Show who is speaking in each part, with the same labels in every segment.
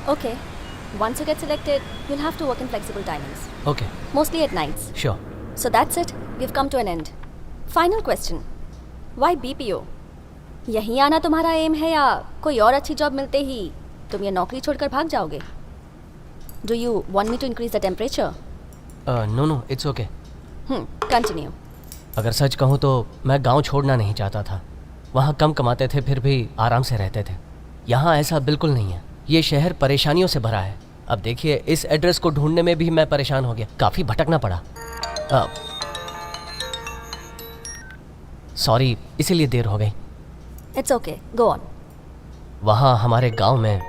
Speaker 1: Okay. Once you get selected, you'll have to work in flexible timings.
Speaker 2: Okay.
Speaker 1: Mostly at nights.
Speaker 2: Sure.
Speaker 1: So that's it. We've come to an end. Final question. Why BPO? यहीं आना तुम्हारा M है या कोई और अच्छी job मिलते ही तुम ये नौकरी छोड़कर भाग जाओगे? Do you want me to increase the temperature?
Speaker 2: No, it's okay.
Speaker 1: Continue.
Speaker 2: अगर सच कहूँ तो मैं गांव छोड़ना नहीं चाहता था। वहाँ कम कमाते थे फिर भी आराम से रहते थे। यहाँ ऐसा बिल्कुल नहीं है। ये शहर परेशानियों से भरा है। अब देखिए इस एड्रेस को ढूंढने में भी मैं परेशान हो गया। काफ़ी भटकना पड़ा। सॉरी, इसीलिए देर हो गई।
Speaker 1: It's okay. Go on.
Speaker 2: वहाँ हमारे गांव में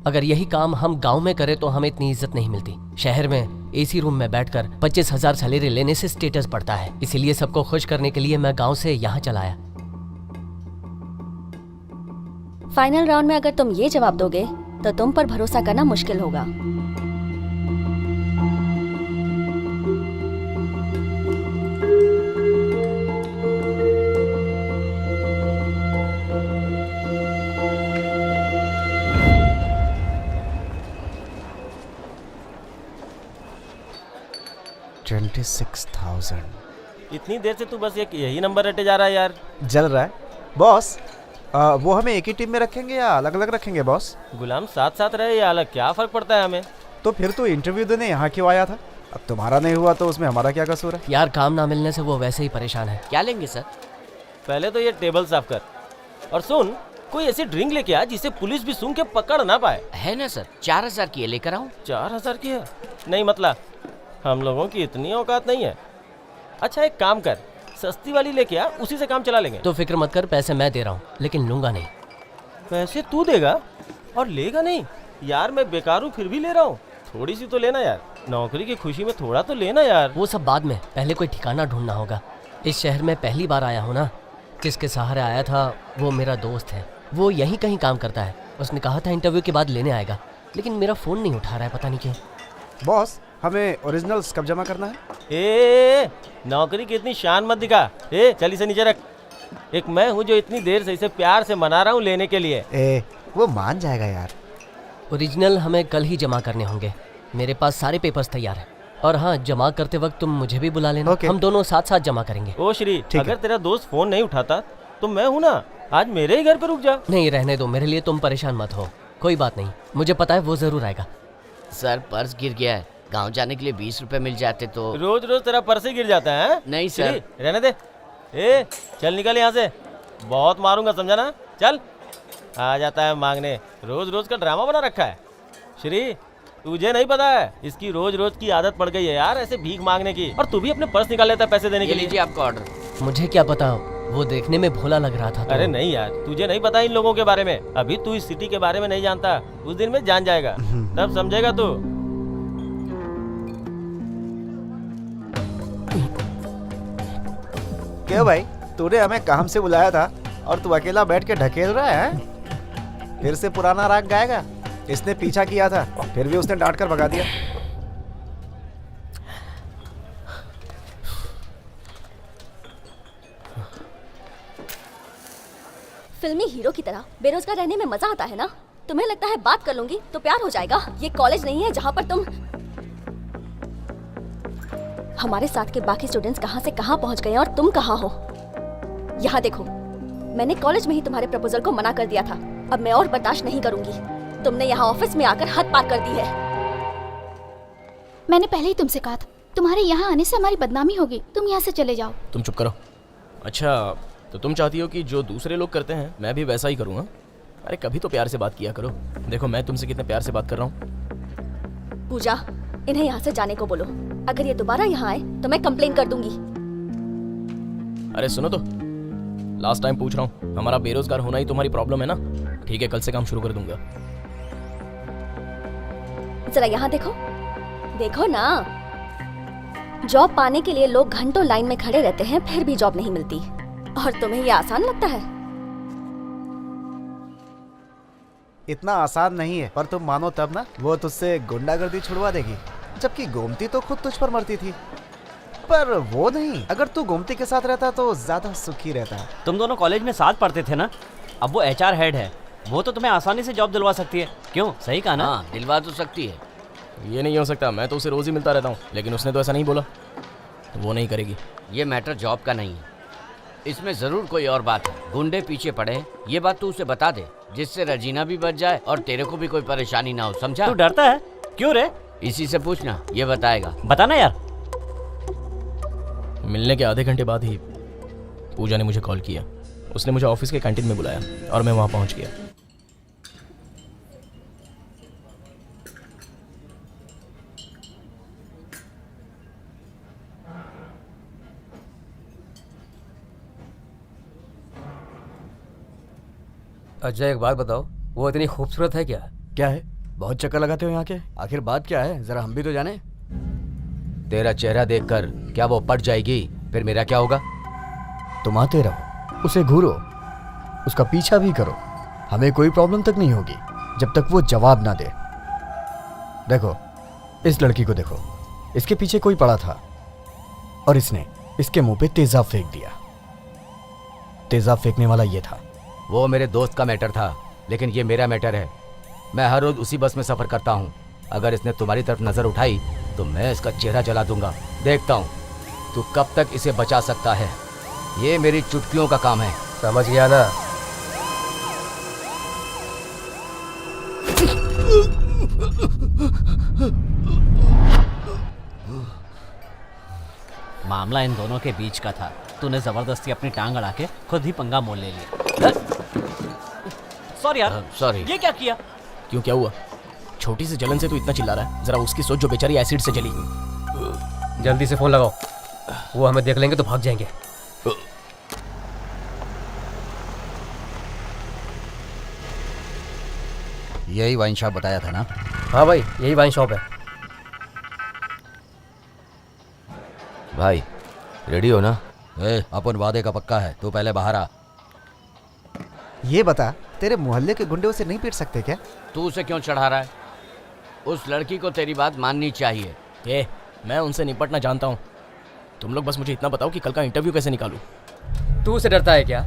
Speaker 2: अगर यही काम हम गांव में करें तो हमें इतनी इज्जत नहीं मिलती। शहर में एसी रूम में बैठकर 25,000 सैलरी लेने से स्टेटस बढ़ता है। इसीलिए सबको खुश करने के लिए मैं गांव से यहाँ चला आया।
Speaker 1: फाइनल राउंड में अगर तुम ये जवाब दोगे तो तुम पर भरोसा करना मुश्किल होगा।
Speaker 3: इतनी देर से तू बस यही नंबर रटे जा रहा है यार।
Speaker 4: जल रहा है बॉस। वो हमें एक ही टीम में रखेंगे या अलग अलग रखेंगे बॉस?
Speaker 3: गुलाम साथ साथ रहे या अलग, क्या फर्क पड़ता है हमें?
Speaker 4: तो फिर तू इंटरव्यू देने यहाँ क्यों आया था? अब तुम्हारा नहीं हुआ तो उसमें हमारा क्या कसूर है?
Speaker 2: यार काम ना मिलने से वो वैसे ही परेशान है।
Speaker 5: क्या लेंगे सर?
Speaker 3: पहले तो ये टेबल साफ कर और सुन, कोई ऐसी ड्रिंक लेके आ जिसे पुलिस भी सूंघ के पकड़ ना पाए।
Speaker 5: है ना सर, 4,000 की है, लेकर आऊं?
Speaker 3: 4,000 की है? नहीं मतलब हम लोगों की इतनी औकात नहीं है। अच्छा एक काम कर, सस्ती वाली लेके आ, उसी से काम चला लेंगे।
Speaker 2: तो फिक्र मत कर, पैसे मैं दे रहा हूँ लेकिन लूंगा नहीं।
Speaker 3: पैसे तू देगा और लेगा नहीं? यार मैं बेकार हूँ फिर भी ले रहा हूँ। थोड़ी सी तो लेना यार, नौकरी की खुशी में थोड़ा तो लेना यार।
Speaker 2: वो सब बाद में, पहले कोई ठिकाना ढूंढना होगा। इस शहर में पहली बार आया हूँ ना। जिसके सहारे आया था वो मेरा दोस्त है। वो यहीं कहीं काम करता है। उसने कहा था इंटरव्यू के बाद लेने आएगा, लेकिन मेरा फ़ोन नहीं उठा रहा है, पता नहीं क्यों।
Speaker 4: बॉस हमें ओरिजिनल्स कब जमा करना है?
Speaker 3: ए नौकरी की इतनी शान मत दिखा। चल इसे नीचे रख। एक मैं हूँ जो इतनी देर से इसे प्यार से मना रहा हूँ लेने के लिए।
Speaker 4: वो मान जाएगा यार।
Speaker 2: ओरिजिनल हमें कल ही जमा करने होंगे। मेरे पास सारे पेपर्स तैयार हैं। और हाँ, जमा करते वक्त तुम मुझे भी बुला लेना। हम दोनों साथ साथ जमा करेंगे।
Speaker 3: ओ श्री, अगर तेरा दोस्त फोन नहीं उठाता तो मैं हूँ ना, आज मेरे ही घर पे रुक जा।
Speaker 2: नहीं रहने दो, मेरे लिए तुम परेशान मत हो। कोई बात नहीं, मुझे पता है वो जरूर आएगा।
Speaker 5: सर पर्स गिर गया है, गांव जाने के लिए 20 रुपए मिल जाते तो।
Speaker 3: रोज रोज तेरा पर्स ही गिर जाता है?
Speaker 5: नहीं सर।
Speaker 3: रहने दे। चल निकल यहाँ से, बहुत मारूंगा समझा ना। चल, आ जाता है मांगने, रोज रोज का ड्रामा बना रखा है। श्री तुझे नहीं पता है, इसकी रोज रोज की आदत पड़ गई है यार ऐसे भीख मांगने की। और तू भी अपने पर्स निकाल लेता है पैसे देने के लिए।
Speaker 5: लीजिए आपका ऑर्डर।
Speaker 2: मुझे क्या पता, वो देखने में भोला लग रहा था तो।
Speaker 3: अरे नहीं यार, तुझे नहीं पता इन लोगों के बारे में। अभी तू इस सिटी के बारे में नहीं जानता, उस दिन में जान जाएगा, तब समझेगा तू।
Speaker 4: क्यों भाई, तूने हमें काम से बुलाया था और तू अकेला बैठ के ढकेल रहा है? फिर से पुराना राग गाएगा? इसने पीछा किया था, फिर भी उसने डांट कर भगा दिया।
Speaker 1: फिल्मी हीरो की तरह बेरोजगार रहने में मजा आता है ना? तुम्हें लगता है बात कर लूंगी तो प्यार हो जाएगा? ये कॉलेज नहीं है जहाँ पर तुम। हमारे साथ के बाकी स्टूडेंट्स कहाँ से कहाँ पहुँच गए और तुम कहाँ हो? यहाँ देखो, मैंने कॉलेज में ही तुम्हारे प्रपोजल को मना कर दिया था। अब मैं और बर्दाश्त नहीं करूंगी। तुमने यहाँ ऑफिस में आकर हद पार कर दी है।
Speaker 6: मैंने पहले ही तुमसे कहा था, तुम्हारे यहाँ आने से हमारी बदनामी होगी। तुम यहाँ से चले जाओ।
Speaker 7: तुम चुप करो। अच्छा तो तुम चाहती हो कि जो दूसरे लोग करते हैं मैं भी वैसा ही करूँगा? अरे कभी तो प्यार से बात किया करो। देखो मैं तुमसे कितने प्यार से बात कर रहा हूँ।
Speaker 1: पूजा, इन्हें यहाँ से जाने को बोलो। अगर ये दोबारा यहाँ आए तो मैं कंप्लेन कर दूंगी।
Speaker 7: अरे सुनो तो, लास्ट टाइम पूछ रहा हूँ, हमारा बेरोजगार होना ही तुम्हारी प्रॉब्लम है ना? ठीक है, कल से काम शुरू कर दूंगा।
Speaker 1: जरा यहाँ देखो, देखो ना। जॉब पाने के लिए लोग घंटों लाइन में खड़े रहते हैं, फिर भी जॉब नहीं मिलती। और तुम्हें ये आसान लगता है?
Speaker 4: इतना आसान नहीं है, पर तुम मानो तब ना। वो तुझसे गुंडागर्दी छुड़वा देगी, जबकि गोमती तो खुद तुझ पर मरती थी। पर वो नहीं, अगर तू गोमती के साथ रहता तो ज्यादा सुखी रहता।
Speaker 8: तुम दोनों कॉलेज में साथ पढ़ते थे ना, अब वो HR हेड है, वो तो तुम्हें आसानी से जॉब दिलवा सकती है। क्यों, सही कहा ना?
Speaker 5: हाँ, दिलवा तो सकती है।
Speaker 7: ये नहीं हो सकता, मैं तो उसे रोज ही मिलता रहता हूँ, लेकिन उसने तो ऐसा नहीं बोला, तो वो नहीं करेगी।
Speaker 5: ये मैटर जॉब का नहीं है, इसमें जरूर कोई और बात है। गुंडे पीछे पड़े हैं, ये बात तू उसे बता दे, जिससे रजीना भी बच जाए और तेरे को भी कोई परेशानी ना हो, समझा?
Speaker 8: तू डरता है क्यों रे?
Speaker 5: इसी से पूछना, ये बताएगा।
Speaker 8: बताना यार।
Speaker 7: मिलने के आधे घंटे बाद ही पूजा ने मुझे कॉल किया। उसने मुझे ऑफिस के कैंटीन में बुलाया और मैं वहाँ पहुँच गया।
Speaker 2: अजय, एक बात बताओ, वो इतनी खूबसूरत है क्या?
Speaker 9: क्या है, बहुत चक्कर लगाते हो यहाँ के? आखिर बात क्या है, जरा हम भी तो जाने।
Speaker 10: तेरा चेहरा देखकर क्या वो पट जाएगी? फिर मेरा क्या होगा?
Speaker 9: तुम आते रहो, उसे घूरो, उसका पीछा भी करो, हमें कोई प्रॉब्लम तक नहीं होगी जब तक वो जवाब ना दे। देखो, इस लड़की को देखो, इसके पीछे कोई पड़ा था और इसने इसके मुंह पे तेजाब फेंक दिया। तेजाब फेंकने वाला ये था।
Speaker 10: वो मेरे दोस्त का मैटर था, लेकिन ये मेरा मैटर है। मैं हर रोज उसी बस में सफर करता हूँ। अगर इसने तुम्हारी तरफ नजर उठाई तो मैं इसका चेहरा जला दूंगा। देखता हूँ तू कब तक इसे बचा सकता है। ये मेरी चुटकियों का काम है,
Speaker 2: समझ गया ना?
Speaker 8: मामला इन दोनों के बीच का था, तूने जबरदस्ती अपनी टांग अड़ा के खुद ही पंगा मोल ले लिया। सॉरी यार।
Speaker 5: सॉरी।
Speaker 8: ये क्या किया?
Speaker 7: क्यों, क्या हुआ? छोटी सी जलन से तू इतना चिल्ला रहा है? जरा उसकी सोच जो बेचारी एसिड से जली।
Speaker 2: जल्दी से फोन लगाओ, वो हमें देख लेंगे तो भाग जाएंगे।
Speaker 10: यही वाइन शॉप बताया था ना?
Speaker 2: हाँ भाई, यही वाइन शॉप है।
Speaker 10: भाई रेडी हो ना? अपन वादे का पक्का है, तू पहले बाहर आ।
Speaker 4: ये बता, तेरे मोहल्ले के गुंडे उसे नहीं पीट सकते क्या?
Speaker 5: तू उसे क्यों चढ़ा रहा है? उस लड़की को तेरी बात माननी चाहिए।
Speaker 7: मैं उनसे निपटना जानता हूँ। तुम लोग बस मुझे इतना बताओ कि कल का इंटरव्यू कैसे निकालूं।
Speaker 2: तू उसे डरता है क्या?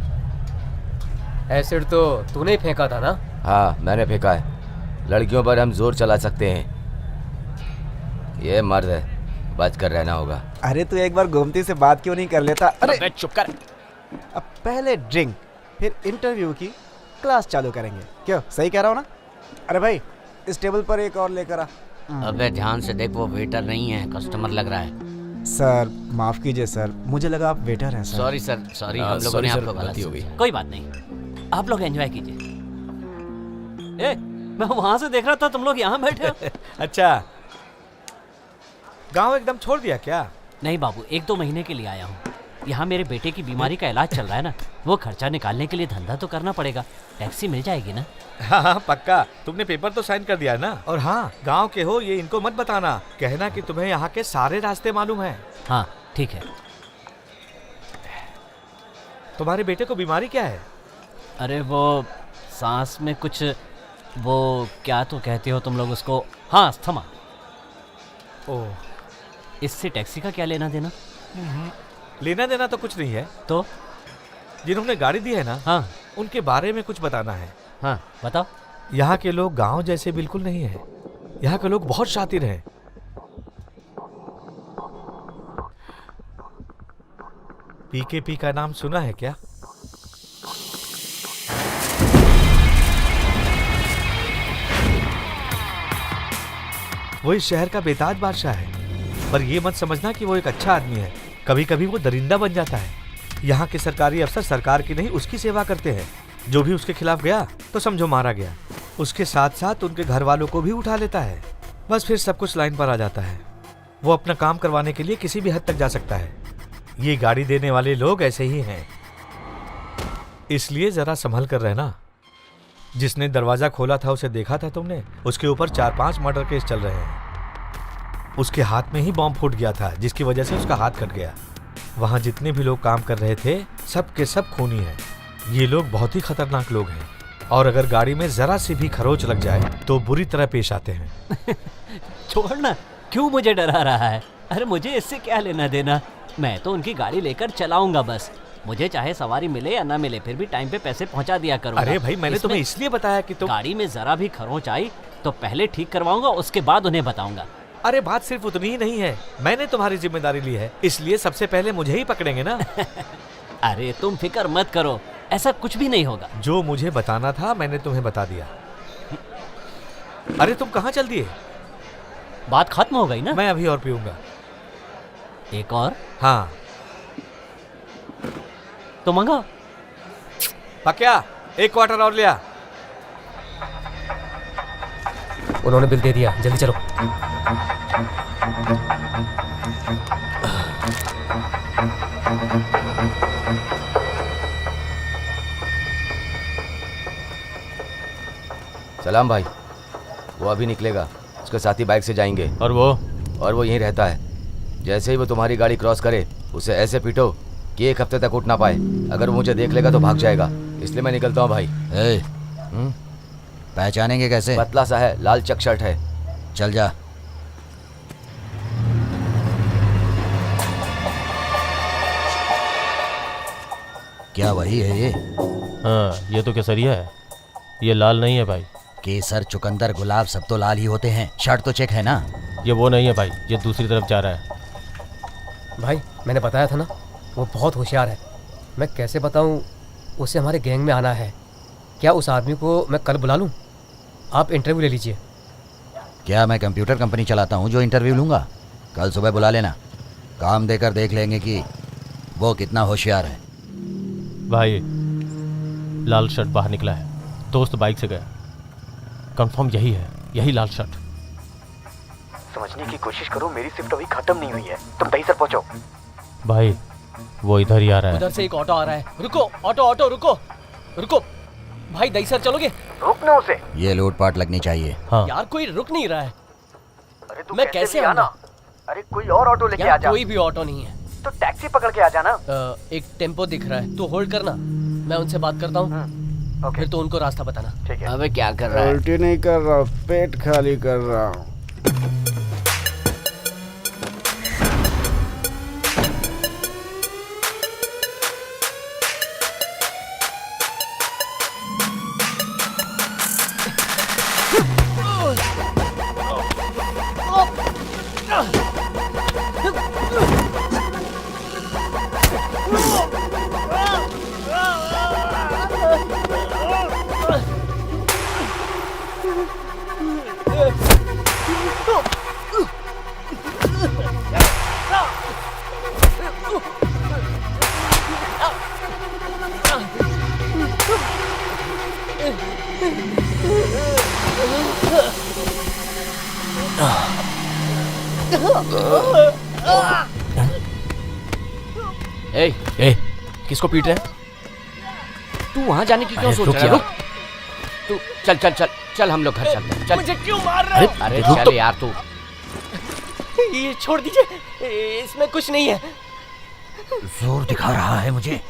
Speaker 2: एसिड तो तूने ही फेंका था ना?
Speaker 10: हाँ, मैंने फेंका है। लड़कियों पर हम जोर चला सकते हैं, ये मर्द है, बच कर रहना होगा।
Speaker 4: अरे तू एक बार गोमती से बात क्यों नहीं कर लेता? अरे
Speaker 7: चुप कर।
Speaker 4: अब पहले ड्रिंक, फिर इंटरव्यू की क्लास चालू करेंगे। क्यों, सही कह रहा हूँ ना? अरे भाई, इस टेबल पर एक और लेकर आ।
Speaker 5: अबे ध्यान से देख, वो वेटर नहीं है, कस्टमर लग रहा है।
Speaker 4: सर माफ कीजिए सर, मुझे लगा आप वेटर हैं सर।
Speaker 5: सॉरी सर, सॉरी, हम लोगों ने आपको गलती हो गई।
Speaker 8: कोई बात नहीं, आप लोग एंजॉय कीजिए। मैं वहां से देख रहा था तुम लोग यहाँ बैठे हो।
Speaker 4: अच्छा, गांव एकदम छोड़ दिया क्या?
Speaker 8: नहीं बाबू, 1-2 महीने के लिए आया हूँ। यहाँ मेरे बेटे की बीमारी का इलाज चल रहा है ना, वो खर्चा निकालने के लिए धंधा तो करना पड़ेगा। टैक्सी मिल जाएगी ना?
Speaker 11: हाँ पक्का, तुमने पेपर तो साइन कर दिया है ना? और हाँ, गांव के हो ये इनको मत बताना, कहना कि तुम्हें यहाँ के सारे रास्ते मालूम हैं।
Speaker 8: हाँ ठीक है।
Speaker 11: तुम्हारे बेटे को बीमारी क्या है?
Speaker 8: अरे वो सांस में कुछ, वो क्या तो कहते हो तुम लोग उसको, हाँ अस्थमा।
Speaker 11: ओह,
Speaker 8: इससे टैक्सी का क्या लेना देना?
Speaker 11: लेना देना तो कुछ नहीं है।
Speaker 8: तो
Speaker 11: जिन्होंने गाड़ी दी है ना,
Speaker 8: हाँ,
Speaker 11: उनके बारे में कुछ बताना है।
Speaker 8: हाँ बताओ।
Speaker 11: यहाँ के लोग गांव जैसे बिल्कुल नहीं है, यहाँ के लोग बहुत शातिर हैं। पीकेपी का नाम सुना है क्या? वो इस शहर का बेताज बादशाह है, पर ये मत समझना कि वो एक अच्छा आदमी है। कभी कभी वो दरिंदा बन जाता है। यहाँ के सरकारी अफसर सरकार की नहीं, उसकी सेवा करते हैं। जो भी उसके खिलाफ गया तो समझो मारा गया। उसके साथ साथ उनके घर वालों को भी उठा लेता है। बस फिर सब कुछ लाइन पर आ जाता है। वो अपना काम करवाने के लिए किसी भी हद तक जा सकता है। ये गाड़ी देने वाले लोग ऐसे ही हैं, इसलिए जरा संभल कर रहना। जिसने दरवाजा खोला था उसे देखा था तुमने? उसके ऊपर 4-5 मर्डर केस चल रहे हैं। उसके हाथ में ही बॉम्ब फूट गया था, जिसकी वजह से उसका हाथ कट गया। वहां जितने भी लोग काम कर रहे थे सब के सब खूनी हैं। ये लोग बहुत ही खतरनाक लोग हैं, और अगर गाड़ी में जरा सी भी खरोच लग जाए तो बुरी तरह पेश आते हैं।
Speaker 8: छोड़ना, क्यों मुझे डरा रहा है? अरे मुझे इससे क्या लेना देना, मैं तो उनकी गाड़ी लेकर चलाऊंगा बस। मुझे चाहे सवारी मिले या ना मिले, फिर भी टाइम पे पैसे पहुंचा दिया करूंगा।
Speaker 11: अरे भाई मैंने तुम्हें इसलिए बताया कि तुम
Speaker 8: गाड़ी में जरा भी खरोंच आई तो पहले ठीक करवाऊंगा, उसके बाद उन्हें बताऊंगा।
Speaker 11: अरे बात सिर्फ उतनी ही नहीं है, मैंने तुम्हारी जिम्मेदारी ली है, इसलिए सबसे पहले मुझे ही पकड़ेंगे ना।
Speaker 8: अरे तुम फिक्र मत करो, ऐसा कुछ भी नहीं होगा।
Speaker 11: जो मुझे बताना था मैंने तुम्हें बता दिया। अरे तुम कहाँ चल दिए?
Speaker 8: बात खत्म हो गई ना?
Speaker 11: मैं अभी और पीऊंगा।
Speaker 8: एक और?
Speaker 11: हाँ
Speaker 8: तो मंगाओ।
Speaker 11: पक्या, एक क्वार्टर और लिया।
Speaker 2: उन्होंने बिल दे दिया, जल्दी चलो।
Speaker 10: सलाम भाई, वो अभी निकलेगा, उसके साथी बाइक से जाएंगे।
Speaker 3: और वो
Speaker 10: यहीं रहता है। जैसे ही वो तुम्हारी गाड़ी क्रॉस करे उसे ऐसे पीटो कि 1 हफ्ते तक उठ ना पाए। अगर वो मुझे देख लेगा तो भाग जाएगा, इसलिए मैं निकलता हूँ भाई।
Speaker 9: पहचानेंगे कैसे?
Speaker 10: पतला सा है, लाल चेक शर्ट है।
Speaker 9: चल जा। क्या वही है ये?
Speaker 3: हाँ, ये तो केसरिया है, ये लाल नहीं है भाई।
Speaker 9: केसर, चुकंदर, गुलाब सब तो लाल ही होते हैं। शर्ट तो चेक है ना?
Speaker 3: ये वो नहीं है भाई, ये दूसरी तरफ जा रहा है।
Speaker 2: भाई मैंने बताया था ना, वो बहुत होशियार है। मैं कैसे बताऊं उसे हमारे गैंग में आना है। क्या उस आदमी को मैं कल बुला लूं? आप इंटरव्यू ले लीजिए।
Speaker 9: क्या मैं कंप्यूटर कंपनी चलाता हूँ जो इंटरव्यू लूँगा? कल सुबह बुला लेना, काम देकर देख लेंगे कि वो कितना होशियार है।
Speaker 3: भाई लाल शर्ट बाहर निकला है, दोस्त बाइक से गया, कंफर्म यही है, यही लाल शर्ट।
Speaker 9: समझने की कोशिश करो, मेरी शिफ्ट अभी खत्म नहीं हुई है, तुम दही सर पहुँचो।
Speaker 3: भाई वो इधर ही आ रहा है।
Speaker 2: उधर से एक ऑटो आ रहा है। रुको ऑटो, रुको रुको भाई, दही सर चलोगे?
Speaker 9: रोकना उसे। ये लूटपाट लगनी चाहिए।
Speaker 3: हाँ।
Speaker 2: यार कोई रुक नहीं रहा है।
Speaker 9: अरे तू
Speaker 2: मैं कैसे आना?
Speaker 9: अरे कोई और ऑटो लेके आ जा।
Speaker 2: कोई भी ऑटो नहीं है
Speaker 9: तो टैक्सी पकड़ के आ जाना।
Speaker 2: एक टेम्पो दिख रहा है, तो होल्ड करना, मैं उनसे बात करता हूँ। फिर तो उनको रास्ता बताना।
Speaker 9: ठीक है।
Speaker 5: अबे क्या कर रहा है?
Speaker 4: उल्टी नहीं कर रहा, पेट खाली कर रहा हूँ।
Speaker 7: ए, किसको पीट रहे हैं?
Speaker 5: तू वहां जाने की क्यों सोच रहा है? रुक, तू चल चल चल चल, हम लोग घर चलते हैं। चल।
Speaker 2: मुझे क्यों मार रहे हो?
Speaker 5: अरे चल यार तू।
Speaker 2: ये छोड़ दीजिए, इसमें कुछ नहीं है।
Speaker 9: जोर दिखा रहा है मुझे।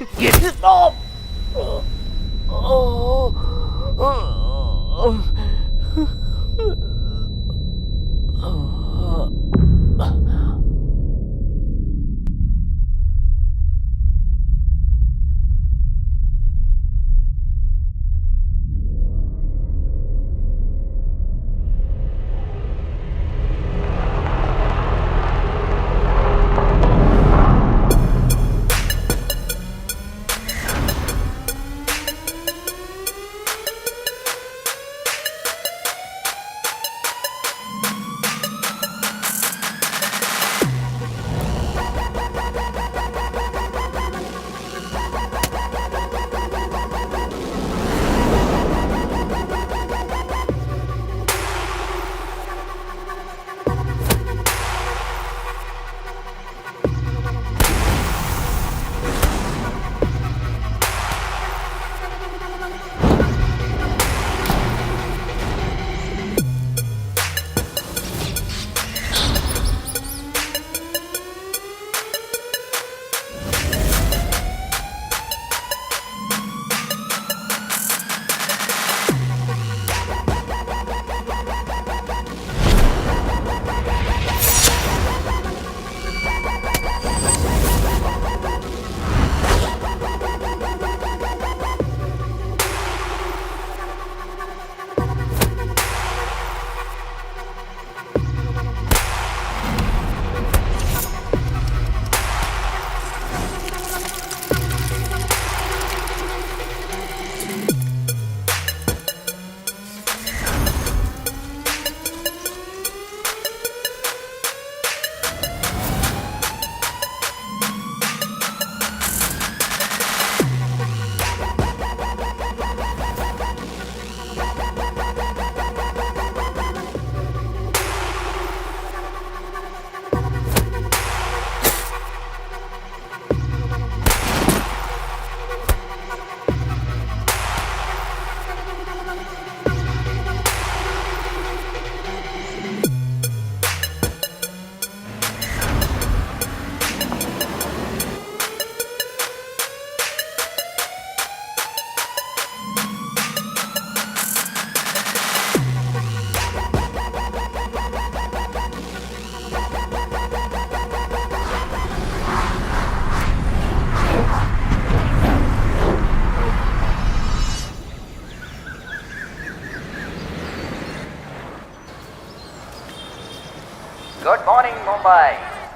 Speaker 12: Good morning Mumbai.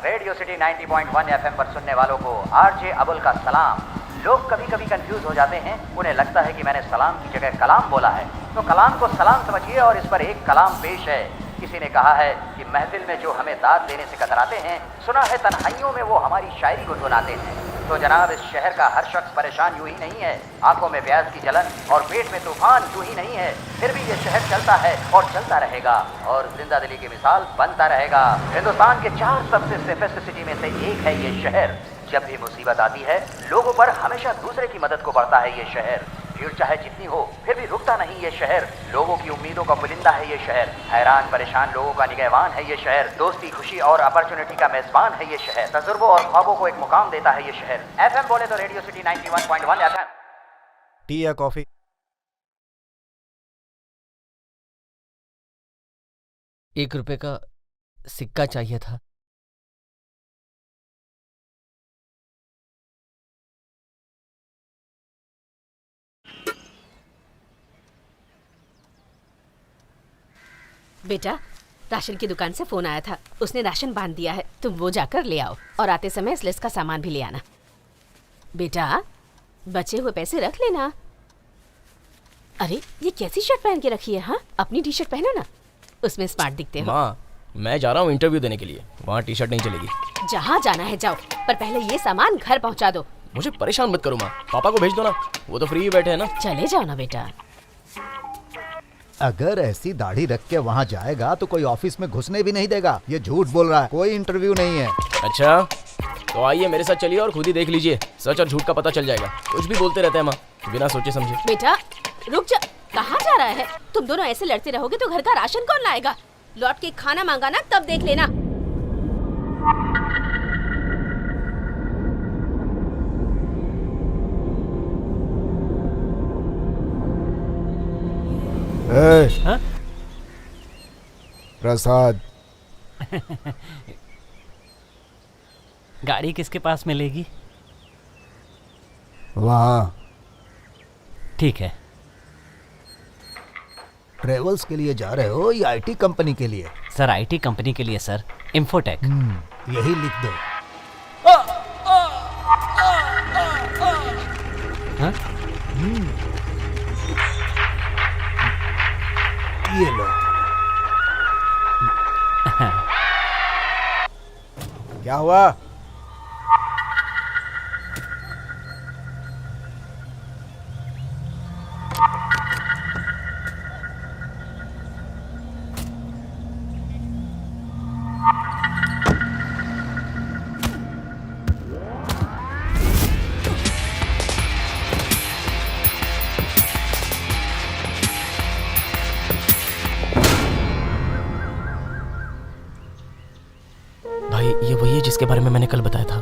Speaker 12: Radio city 90.1 FM पर सुनने वालों को आरजे अबुल का सलाम। लोग कभी कभी कंफ्यूज हो जाते हैं, उन्हें लगता है कि मैंने सलाम की जगह कलाम बोला है, तो कलाम को सलाम समझिए और इस पर एक कलाम पेश है। किसी ने कहा है कि महफिल में जो हमें दाद देने से कतराते हैं, सुना है तन्हाइयों में वो हमारी शायरी गुनगुनाते हैं। तो जनाब, इस शहर का हर शख्स परेशान यूं ही नहीं है, आंखों में प्याज की जलन और पेट में तूफान यूं ही नहीं है, फिर भी ये शहर चलता है और चलता रहेगा और जिंदा दिली की मिसाल बनता रहेगा। हिंदुस्तान के 4 सबसे सेफेस्ट सिटी में से एक है ये शहर। जब भी मुसीबत आती है, लोगों पर हमेशा दूसरे की मदद को बढ़ता है ये शहर। भीड़ चाहे जितनी हो, फिर भी रुकता नहीं ये शहर। लोगों की उम्मीदों का पुलिंदा है ये शहर। हैरान परेशान लोगों का निगहबान है ये शहर। दोस्ती, खुशी और अपॉर्चुनिटी का मेजबान है ये शहर। तजुर्बों और ख्वाबों को एक मुकाम देता है ये शहर। एफएम बोले तो रेडियो सिटी 91.1 एफएम।
Speaker 4: टी या कॉफी?
Speaker 2: ₹1 का सिक्का चाहिए था।
Speaker 13: बेटा, राशन की दुकान से फोन आया था, उसने राशन बांध दिया है, तुम वो जाकर ले आओ और आते समय इस लिस्ट का सामान भी ले आना। बेटा, बचे हुए पैसे रख लेना। अरे, ये कैसी शर्ट पहन के रखी है? हाँ, अपनी टी शर्ट पहनो ना, उसमें स्मार्ट दिखते हो।
Speaker 7: माँ, मैं जा रहा हूँ इंटरव्यू देने के लिए, वहाँ टी शर्ट नहीं चलेगी।
Speaker 13: जहाँ जाना है जाओ, पर पहले ये सामान घर पहुँचा दो।
Speaker 7: मुझे परेशान मत करो माँ, पापा को भेज दो ना, वो तो फ्री ही बैठे हैं ना।
Speaker 13: चले जाओ ना बेटा।
Speaker 4: अगर ऐसी दाढ़ी रख के वहाँ जाएगा तो कोई ऑफिस में घुसने भी नहीं देगा। ये झूठ बोल रहा है, कोई इंटरव्यू नहीं है।
Speaker 7: अच्छा, तो आइए मेरे साथ चलिए और खुद ही देख लीजिए, सच और झूठ का पता चल जाएगा। कुछ भी बोलते रहते हैं माँ, बिना सोचे समझे।
Speaker 13: बेटा रुक जा, कहाँ जा रहा है? तुम दोनों ऐसे लड़ते रहोगे तो घर का राशन कौन लाएगा? लौट के खाना मांगा ना, तब देख लेना।
Speaker 4: हाँ? प्रसाद।
Speaker 8: गाड़ी किसके पास मिलेगी?
Speaker 4: वहाँ।
Speaker 8: ठीक है।
Speaker 4: ट्रेवल्स के लिए जा रहे हो या आईटी कंपनी के लिए?
Speaker 8: सर, आईटी कंपनी के लिए सर, इन्फोटेक।
Speaker 4: यही लिख दो।
Speaker 8: हाँ?
Speaker 4: ये लो। क्या हुआ?
Speaker 7: भाई, ये वही है जिसके बारे में मैंने कल बताया था।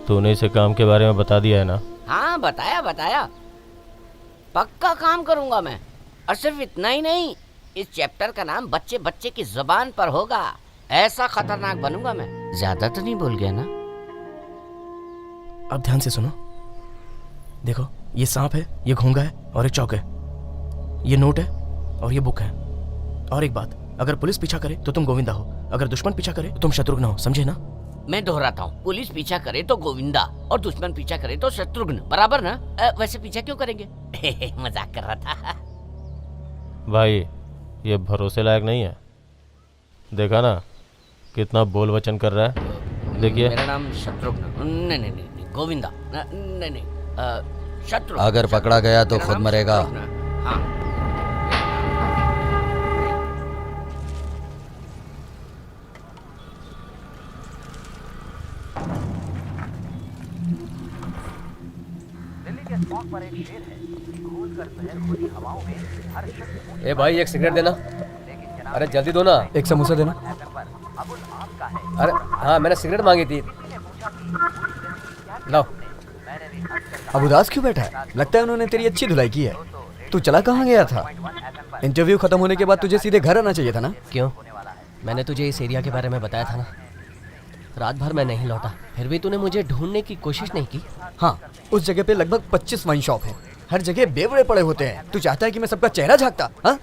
Speaker 3: तूने इसे काम के बारे में बता दिया है ना?
Speaker 5: हाँ, बताया। पक्का काम करूंगा मैं, और सिर्फ इतना ही नहीं, इस चैप्टर का नाम बच्चे बच्चे की जुबान पर होगा। ऐसा खतरनाक बनूंगा मैं। ज्यादा तो नहीं बोल गया ना?
Speaker 7: अब ध्यान से सुनो, देखो, ये सांप है, ये घोंगा है और एक चौक है, ये नोट है और ये बुक है। और एक बात, अगर पुलिस पीछा करे तो तुम गोविंदा हो, अगर दुश्मन पीछा करे तो तुम शत्रुघ्न हो, समझे ना?
Speaker 5: मैं दोहराता हूँ, पुलिस पीछा करे तो गोविंदा और दुश्मन पीछा करे तो शत्रुघ्न, बराबर ना? वैसे पीछा क्यों करेंगे? मजाक कर रहा था।
Speaker 3: भाई, ये भरोसे लायक नहीं है। देखा ना कितना बोल वचन कर रहा है। देखिए,
Speaker 5: मेरा नाम शत्रुघ्न नहीं, गोविंदा नहीं, शत्रु।
Speaker 10: अगर पकड़ा गया तो खुद मरेगा।
Speaker 5: हाँ।
Speaker 12: दिल्ली के स्पॉट पर एक शेर है, खोल कर शहर खुली हवाओं में हर शख्स।
Speaker 2: ए भाई, एक सिगरेट देना। अरे जल्दी दो ना।
Speaker 9: एक समोसा देना।
Speaker 2: अरे हाँ, मैंने सिगरेट मांगी थी। लो।
Speaker 9: अब उदास क्यों बैठा है? लगता है उन्होंने तेरी अच्छी धुलाई की है। तू चला कहाँ गया था? इंटरव्यू खत्म होने के बाद तुझे सीधे घर आना चाहिए था ना?
Speaker 2: क्यों? मैंने तुझे इस एरिया के बारे में बताया था ना। रात भर मैं नहीं लौटा, फिर भी तूने मुझे ढूंढने की कोशिश नहीं की।
Speaker 9: हाँ, उस जगह पे लगभग 25 वाइन शॉप हैं। हर जगह बेवड़े पड़े होते हैं। तू चाहता है कि मैं सबका चेहरा झांकता? हाँ,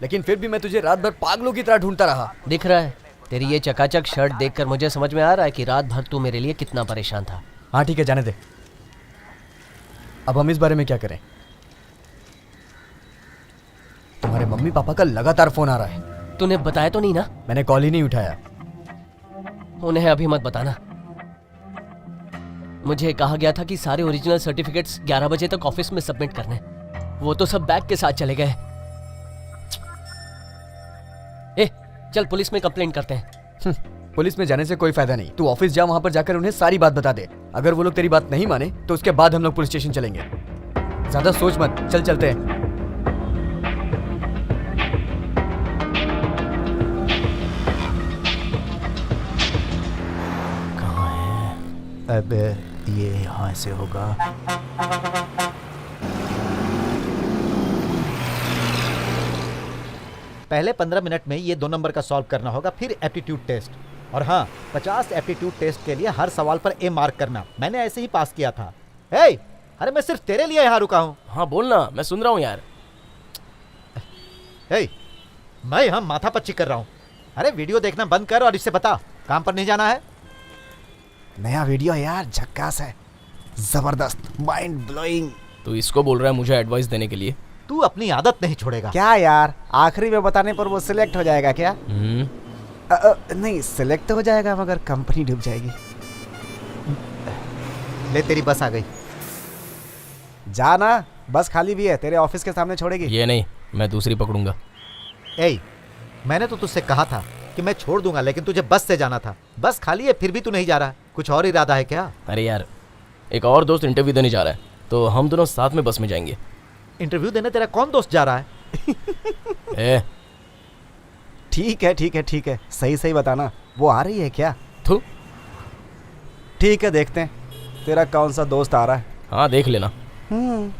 Speaker 9: लेकिन फिर भी मैं तुझे रात भर पागलों की तरह ढूंढता रहा।
Speaker 2: दिख रहा है, तेरी ये चकाचक शर्ट देखकर मुझे समझ में आ रहा है कि रात भर तू मेरे लिए कितना परेशान था।
Speaker 9: हाँ ठीक है, जाने दे। अब हम इस बारे में क्या करें? तुम्हारे मम्मी पापा का लगातार फोन आ रहा है।
Speaker 2: तूने बताया तो नहीं ना?
Speaker 9: मैंने कॉल ही नहीं उठाया।
Speaker 2: उन्हें अभी मत बताना। मुझे कहा गया था कि सारे ओरिजिनल सर्टिफिकेट्स 11 बजे तक ऑफिस में सबमिट करने। वो तो सब बैग के साथ चले गए। ए, चल पुलिस में कंप्लेंट करते हैं।
Speaker 9: पुलिस में जाने से कोई फायदा नहीं। तू ऑफिस जा, वहां पर जाकर उन्हें सारी बात बता दे। अगर वो लोग तेरी बात नहीं माने तो उसके बाद हम लोग पुलिस स्टेशन चलेंगे। ज्यादा सोच मत, चल चलते हैं।
Speaker 4: अब ये यहाँ से होगा।
Speaker 14: पहले 15 मिनट में ये 2 नंबर का सॉल्व करना होगा, फिर एप्टीट्यूड टेस्ट। और हाँ, 50 एप्टीट्यूड टेस्ट के लिए हर सवाल पर ए मार्क करना। मैंने ऐसे ही पास किया था। हे, अरे मैं सिर्फ तेरे लिए यहाँ रुका हूँ।
Speaker 7: हाँ बोलना, मैं सुन रहा हूँ यार।
Speaker 14: हे, मैं यहाँ माथा पच्ची कर रहा हूँ। अरे वीडियो देखना बंद कर और इससे बता, काम पर नहीं जाना है।
Speaker 4: नया वीडियो यार, झक्कास है, जबरदस्त, माइंड ब्लोइंग।
Speaker 7: तू इसको बोल रहा है मुझे एडवाइस देने के लिए?
Speaker 14: तू अपनी आदत नहीं छोड़ेगा
Speaker 4: क्या यार, आखिरी में बताने पर वो सिलेक्ट हो जाएगा क्या? नहीं, सिलेक्ट तो हो जाएगा मगर कंपनी डूब जाएगी।
Speaker 14: ले, तेरी बस आ गई।
Speaker 4: जाना, बस खाली भी है, तेरे ऑफिस के सामने छोड़ेगी।
Speaker 7: ये नहीं, मैं दूसरी पकड़ूंगा।
Speaker 14: ए, मैंने तो तुझसे कहा था कि मैं छोड़ दूंगा, लेकिन तुझे बस से जाना था। बस खाली है, फिर भी तू नहीं जा रहा। कुछ और इरादा है क्या?
Speaker 7: अरे यार, एक और दोस्त इंटरव्यू देने जा रहा है, तो हम दोनों साथ में बस में जाएंगे।
Speaker 14: इंटरव्यू देने तेरा कौन दोस्त जा रहा है?
Speaker 7: ए,
Speaker 4: ठीक है ठीक है ठीक है, सही सही बताना, वो आ रही है क्या?
Speaker 7: तू
Speaker 4: ठीक है, देखते हैं तेरा कौन सा दोस्त आ रहा है।
Speaker 7: हाँ देख लेना।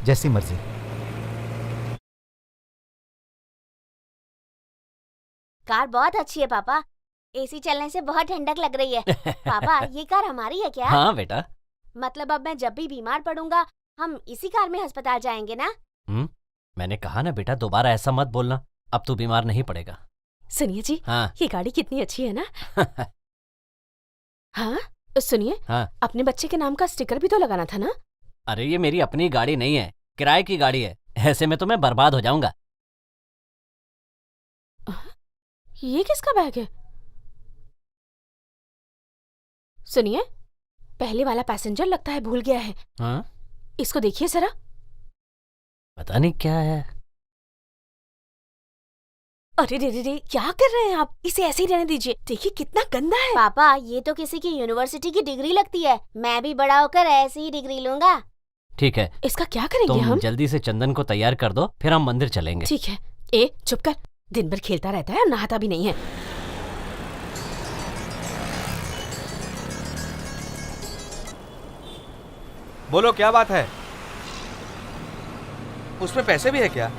Speaker 14: जैसी मर्जी।
Speaker 15: कार बहुत अच्छी है पापा, एसी चलने से बहुत ठंडक लग रही है। पापा, ये कार हमारी है क्या?
Speaker 8: हाँ बेटा।
Speaker 15: मतलब अब मैं जब भी बीमार पड़ूंगा हम इसी कार में अस्पताल जाएंगे ना?
Speaker 8: मैंने कहा ना बेटा, दोबारा ऐसा मत बोलना। अब तू बीमार नहीं पड़ेगा।
Speaker 13: सुनिए जी,
Speaker 8: हाँ।
Speaker 13: ये गाड़ी कितनी अच्छी है ना। हाँ सुनिए,
Speaker 8: हाँ।
Speaker 13: अपने बच्चे के नाम का स्टिकर भी तो लगाना था ना?
Speaker 8: अरे ये मेरी अपनी गाड़ी नहीं है, किराए की गाड़ी है। ऐसे में तो मैं बर्बाद हो जाऊंगा।
Speaker 13: ये किसका बैग है? सुनिए, पहले वाला पैसेंजर लगता है भूल गया है।
Speaker 8: हाँ?
Speaker 13: इसको देखिए जरा।
Speaker 8: पता नहीं क्या है।
Speaker 13: अरे रे रे रे, क्या कर रहे हैं आप? इसे ऐसे ही रहने दीजिए। देखिए कितना गंदा है।
Speaker 15: पापा, ये तो किसी की यूनिवर्सिटी की डिग्री लगती है। मैं भी बड़ा होकर ऐसी ही डिग्री लूंगा।
Speaker 8: ठीक है,
Speaker 13: इसका क्या करेंगे
Speaker 8: तुम
Speaker 13: हम?
Speaker 8: जल्दी से चंदन को तैयार कर दो, फिर हम मंदिर चलेंगे।
Speaker 13: ठीक है। ए चुप कर, दिन भर खेलता रहता है और नहाता भी नहीं है।
Speaker 11: बोलो क्या बात है? उसमें पैसे भी है क्या?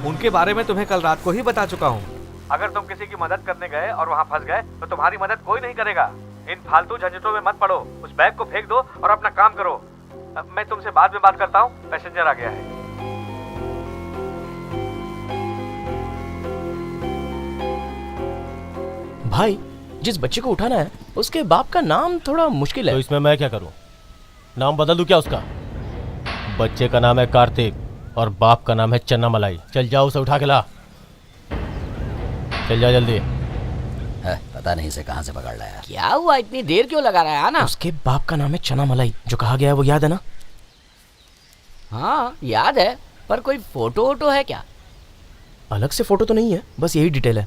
Speaker 11: उनके बारे में तुम्हें कल रात को ही बता चुका हूँ। अगर तुम किसी की मदद करने गए और वहाँ फंस गए तो तुम्हारी मदद कोई नहीं करेगा। इन फालतू झंझटों में मत पड़ो, उस बैग को फेंक दो और अपना काम करो। मैं तुमसे बाद में बात करता हूँ, पैसेंजर आ गया है।
Speaker 7: भाई, जिस बच्चे को उठाना है उसके बाप का नाम थोड़ा मुश्किल है।
Speaker 3: तो इसमें मैं क्या करूं? नाम बदल दूं क्या उसका? बच्चे का नाम है कार्तिक और बाप का नाम है चन्ना मलाई। चल जाओ, उसे उठा के ला। चल जा जल्दी।
Speaker 5: पता नहीं से कहां से पकड़ लाया। क्या हुआ, इतनी देर क्यों लगा रहा है? ना
Speaker 7: उसके बाप का नाम है चना मलाई, जो कहा गया है वो याद है ना?
Speaker 5: हाँ याद है, पर कोई फोटो वोटो है क्या?
Speaker 7: अलग से फोटो तो नहीं है, बस यही डिटेल है।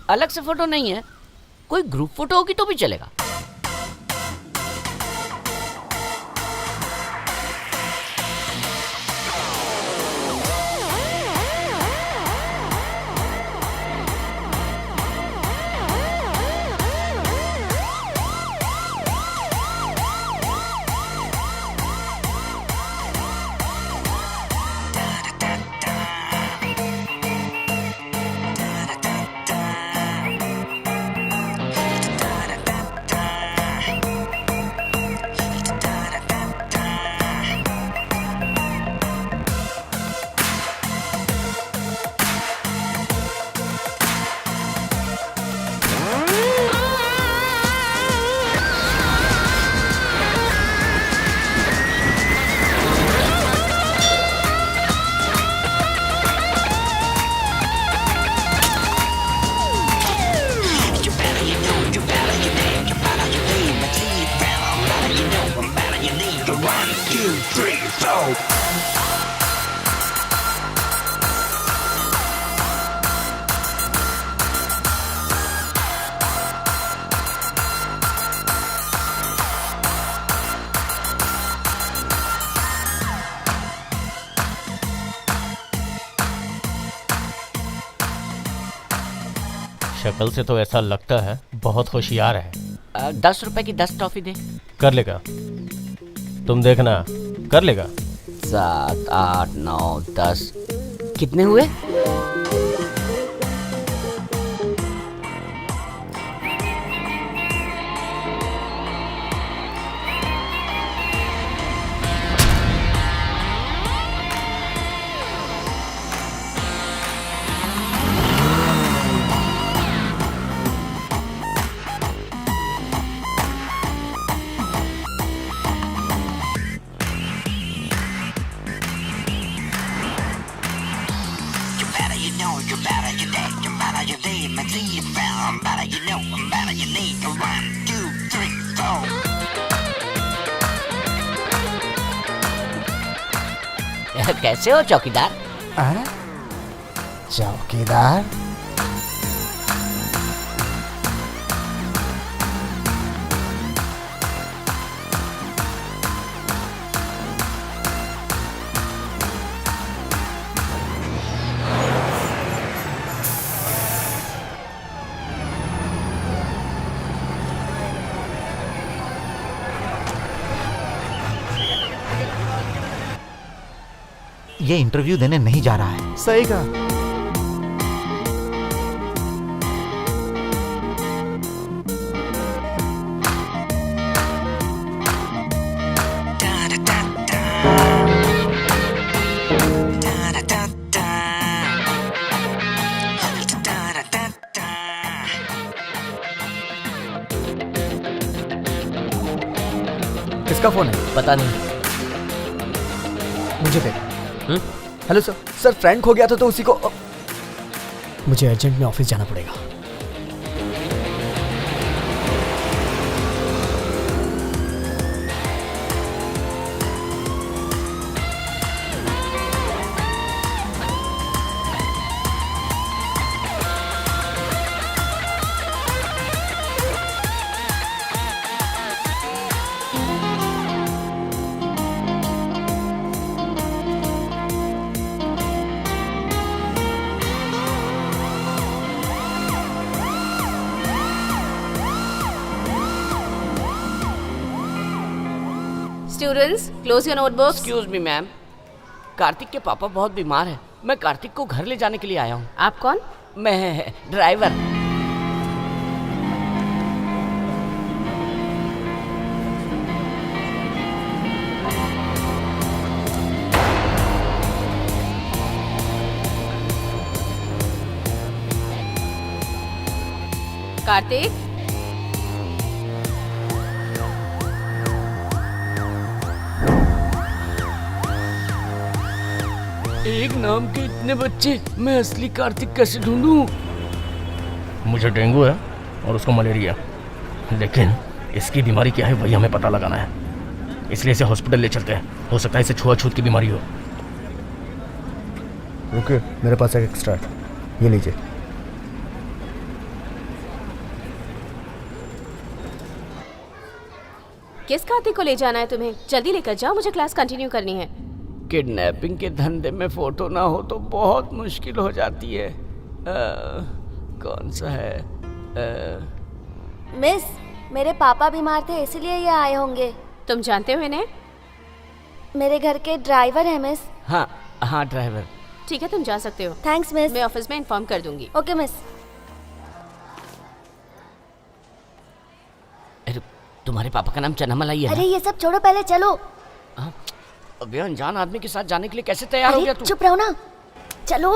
Speaker 5: अलग से फोटो नहीं है, कोई ग्रुप फोटो होगी तो भी चलेगा।
Speaker 3: शक्ल से तो ऐसा लगता है बहुत होशियार है।
Speaker 5: 10 रुपए की 10 टॉफी दे।
Speaker 3: कर लेगा, तुम देखना कर लेगा।
Speaker 5: 7, 8, 9, 10 कितने हुए? कैसे हो चौकीदार?
Speaker 4: चौकीदार?
Speaker 14: ये इंटरव्यू देने नहीं जा रहा है।
Speaker 4: सही कहा।
Speaker 9: किसका फोन है?
Speaker 2: पता नहीं।
Speaker 9: मुझे दे। हेलो सर, सर फ्रेंड खो गया था तो उसी को मुझे अर्जेंट में ऑफिस जाना पड़ेगा।
Speaker 13: Students, close your notebooks.
Speaker 5: Excuse me, ma'am. Kartik के पापा बहुत बीमार हैं। मैं कार्तिक को घर ले जाने के लिए आया हूँ।
Speaker 13: आप कौन?
Speaker 5: मैं ड्राइवर।
Speaker 13: कार्तिक,
Speaker 7: एक नाम के इतने बच्चे, मैं असली कार्तिक कैसे ढूंढूं? मुझे डेंगू है और उसको मलेरिया, लेकिन इसकी बीमारी क्या है वही हमें पता लगाना है। इसलिए इसे हॉस्पिटल ले चलते हैं। हो सकता है इसे छुआछूत की बीमारी हो।
Speaker 9: रुकिए, मेरे पास एक एक्स्ट्रा है, ये लीजिए।
Speaker 13: किस कार्तिक को ले जाना है तुम्हें? जल्दी लेकर जाओ, मुझे क्लास कंटिन्यू करनी है।
Speaker 5: किडनैपिंग के धंधे में फोटो ना हो तो बहुत मुश्किल हो जाती है। कौन सा है?
Speaker 1: मिस, मेरे पापा बीमार थे इसलिए ये आए होंगे।
Speaker 13: तुम जानते हो इन्हें?
Speaker 1: मेरे घर के ड्राइवर है मिस।
Speaker 5: हाँ हाँ, ड्राइवर।
Speaker 13: ठीक है, तुम जा सकते हो।
Speaker 1: Thanks miss.
Speaker 13: मैं ऑफिस में इन्फॉर्म कर दूंगी।
Speaker 1: Okay miss.
Speaker 5: अरे तुम्हारे पापा का नाम चन्नामलाई है?
Speaker 1: अरे ये सब छोड़ो, पहले चलो।
Speaker 5: अबे अनजान आदमी के साथ जाने के लिए कैसे तैयार हो गया तू?
Speaker 1: चुप रहो ना, चलो।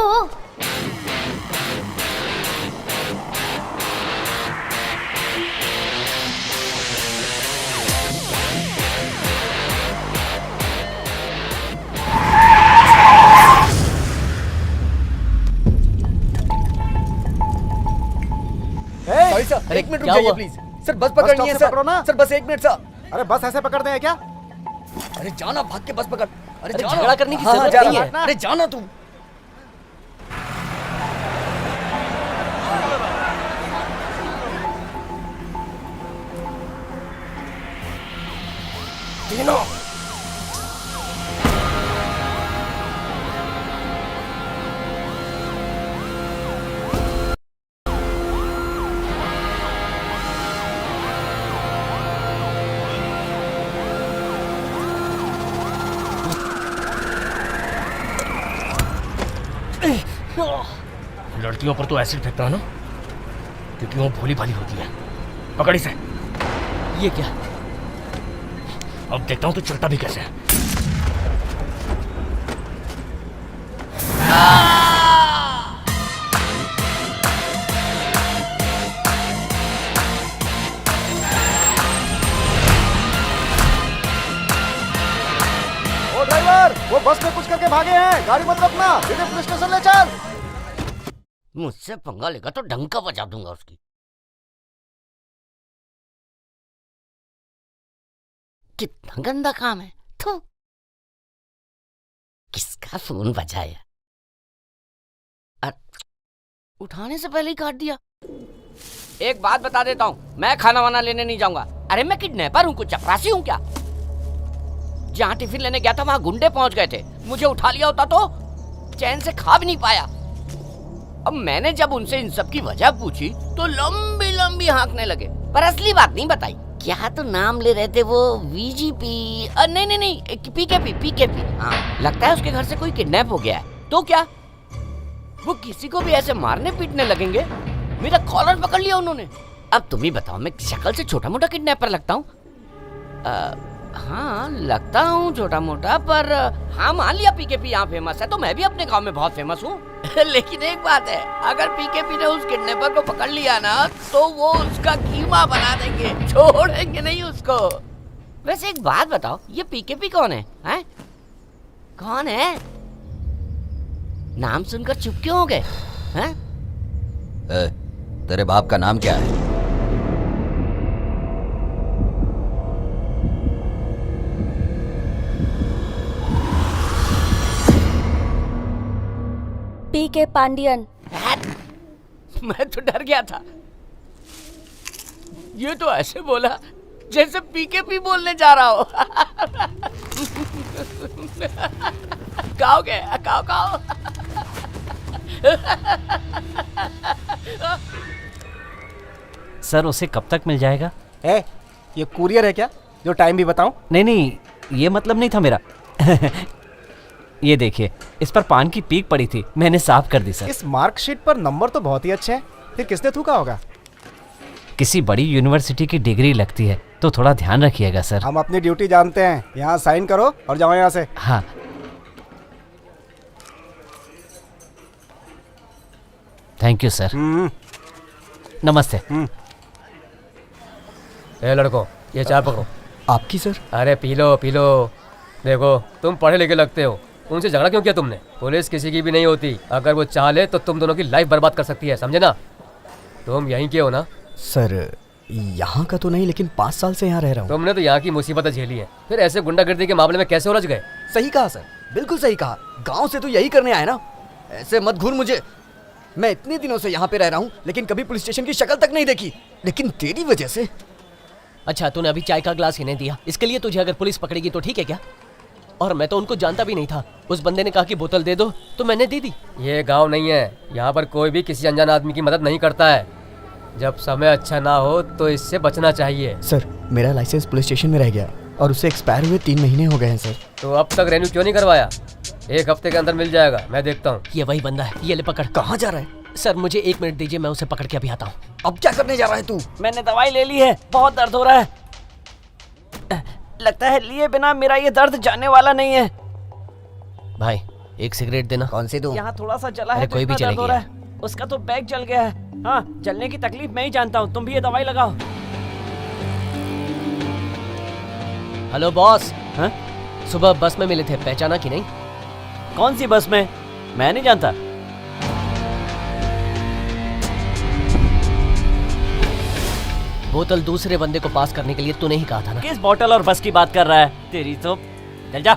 Speaker 9: सॉरी सर, एक मिनट रुक जाइए प्लीज। सर बस पकड़नी है सर। सर बस एक मिनट सर।
Speaker 4: अरे बस ऐसे पकड़ते हैं क्या?
Speaker 7: अरे जाना, भाग के बस पकड़।
Speaker 2: अरे झगड़ा करने की जरूरत नहीं है।
Speaker 7: अरे जाना तू। तीनों लड़कियों पर तो एसिड फेंकता है ना, क्योंकि वो भोली भाली होती है। पकड़ इसे।
Speaker 2: ये क्या?
Speaker 7: अब देखता हूँ तो चलता भी कैसे है।
Speaker 4: ओ ड्राइवर, वो बस में कुछ करके भागे हैं, गाड़ी मत रखना, सीधे पुलिस स्टेशन ले चल।
Speaker 5: मुझसे पंगा लेगा तो डंका बजा दूंगा उसकी। कितना गंदा काम है। थू। किसका फोन बजाया? उठाने से पहले ही काट दिया। एक बात बता देता हूँ, मैं खाना वाना लेने नहीं जाऊंगा। अरे मैं किडनैपर हूँ, कुछ चपरासी हूँ क्या? जहाँ टिफिन लेने गया था वहां गुंडे पहुंच गए थे। मुझे उठा लिया होता तो चैन से खा भी नहीं पाया। अब मैंने जब उनसे इन सब की वजह पूछी तो लंबी लंबी हाँकने लगे, पर असली बात नहीं बताई। क्या तो नाम ले रहे थे वो, वीजीपी? नहीं, पीकेपी। हाँ, लगता है उसके घर से कोई किडनैप हो गया है। तो क्या वो किसी को भी ऐसे मारने पीटने लगेंगे? मेरा कॉलर पकड़ लिया उन्होंने। अब तुम ही बताओ, मैं शक्ल से छोटा मोटा किडनैपर लगता हूँ? हाँ लगता हूँ छोटा मोटा, पर हाँ मान लिया पीकेपी यहाँ फेमस है तो मैं भी अपने गांव में बहुत फेमस हूँ। लेकिन एक बात है, अगर पीकेपी ने उस किडनैपर को पकड़ लिया ना तो वो उसका कीमा बना देंगे, छोड़ेंगे नहीं उसको। वैसे एक बात बताओ, ये पीकेपी कौन है? हैं? कौन है? नाम सुनकर चुप क्यों हो गए? हैं?
Speaker 10: तेरे बाप का नाम क्या है?
Speaker 1: पीके पांडियन।
Speaker 5: मैं तो डर गया था। ये तो ऐसे बोला जैसे पीकेपी बोलने जा रहा हो। खाओगे? खाओ।
Speaker 8: सर उसे कब तक मिल जाएगा?
Speaker 4: ये कुरियर है क्या जो टाइम भी बताऊं?
Speaker 8: नहीं, ये मतलब नहीं था मेरा। ये देखिए, इस पर पान की पीक पड़ी थी, मैंने साफ कर दी सर।
Speaker 4: इस मार्कशीट पर नंबर तो बहुत ही अच्छे हैं, फिर किसने थूका होगा?
Speaker 8: किसी बड़ी यूनिवर्सिटी की डिग्री लगती है तो थोड़ा ध्यान रखिएगा सर।
Speaker 4: हम अपनी ड्यूटी जानते हैं, यहाँ साइन करो और जाओ यहाँ से।
Speaker 8: हाँ। Thank you sir. नमस्ते।
Speaker 7: ए लड़को, ये चाय पकड़ो।
Speaker 9: आपकी सर?
Speaker 7: अरे पी लो। देखो तुम पढ़े लिखे लगते हो, उनसे झगड़ा क्यों किया तुमने? पुलिस किसी की भी नहीं होती, अगर वो चाह ले तो तुम दोनों की लाइफ बर्बाद कर सकती है, समझे ना? तुम यहीं के हो ना?
Speaker 9: सर यहाँ का तो नहीं, लेकिन 5 साल से यहाँ रह रहा हूँ।
Speaker 7: तुमने तो यहाँ की मुसीबतें झेली है, फिर ऐसे गुंडागर्दी के मामले में कैसे उलझ गए?
Speaker 9: सही कहा सर, बिल्कुल सही कहा। गांव से तो यही करने आया ना, ऐसे मत घूर मुझे। मैं इतने दिनों से यहाँ पे रह रहा हूँ, लेकिन कभी पुलिस स्टेशन की शक्ल तक नहीं देखी, लेकिन तेरी वजह से।
Speaker 2: अच्छा, तूने अभी चाय का ग्लास ही नहीं दिया, इसके लिए तुझे अगर पुलिस पकड़ेगी तो ठीक है क्या? और मैं तो उनको जानता भी नहीं था, उस बंदे ने कहा कि बोतल दे दो तो मैंने दे दी।
Speaker 7: ये गांव नहीं है, यहाँ पर कोई भी किसी अनजान आदमी की मदद नहीं करता है। जब समय अच्छा ना हो तो इससे बचना चाहिए।
Speaker 9: सर मेरा लाइसेंस पुलिस स्टेशन में रह गया और उसे एक्सपायर हुए 3 महीने हो गए हैं सर।
Speaker 7: तो अब तक रेन्यू क्यों नहीं करवाया? 1 हफ्ते के अंदर मिल जाएगा, मैं देखता हूँ।
Speaker 2: ये वही बंदा है, ये ले पकड़।
Speaker 9: कहाँ जा रहा है?
Speaker 2: सर मुझे 1 मिनट दीजिए, मैं उसे पकड़ के अभी आता हूँ।
Speaker 9: अब क्या करने जा रहा है तू?
Speaker 8: मैंने दवाई ले ली है, बहुत दर्द हो रहा है। लगता है लिए बिना मेरा ये दर्द जाने वाला नहीं है।
Speaker 2: भाई 1 सिगरेट देना।
Speaker 9: कौन सी दूं?
Speaker 8: यहाँ थोड़ा सा जला है।
Speaker 2: अरे कोई भी
Speaker 8: दर्द हो
Speaker 2: चलेगी
Speaker 8: रहा है। उसका तो बैग जल गया है। हाँ, जलने की तकलीफ मैं ही जानता हूँ, तुम भी ये दवाई लगाओ।
Speaker 2: Hello boss. हाँ? सुबह बस में मिले थे, पहचाना कि नहीं?
Speaker 8: कौन सी बस में? मैं नहीं जानता।
Speaker 2: बोतल दूसरे बंदे को पास करने के लिए तूने ही कहा था ना?
Speaker 8: किस बोतल और बस की बात कर रहा है? तेरी तो चल जा।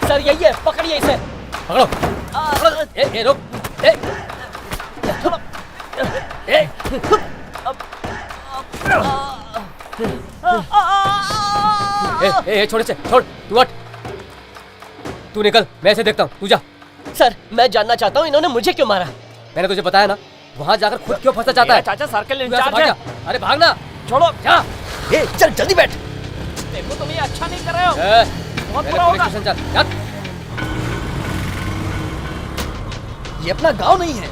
Speaker 2: सर यही है, पकड़िए इसे।
Speaker 10: पकड़ो।
Speaker 2: ए, रुक। छोड़ से, छोड़। तू हट। तू निकल, मैं ऐसे देखता हूँ। तू जा। सर मैं जानना चाहता हूँ इन्होंने मुझे क्यों मारा। मैंने तुझे बताया ना, वहाँ जाकर खुद क्यों फंसा चाहता है।
Speaker 8: चाचा सर्कल
Speaker 2: तू यहाँ से भाग जा। अरे भागना।
Speaker 8: छोड़ो।
Speaker 2: जा। चल जल्दी बैठ।
Speaker 8: देखो तुम ये अच्छा नहीं कर रहे हो। बहुत
Speaker 2: मेरे
Speaker 8: बुरा होगा।
Speaker 2: पुलिस स्टेशन चल।
Speaker 9: ये अपना गांव नहीं है,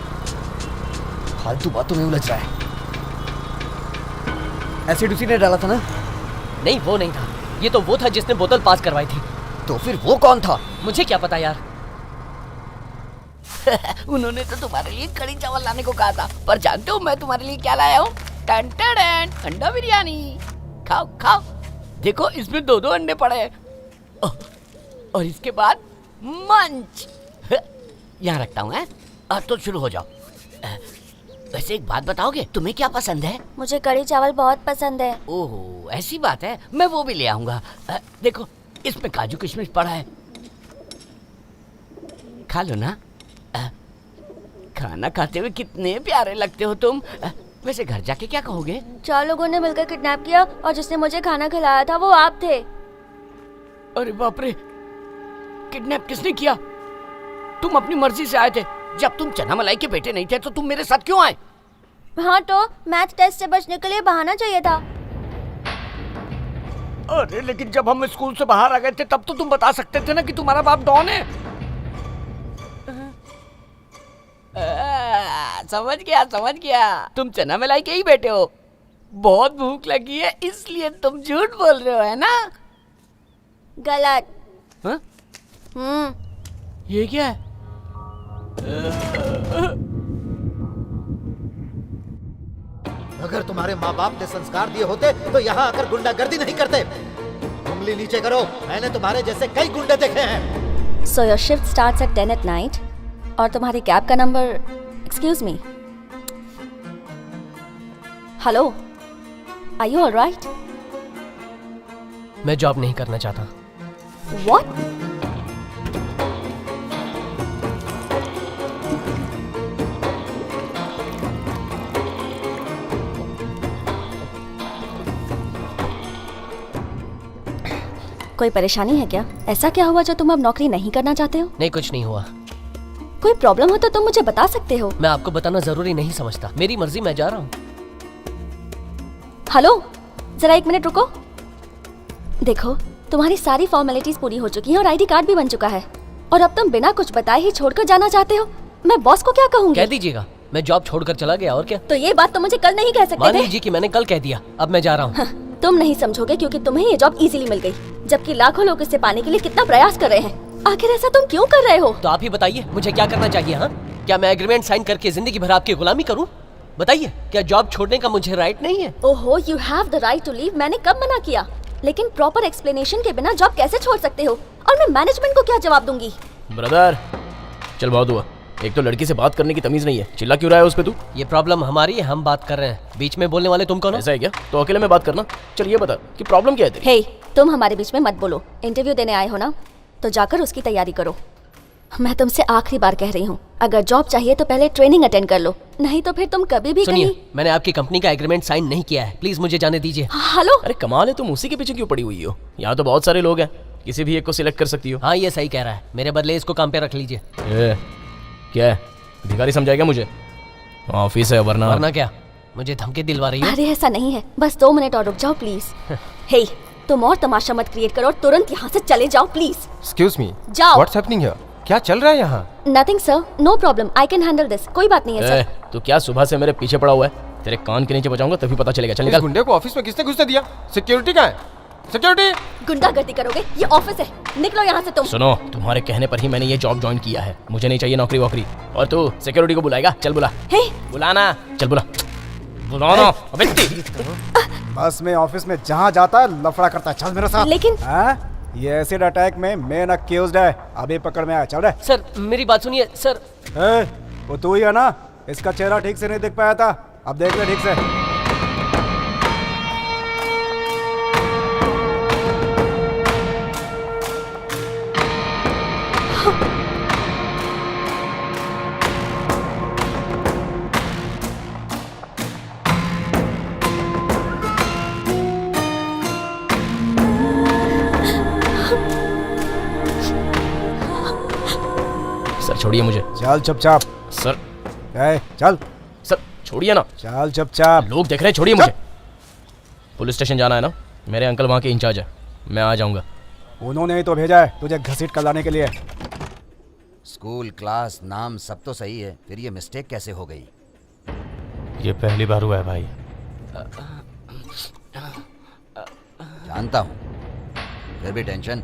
Speaker 9: फालतू बातों में उलझ रहा है। एसिड उसी ने डाला था ना?
Speaker 2: नहीं वो नहीं था, ये तो वो था जिसने बोतल पास करवाई थी।
Speaker 9: तो फिर वो कौन था?
Speaker 2: मुझे क्या पता यार।
Speaker 5: उन्होंने तो तुम्हारे लिए कड़ी चावल लाने को कहा था, पर जानते हो मैं तुम्हारे लिए क्या लाया हूँ? अंडा बिरयानी। खाओ खाओ। देखो इसमें 2-2 अंडे पड़े हैं। और इसके बाद मंच। यहाँ रखता हूँ। तो शुरू हो जाओ। वैसे एक बात बताओगे, तुम्हें क्या पसंद है?
Speaker 1: मुझे कड़ी चावल बहुत पसंद है।
Speaker 5: ओहो ऐसी बात है, मैं वो भी ले आऊंगा। देखो इसमें काजू किशमिश पड़ा है, खा लो ना। खाना खाते हुए कितने प्यारे लगते हो तुम। वैसे घर जाके क्या कहोगे?
Speaker 1: 4 लोगों ने मिलकर किडनैप किया और जिसने मुझे खाना खिलाया था वो आप थे।
Speaker 5: अरे बाप रे, किडनैप किसने किया? तुम अपनी मर्जी से आए थे। जब तुम चना मलाई के बेटे नहीं थे तो तुम मेरे साथ क्यों आए?
Speaker 1: हाँ तो मैथ टेस्ट से बचने के लिए बहाना चाहिए था।
Speaker 5: अरे लेकिन जब हम स्कूल से बाहर आ गए थे तब तो तुम बता सकते थे ना कि तुम्हारा बाप डॉन है। समझ गया। तुम चना मलाई के ही बेटे हो। बहुत भूख लगी है इसलिए तुम झूठ बोल रहे हो, है ना?
Speaker 1: गलत।
Speaker 5: हाँ? ये क्या है?
Speaker 14: अगर तुम्हारे माँ बाप ने संस्कार दिए होते तो यहाँ आकर गुंडागर्दी नहीं करते। उंगली नीचे करो, मैंने तुम्हारे जैसे कई गुंडे देखे हैं।
Speaker 1: So your shift starts at 10 at night और तुम्हारी कैब का number, excuse me, hello, are you all right?
Speaker 2: मैं जॉब नहीं करना चाहता।
Speaker 1: What? कोई परेशानी है क्या? ऐसा क्या हुआ जो तुम अब नौकरी नहीं करना चाहते हो?
Speaker 2: नहीं कुछ नहीं हुआ।
Speaker 1: कोई प्रॉब्लम हो तो तुम मुझे बता सकते हो।
Speaker 2: मैं आपको बताना जरूरी नहीं समझता, मेरी मर्जी, मैं जा रहा हूँ।
Speaker 1: हेलो, जरा 1 मिनट रुको। देखो तुम्हारी सारी फॉर्मेलिटीज पूरी हो चुकी हैं और आईडी कार्ड भी बन चुका है और अब तुम बिना कुछ बताए ही छोड़कर जाना चाहते हो। मैं बॉस को क्या कहूँगी?
Speaker 2: कह दीजिएगा मैं जॉब छोड़कर चला गया, और क्या।
Speaker 1: तो ये बात तो मुझे कल नहीं कह सकते
Speaker 2: मान
Speaker 1: थे।
Speaker 2: लीजिए कि मैंने कल कह दिया, अब मैं जा रहा हूँ।
Speaker 1: तुम नहीं समझोगे क्योंकि तुम्हें ये जॉब इजीली मिल गई, जबकि लाखों लोग इसे पाने के लिए कितना प्रयास कर रहे हैं। आखिर ऐसा तुम क्यों कर रहे हो?
Speaker 2: तो आप ही बताइए मुझे क्या करना चाहिए। हाँ, क्या मैं एग्रीमेंट साइन करके जिंदगी भर आपकी गुलामी करूं? बताइए, क्या जॉब छोड़ने का मुझे राइट नहीं है?
Speaker 1: ओहो, you have the right to leave. मैंने कब मना किया? लेकिन प्रॉपर एक्सप्लेनेशन के बिना जॉब कैसे छोड़ सकते हो? और मैं मैनेजमेंट को क्या जवाब दूंगी?
Speaker 7: ब्रदर चल, बहुत हुआ। एक तो लड़की से बात करने की तमीज नहीं है, चिल्ला क्यों रहा है उस पे तू?
Speaker 2: ये प्रॉब्लम हमारी है, हम बात कर रहे हैं, बीच में बोलने वाले तुम कौन हो?
Speaker 7: ऐसा है क्या? तो अकेले में बात करना। चल ये बता कि प्रॉब्लम क्या है तेरी?
Speaker 1: हे, तुम हमारे बीच में मत बोलो। इंटरव्यू देने आए हो ना, तो जाकर उसकी तैयारी करो। मैं तुमसे आखिरी बार कह रही हूँ, अगर जॉब चाहिए तो पहले ट्रेनिंग अटेंड कर लो, नहीं तो फिर तुम कभी भी
Speaker 2: सुनिए,
Speaker 1: कहीं।
Speaker 2: मैंने आपकी कंपनी का एग्रीमेंट साइन नहीं किया है, प्लीज मुझे जाने दीजिए।
Speaker 1: हेलो।
Speaker 7: अरे कमाल है, तुम उसी के पीछे क्यों पड़ी हुई हो? यहाँ तो बहुत सारे लोग हैं, किसी भी एक को सिलेक्ट कर सकती हो।
Speaker 2: हाँ ये सही कह रहा है, मेरे बदले इसको काम पे रख लीजिए।
Speaker 7: क्या है, भिखारी समझाएगा मुझे? ऑफिस है वरना।
Speaker 2: वरना क्या, मुझे धमकी दिलवा रही हो?
Speaker 1: अरे ऐसा नहीं है, बस 2 मिनट और रुक जाओ प्लीज। हे, तुम और तमाशा मत क्रिएट करो और तुरंत यहाँ से चले जाओ प्लीज।
Speaker 16: एक्सक्यूज मी,
Speaker 1: जाओ।
Speaker 16: What's happening here? क्या चल रहा है यहाँ?
Speaker 1: Nothing sir, no problem, I can handle this. कोई बात नहीं है सर।
Speaker 7: तो क्या सुबह से मेरे पीछे पड़ा हुआ है? तेरे कान के नीचे बचाऊंगा तभी पता चलेगा। चल निकल।
Speaker 16: गुंडे को ऑफिस में किसने घुसने दिया? सिक्योरिटी कहाँ है? सिक्योरिटी!
Speaker 1: गुंडागर्दी करोगे? ये ऑफिस है, निकलो यहाँ से तुम।
Speaker 7: सुनो, तुम्हारे कहने पर ही मैंने ये जॉब ज्वाइन किया है, मुझे नहीं चाहिए नौकरी वोकरी। और तू सिक्योरिटी को बुलाएगा? चल बुला।
Speaker 1: हे,
Speaker 7: बुलाना, चल बुला। बुलाना। अबे
Speaker 4: बस में ऑफिस में जहाँ जाता है लफड़ा करता है। चल मेरे साथ।
Speaker 1: लेकिन
Speaker 4: ये एसिड अटैक में मेन अक्यूज्ड है, अभी पकड़ में आया। चल रहे।
Speaker 2: सर मेरी बात सुनिए सर।
Speaker 4: वो तू ही है ना इसका चेहरा ठीक से नहीं देख पाया था, अब देख ले ठीक से।
Speaker 7: सर छोड़िए मुझे।
Speaker 4: चल चुपचाप।
Speaker 7: सर
Speaker 4: चल।
Speaker 7: सर छोड़िए ना।
Speaker 4: चल चुपचाप।
Speaker 7: लोग देख रहे हैं, छोड़िए मुझे। पुलिस स्टेशन जाना है ना, मेरे अंकल वहाँ के इंचार्ज है, मैं आ जाऊँगा।
Speaker 4: उन्होंने ही तो भेजा है तुझे घसीट कर लाने के लिए।
Speaker 12: स्कूल, क्लास, नाम सब तो सही है, फिर ये मिस्टेक कैसे हो गई?
Speaker 3: ये पहली बार हुआ है भाई।
Speaker 12: जानता हूँ, फिर भी टेंशन।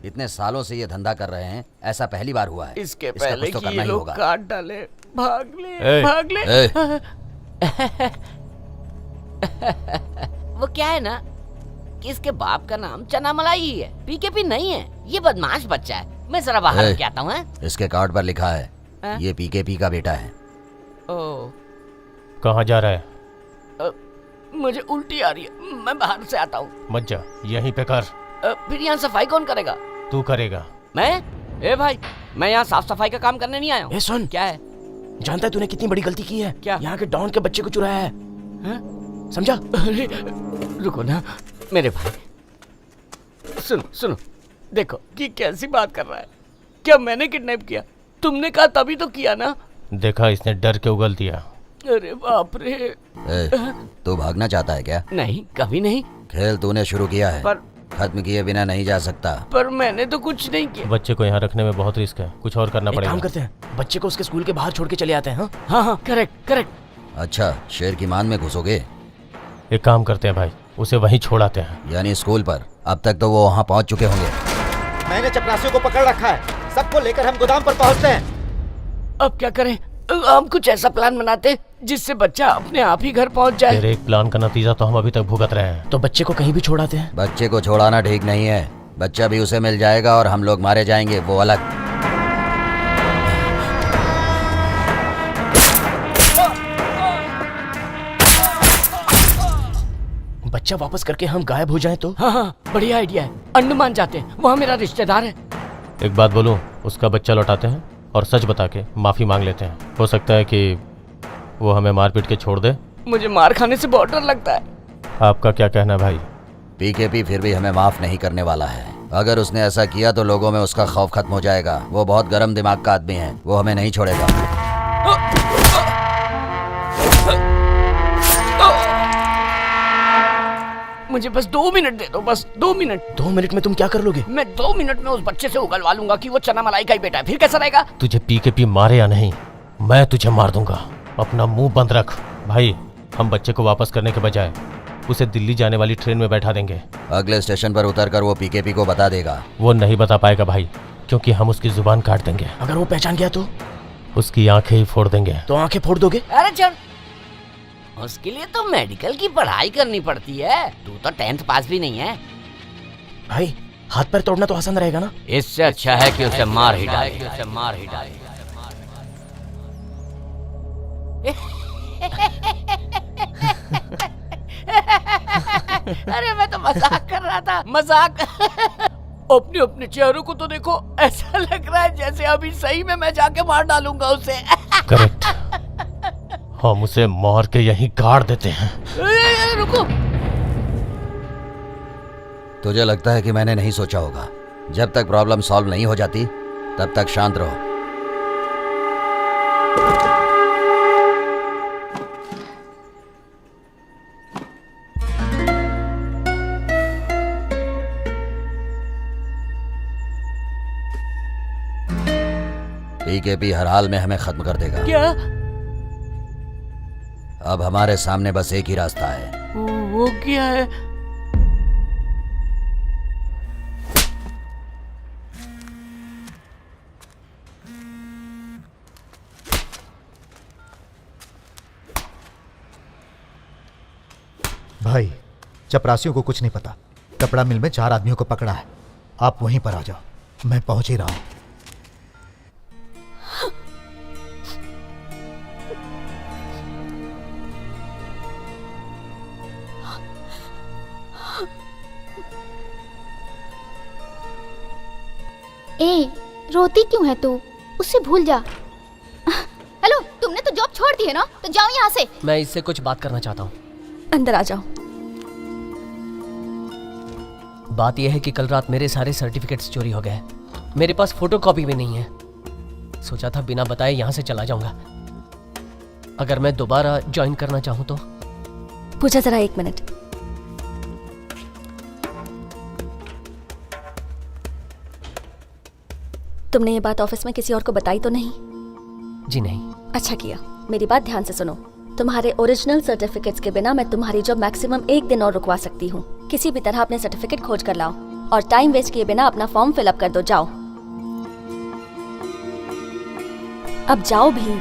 Speaker 12: इतने सालों से ये धंधा कर रहे हैं, ऐसा पहली बार हुआ है।
Speaker 5: इसके
Speaker 12: इसका
Speaker 5: पहले
Speaker 12: कुछ तो
Speaker 5: कि
Speaker 12: करना
Speaker 5: ये
Speaker 12: ही
Speaker 5: लोग
Speaker 12: होगा।
Speaker 5: काट डाले, भाग ले,
Speaker 3: ए,
Speaker 5: भाग ले।
Speaker 12: ए।
Speaker 5: वो क्या है ना कि इसके बाप का नाम चना मलाई ही है, पीकेपी नहीं है। ये बदमाश बच्चा है, मैं जरा बाहर
Speaker 12: ए,
Speaker 5: लेके आता हूँ।
Speaker 12: इसके कार्ड पर लिखा है ये पीकेपी का बेटा है।
Speaker 5: ओ,
Speaker 3: कहाँ जा रहा है?
Speaker 5: मुझे उल्टी आ रही है, मैं बाहर से आता हूँ।
Speaker 3: मत जा, यहीं पे कर।
Speaker 5: फिर यहाँ सफाई कौन करेगा?
Speaker 3: तू करेगा।
Speaker 5: मैं? ए भाई, मैं यहाँ साफ सफाई का काम करने नहीं आया हूँ।
Speaker 7: ए सुन,
Speaker 5: क्या है?
Speaker 7: जानता है तूने कितनी बड़ी गलती की है?
Speaker 5: क्या?
Speaker 7: यहाँ के डॉन के बच्चे को चुराया है, समझा?
Speaker 5: अरे रुको ना मेरे भाई, सुनो सुनो, देखो कि कैसी बात कर रहा है। क्या मैंने किडनैप किया? तुमने कहा तभी तो किया ना।
Speaker 3: देखा, इसने डर के उगल दिया।
Speaker 5: अरे बाप रे।
Speaker 12: ए, तू भागना चाहता है क्या?
Speaker 5: नहीं, कभी नहीं।
Speaker 12: खेल तूने शुरू किया है,
Speaker 5: पर
Speaker 12: खत्म किए बिना नहीं जा सकता।
Speaker 5: पर मैंने तो कुछ नहीं किया।
Speaker 3: बच्चे को यहाँ रखने में बहुत रिस्क है, कुछ और करना
Speaker 7: एक
Speaker 3: पड़ेगा।
Speaker 7: काम करते हैं, बच्चे को उसके स्कूल के बाहर छोड़ के चले आते हैं। हाँ
Speaker 5: हाँ हाँ, करेक्ट करेक्ट।
Speaker 12: अच्छा, शेर की मान में घुसोगे?
Speaker 3: एक काम करते हैं भाई, उसे वहीं छोड़ आते हैं।
Speaker 12: यानी स्कूल पर? अब तक तो वो वहाँ पहुँच चुके होंगे।
Speaker 14: मैंने चपरासियों को पकड़ रखा है, सबको लेकर हम गोदाम पर पहुंचते हैं।
Speaker 5: अब क्या करें? हम कुछ ऐसा प्लान बनाते हैं जिससे बच्चा अपने आप ही घर पहुंच जाए।
Speaker 3: तेरे एक प्लान का नतीजा तो हम अभी तक भुगत रहे हैं।
Speaker 7: तो बच्चे को कहीं भी छोड़ाते हैं।
Speaker 12: बच्चे को छोड़ाना ठीक नहीं है, बच्चा भी उसे मिल जाएगा और हम लोग मारे जाएंगे, वो अलग।
Speaker 7: बच्चा वापस करके हम गायब हो जाएं तो?
Speaker 5: हाँ हाँ, बढ़िया आइडिया है। अंडमान जाते हैं, वहाँ मेरा रिश्तेदार है।
Speaker 3: एक बात बोलूं, उसका बच्चा लौटाते हैं और सच बता के माफी मांग लेते हैं। हो सकता है कि वो हमें मार पीट के छोड़ दे।
Speaker 5: मुझे मार खाने से बहुत डर लगता है।
Speaker 3: आपका क्या कहना है भाई?
Speaker 12: पीकेपी फिर भी हमें माफ नहीं करने वाला है। अगर उसने ऐसा किया तो लोगों में उसका खौफ खत्म हो जाएगा। वो बहुत गर्म दिमाग का आदमी है, वो हमें नहीं छोड़ेगा।
Speaker 5: मुझे बस 2 मिनट दे दो, बस 2 मिनट।
Speaker 7: 2 मिनट में तुम क्या कर लोगे?
Speaker 5: मैं 2 मिनट में उस बच्चे से उगलवा लूंगा कि वो चना मलाई का ही बेटा है। फिर कैसा रहेगा?
Speaker 3: तुझे पीकेपी मारे या नहीं, मैं तुझे मार दूंगा। अपना मुंह बंद रख भाई। हम बच्चे को वापस करने के बजाय उसे दिल्ली जाने वाली ट्रेन में बैठा देंगे।
Speaker 12: अगले स्टेशन पर उतरकर वो पीकेपी को बता देगा।
Speaker 3: वो नहीं बता पाएगा भाई, क्योंकि हम उसकी जुबान काट देंगे।
Speaker 7: अगर वो पहचान गया तो?
Speaker 3: उसकी आंखें ही फोड़ देंगे।
Speaker 7: तो आंखें फोड़ दोगे?
Speaker 5: अरे चल, उसके लिए तो मेडिकल की पढ़ाई करनी पड़ती है। तू तो 10th पास भी नहीं है।
Speaker 7: भाई हाथ पैर तोड़ना तो आसान रहेगा ना?
Speaker 5: इससे अच्छा है कि उसे मार ही डाले, उसे मार ही डाले। अरे मैं तो मजाक कर रहा था, मजाक। अपने अपने चेहरों को तो देखो, ऐसा लग रहा है जैसे अभी सही में मैं जाके मार डालूंगा उसे।
Speaker 3: करेक्ट, हम उसे मार के यहीं गाड़ देते हैं।
Speaker 5: रुको।
Speaker 12: तुझे लगता है कि मैंने नहीं सोचा होगा? जब तक प्रॉब्लम सॉल्व नहीं हो जाती तब तक शांत रहो। पीकेपी हर हाल में हमें खत्म कर देगा।
Speaker 5: क्या?
Speaker 12: अब हमारे सामने बस एक ही रास्ता है।
Speaker 5: वो क्या है?
Speaker 14: भाई, चपरासियों को कुछ नहीं पता। कपड़ा मिल में 4 आदमियों को पकड़ा है। आप वहीं पर आ जाओ, मैं पहुंच ही रहा हूं।
Speaker 6: ए, रोती क्यों है तू? उससे भूल जा। हेलो, तुमने तो जॉब छोड़ दी है ना, तो जाओ यहाँ से।
Speaker 2: मैं इससे कुछ बात करना चाहता हूँ।
Speaker 1: अंदर आ जाओ।
Speaker 2: बात यह है कि कल रात मेरे सारे सर्टिफिकेट्स चोरी हो गए। मेरे पास फोटोकॉपी भी नहीं है। सोचा था बिना बताए यहाँ से चला जाऊंगा। अगर मैं दोबारा ज्वाइन करना चाहूँ तो?
Speaker 1: पूजा जरा 1 मिनट। तुमने ये बात ऑफिस में किसी और को बताई तो नहीं?
Speaker 2: जी नहीं।
Speaker 1: अच्छा किया। मेरी बात ध्यान से सुनो। तुम्हारे ओरिजिनल सर्टिफिकेट्स के बिना मैं तुम्हारी जॉब मैक्सिमम 1 दिन और रुकवा सकती हूँ। किसी भी तरह अपने सर्टिफिकेट खोज कर लाओ और टाइम वेस्ट किए बिना अपना फॉर्म फिलअप कर दो। जाओ, अब जाओ भी।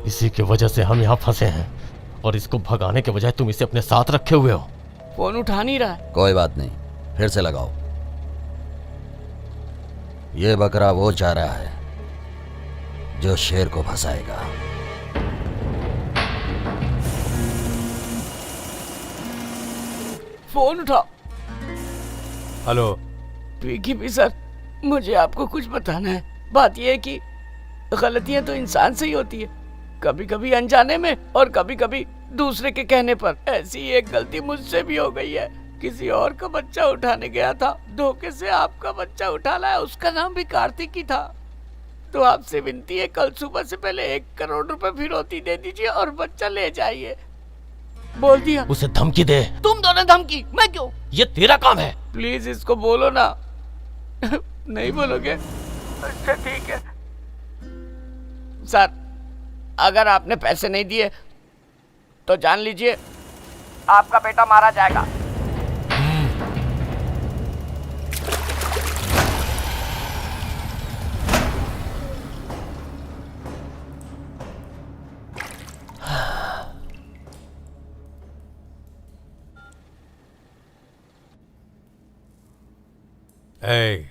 Speaker 16: इसी की वजह से हम यहाँ फंसे हैं और इसको भगाने के बजाय तुम इसे अपने साथ रखे हुए हो।
Speaker 5: फोन उठा नहीं रहा।
Speaker 17: कोई बात नहीं, फिर से लगाओ। ये बकरा वो चाह रहा है जो शेर को फंसाएगा।
Speaker 5: फोन उठाओ।
Speaker 11: हेलो
Speaker 5: ट्विकी भी सर, मुझे आपको कुछ बताना है। बात यह है कि गलतियां तो इंसान से ही होती है, कभी कभी अनजाने में और कभी कभी दूसरे के कहने पर। ऐसी एक गलती मुझसे भी हो गई है। किसी और का बच्चा उठाने गया था, धोखे से आपका बच्चा उठा लाया। उसका नाम भी कार्तिक ही था। तो आपसे विनती है, कल सुबह से पहले 1 करोड़ रुपए फिरौती दे दीजिए और बच्चा ले जाइए। बोल दिया।
Speaker 16: उसे धमकी दे।
Speaker 5: तुम दोनों धमकी? मैं क्यों?
Speaker 16: ये तेरा काम है।
Speaker 5: प्लीज इसको बोलो ना। नहीं बोलोगे? अच्छा ठीक है सर, अगर आपने पैसे नहीं दिए तो जान लीजिए आपका बेटा मारा जाएगा।
Speaker 11: ए,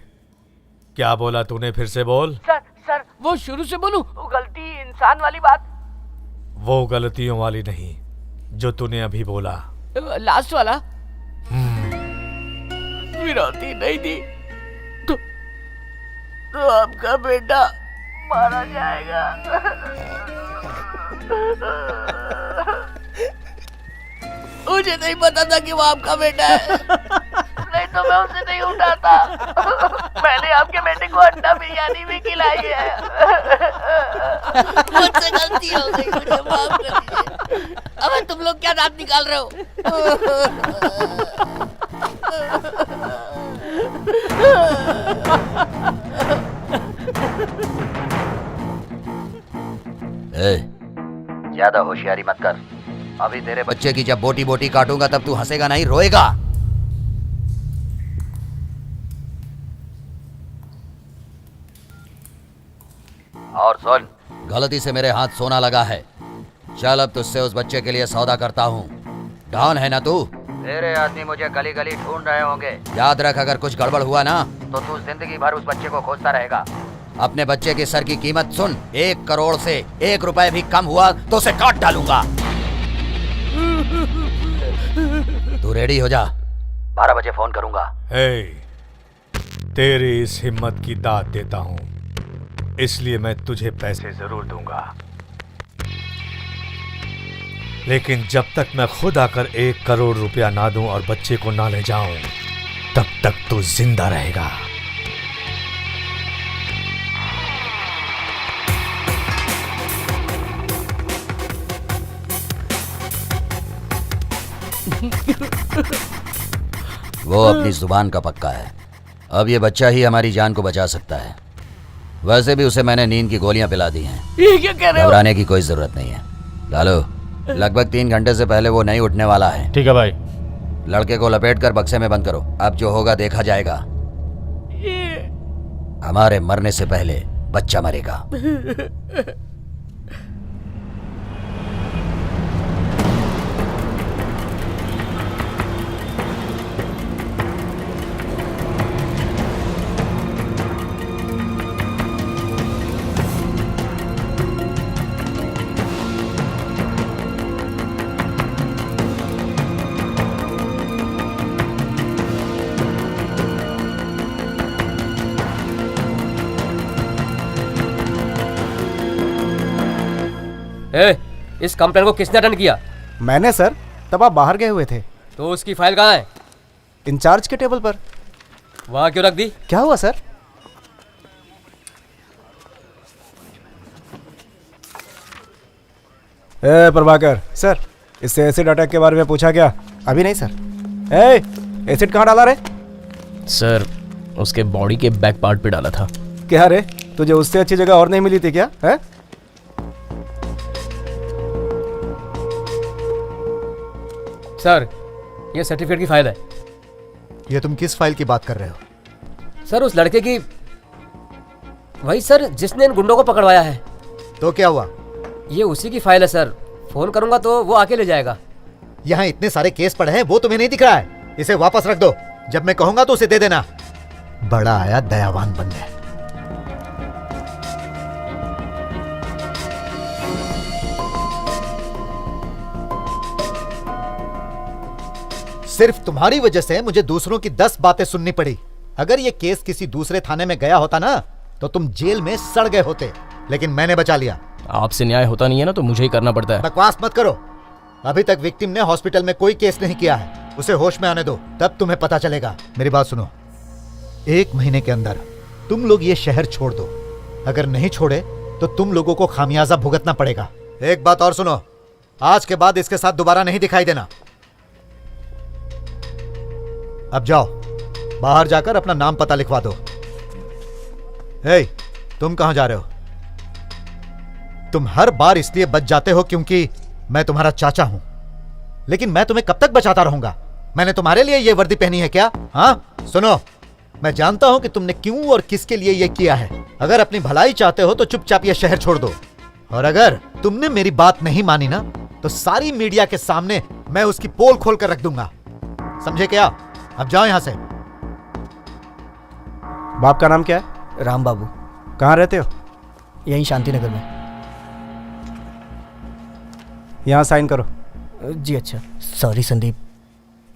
Speaker 11: क्या बोला तूने? फिर से बोल।
Speaker 5: सर वो शुरू से बोलूं? गलती इंसान वाली बात।
Speaker 11: वो गलतियों वाली नहीं जो तूने अभी बोला।
Speaker 5: लास्ट वाला? फिरौती नहीं दी तो आपका बेटा मारा जाएगा। मुझे नहीं पता था कि वो आपका बेटा है, नहीं तो मैं उसे नहीं उठाता। मैंने आपके बेटे को अंडा बिरयानी भी खिलाई है। मुझसे गलती हो गई, मुझे माफ कर दीजिए। अब तुम लोग क्या दांत निकाल रहे हो?
Speaker 17: ज्यादा होशियारी मत कर। अभी तेरे बच्चे की जब बोटी बोटी काटूंगा तब तू हंसेगा नहीं, रोएगा। और सुन, गलती से मेरे हाथ सोना लगा है। चल अब तुझसे उस बच्चे के लिए सौदा करता हूँ। डॉन है ना तू? तेरे आदमी मुझे गली गली ढूंढ रहे होंगे। याद रख, अगर कुछ गड़बड़ हुआ ना तो तू जिंदगी भर उस बच्चे को खोजता रहेगा। अपने बच्चे के सर की कीमत सुन, 1 करोड़ से 1 रुपए भी कम हुआ तो उसे काट डालूंगा। तू रेडी हो जा, 12 बजे फोन करूंगा।
Speaker 11: तेरी इस हिम्मत की दाद देता हूँ, इसलिए मैं तुझे पैसे जरूर दूंगा, लेकिन जब तक मैं खुद आकर 1 करोड़ रुपया ना दूं और बच्चे को ना ले जाऊं, तब तक तू जिंदा रहेगा।
Speaker 17: वो अपनी जुबान का पक्का है। अब ये बच्चा ही हमारी जान को बचा सकता है। वैसे भी उसे मैंने नींद की गोलियां पिला दी हैं।
Speaker 5: ये क्या कह रहे हो?
Speaker 17: घबराने की कोई जरूरत नहीं है। लालो, लगभग 3 घंटे से पहले वो नहीं उठने वाला है।
Speaker 16: ठीक है भाई।
Speaker 17: लड़के को लपेट कर बक्से में बंद करो। अब जो होगा देखा जाएगा। हमारे मरने से पहले बच्चा मरेगा।
Speaker 2: इस कंप्लेन को किसने अटेंड किया?
Speaker 4: मैंने सर, तब आप बाहर गए हुए थे।
Speaker 2: तो उसकी फाइल कहाँ है?
Speaker 4: इंचार्ज के टेबल पर।
Speaker 2: वहाँ क्यों रख दी?
Speaker 4: क्या हुआ सर? प्रभाकर सर, इससे एसिड अटैक के बारे में पूछा क्या? अभी नहीं सर। एसिड कहाँ डाला रे?
Speaker 7: सर, उसके बॉडी के बैक पार्ट पे डाला था।
Speaker 4: क्या रे, तुझे उससे अच्छी जगह और नहीं मिली थी क्या? है?
Speaker 2: सर, ये सर्टिफिकेट की फाइल है।
Speaker 14: ये तुम किस फाइल की बात कर रहे हो?
Speaker 2: सर, उस लड़के की, वही सर जिसने इन गुंडों को पकड़वाया है।
Speaker 14: तो क्या हुआ?
Speaker 2: ये उसी की फाइल है सर। फोन करूंगा तो वो आके ले जाएगा।
Speaker 14: यहाँ इतने सारे केस पड़े हैं, वो तुम्हें नहीं दिख रहा है? इसे वापस रख दो, जब मैं कहूंगा तो उसे दे देना। बड़ा आया दयावान बनने। सिर्फ तुम्हारी वजह से मुझे दूसरों की 10 बातें सुननी पड़ी। अगर ये केस किसी दूसरे थाने में गया होता ना, तो तुम जेल में सड़ गए होते, लेकिन मैंने बचा लिया।
Speaker 7: आपसे न्याय होता नहीं है ना, तो मुझे ही करना पड़ता है।
Speaker 14: बकवास मत करो। अभी तक विक्टिम ने हॉस्पिटल में कोई केस नहीं किया है। उसे होश में आने दो, तब तुम्हें पता चलेगा। मेरी बात सुनो, 1 महीने के अंदर तुम लोग ये शहर छोड़ दो। अगर नहीं छोड़े तो तुम लोगों को खामियाजा भुगतना पड़ेगा। एक बात और सुनो, आज के बाद इसके साथ दोबारा नहीं दिखाई देना। अब जाओ, बाहर जाकर अपना नाम पता लिखवा दो। तुम कहां जा रहे हो? तुम हर बार इसलिए बच जाते हो क्योंकि मैं तुम्हारा चाचा हूं, लेकिन मैं तुम्हें कब तक बचाता रहूंगा? मैंने तुम्हारे लिए यह वर्दी पहनी है क्या? हाँ, सुनो, मैं जानता हूं कि तुमने क्यों और किसके लिए यह किया है। अगर अपनी भलाई चाहते हो तो चुपचाप यह शहर छोड़ दो, और अगर तुमने मेरी बात नहीं मानी ना, तो सारी मीडिया के सामने मैं उसकी पोल खोल कर रख दूंगा। समझे क्या? अब जाओ यहां से।
Speaker 4: बाप का नाम क्या है?
Speaker 9: राम बाबू।
Speaker 4: कहाँ रहते हो?
Speaker 9: यहीं शांतिनगर में।
Speaker 4: यहाँ साइन करो।
Speaker 9: जी अच्छा। सॉरी संदीप।